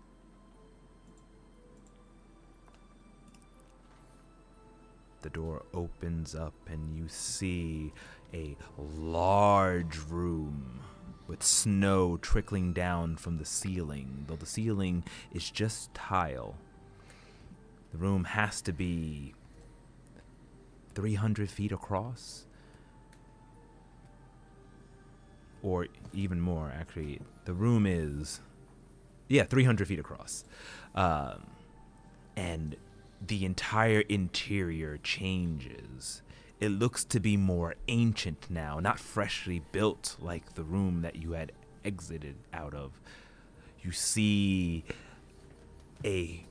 The door opens up and you see a large room with snow trickling down from the ceiling, though the ceiling is just tile. The room has to be 300 feet across, or even more, actually. The room is, 300 feet across. And the entire interior changes. It looks to be more ancient now, not freshly built like the room that you had exited out of. You see a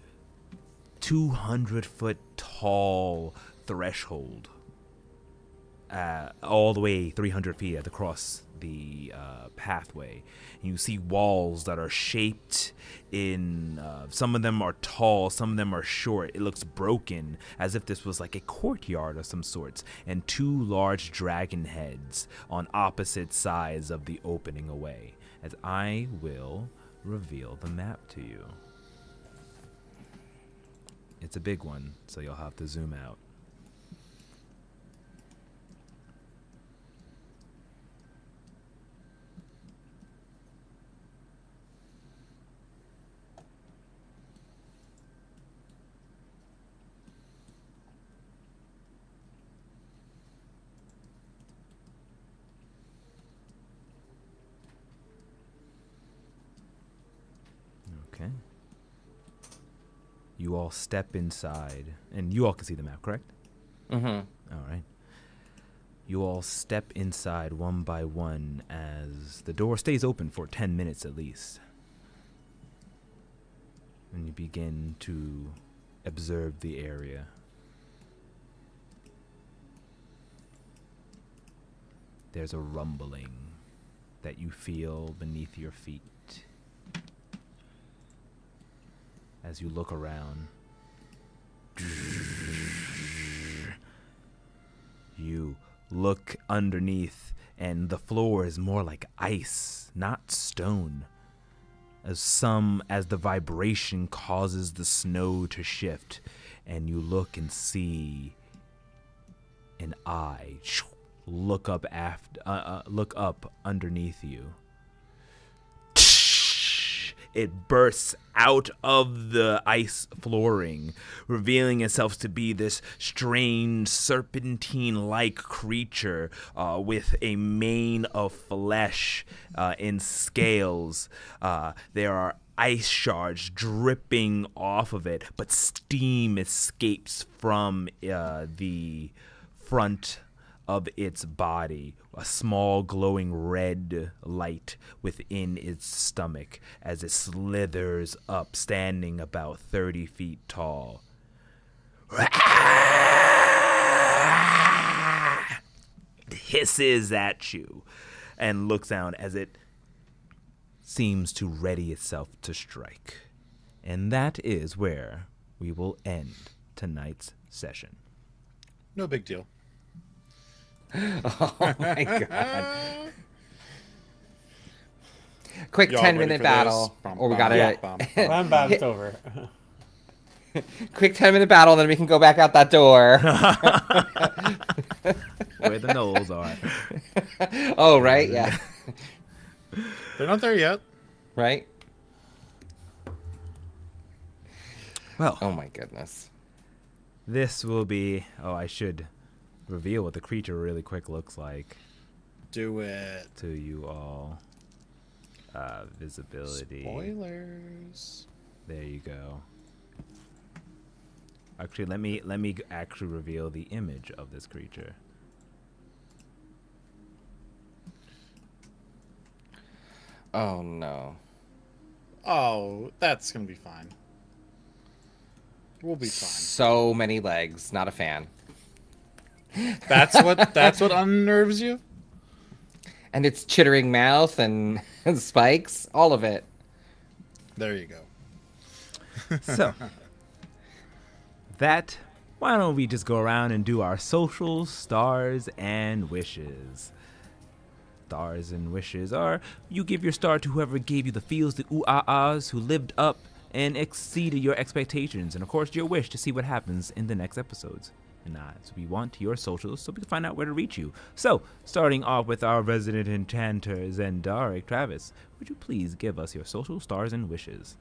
200-foot tall threshold, all the way 300 feet across the pathway. And you see walls that are shaped in, some of them are tall, some of them are short. It looks broken, as if this was like a courtyard of some sorts, and two large dragon heads on opposite sides of the opening away, as I will reveal the map to you. It's a big one, so you'll have to zoom out. Okay. You all step inside, and you all can see the map, correct? Mm-hmm. All right. You all step inside one by one as the door stays open for 10 minutes at least. And you begin to observe the area. There's a rumbling that you feel beneath your feet. As you look around, you look underneath, and the floor is more like ice, not stone. As the vibration causes the snow to shift, and you look and see an eye look up underneath you. It bursts out of the ice flooring, revealing itself to be this strange serpentine-like creature with a mane of flesh and scales. There are ice shards dripping off of it, but steam escapes from the front of its body, a small glowing red light within its stomach as it slithers up, standing about 30 feet tall. Hisses at you and looks down as it seems to ready itself to strike. And that is where we will end tonight's session. No big deal. Oh my god. Quick Y'all 10-minute ready for battle. this? Or we gotta Bam, bam, it's over. quick 10-minute battle, then we can go back out that door. Where the gnolls are. Oh, right, yeah. They're not there yet. Right? Well, Oh my goodness. this will be... Oh, I should reveal what the creature really quick looks like Do it. to you all. Visibility. Spoilers. There you go. Actually, let me actually reveal the image of this creature. Oh no. Oh, that's gonna be fine. We'll be fine. So many legs. Not a fan. That's what unnerves you? And its chittering mouth and spikes. All of it. There you go. So, why don't we just go around and do our socials, stars, and wishes? Stars and wishes are you give your star to whoever gave you the feels, the ooh-ah-ahs, who lived up and exceeded your expectations, and of course your wish to see what happens in the next episodes. And so we want your socials so we can find out where to reach you. So, starting off with our resident enchanter, Zendaric. Travis, would you please give us your social, stars, and wishes?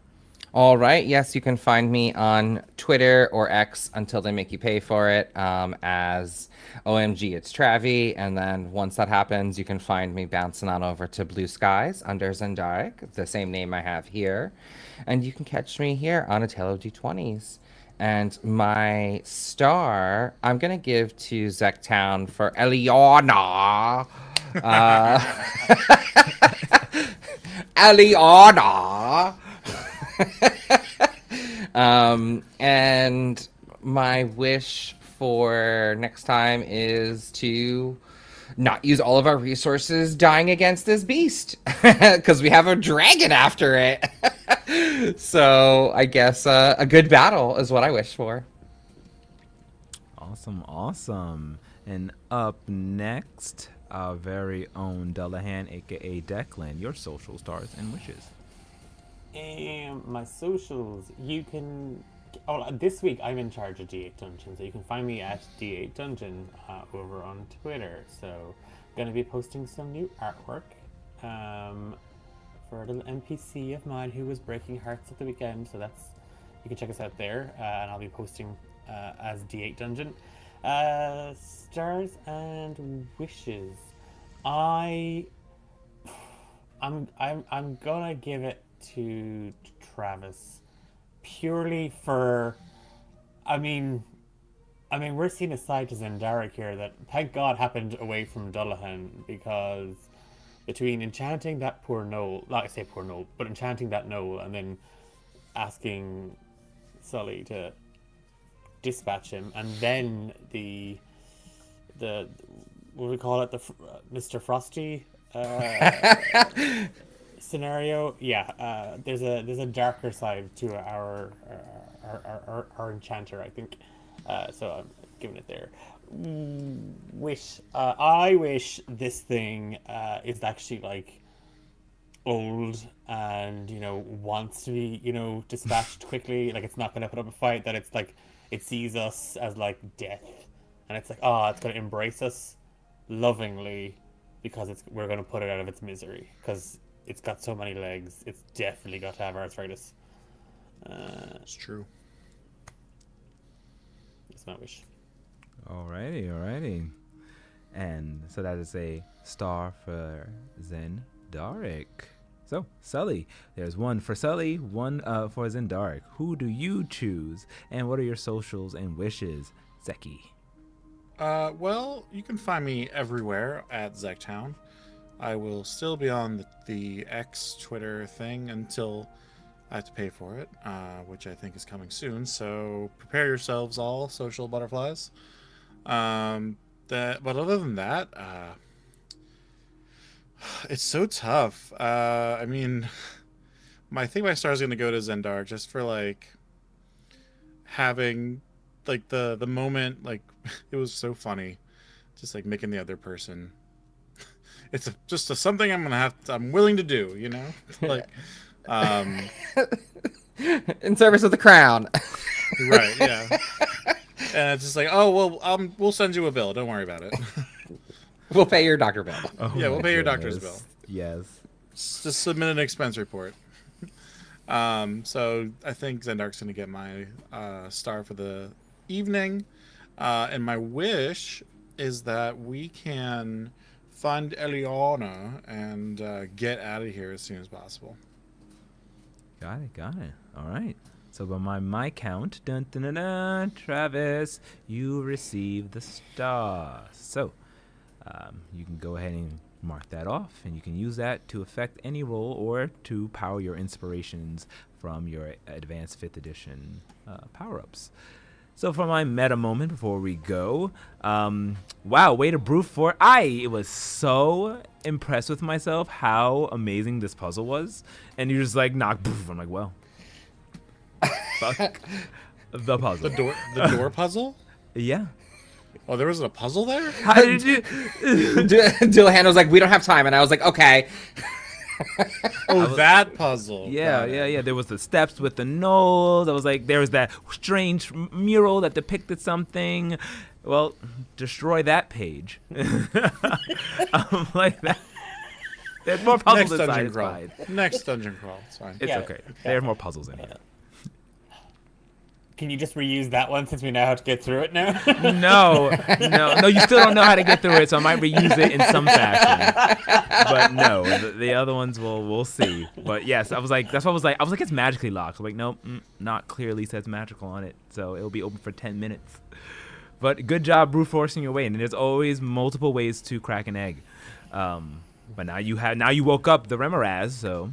All right. Yes, you can find me on Twitter or X until they make you pay for it as OMG It's Travi. And then once that happens, you can find me bouncing on over to Blue Skies under Zendaric, the same name I have here. And you can catch me here on A Tale of D20s. And my star, I'm going to give to Zektown for Eliana. Eliana. And my wish for next time is to not use all of our resources dying against this beast because we have a dragon after it. So I guess a good battle is what I wish for. Awesome. And up next, our very own Dullahan, aka Declan, your social, stars, and wishes. My socials, you can... Oh, this week I'm in charge of D8 Dungeon, so you can find me at D8 Dungeon over on Twitter. So, going to be posting some new artwork for a little NPC of mine who was breaking hearts at the weekend. So you can check us out there, and I'll be posting as D8 Dungeon. Stars and wishes. I'm gonna give it to Travis purely for I mean we're seeing a side to Zendaric here that thank God happened away from Dullahan, because between enchanting that poor Gnoll, not I say poor Gnoll, but enchanting that Gnoll and then asking Sully to dispatch him, and then the what do we call it, the Mr. Frosty scenario. Yeah, there's a darker side to our enchanter, I think. So I'm giving it there. I wish this thing is actually like old and wants to be dispatched quickly. Like it's not going to put up a fight. That it's like it sees us as like death, and it's like it's going to embrace us lovingly because we're going to put it out of its misery because it's got so many legs. It's definitely got to have arthritis. It's true. That's my wish. Alrighty. And so that is a star for Zendaric. So, Sully. There's one for Sully, one for Zendaric. Who do you choose? And what are your socials and wishes, Zeki? Well, you can find me everywhere at Zektown. I will still be on the X Twitter thing until I have to pay for it, which I think is coming soon. So prepare yourselves, all social butterflies. But other than that, it's so tough. I mean, I think my star is going to go to Zendar just for like having like the moment, like it was so funny, just like making the other person. It's just something I'm willing to do, like, in service of the crown. Right? Yeah. And it's just like, oh well, we'll send you a bill. Don't worry about it. We'll pay your doctor bill. Oh yeah, we'll pay your goodness. doctor's bill. Yes. Just submit an expense report. So I think Zendark's gonna get my star for the evening, and my wish is that we can find Eliana and get out of here as soon as possible. Got it. All right. So by my count, dun, dun, dun, dun, Travis, you receive the star. So you can go ahead and mark that off, and you can use that to affect any roll or to power your inspirations from your advanced 5th edition power-ups. So for my meta moment before we go, wow, way to brute force. I was so impressed with myself how amazing this puzzle was. And you're just like, knock, poof. I'm like, well, fuck the puzzle. The door puzzle? Yeah. Oh, there wasn't a puzzle there? How did you? Dillahan was like, we don't have time. And I was like, okay. Oh, that puzzle. Yeah, Got it. yeah. There was the steps with the gnolls. I was like, there was that strange mural that depicted something. Well, destroy that page. I'm like that. There's more puzzles Next dungeon inside. crawl. It's fine. Next dungeon crawl. It's fine. It's Yeah. okay. There are more puzzles in here. Can you just reuse that one since we know how to get through it now? No. You still don't know how to get through it, so I might reuse it in some fashion. But no, the other ones we'll see. But yes, I was like, that's what I was like, it's magically locked. I'm like, nope, not clearly says magical on it, so it'll be open for 10 minutes. But good job brute forcing your way, and there's always multiple ways to crack an egg. But now you woke up the Remoraz, so.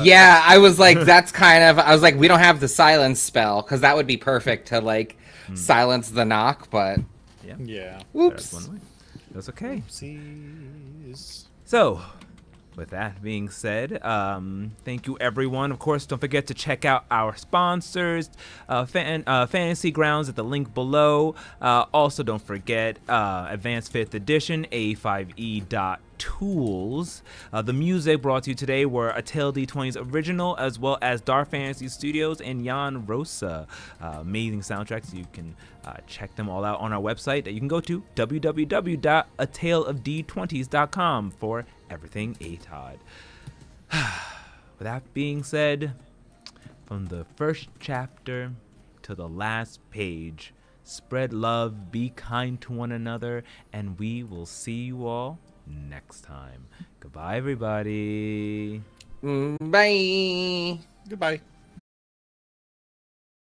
Yeah, I was like, I was like, we don't have the silence spell, because that would be perfect to, like, silence the knock, but Yeah. whoops. That's one way. That's okay. Oopsies. So, with that being said, thank you everyone. Of course, don't forget to check out our sponsors, Fantasy Grounds at the link below. Also, don't forget Advanced 5th Edition, A5E.tools. The music brought to you today were A Tale D20's original, as well as Dark Fantasy Studios and Jan Rosa. Amazing soundtracks. You can check them all out on our website that you can go to www.ataleofd20s.com for everything ATOD. With that being said, from the first chapter to the last page, spread love, be kind to one another, and we will see you all next time. Goodbye, everybody. Bye. Goodbye.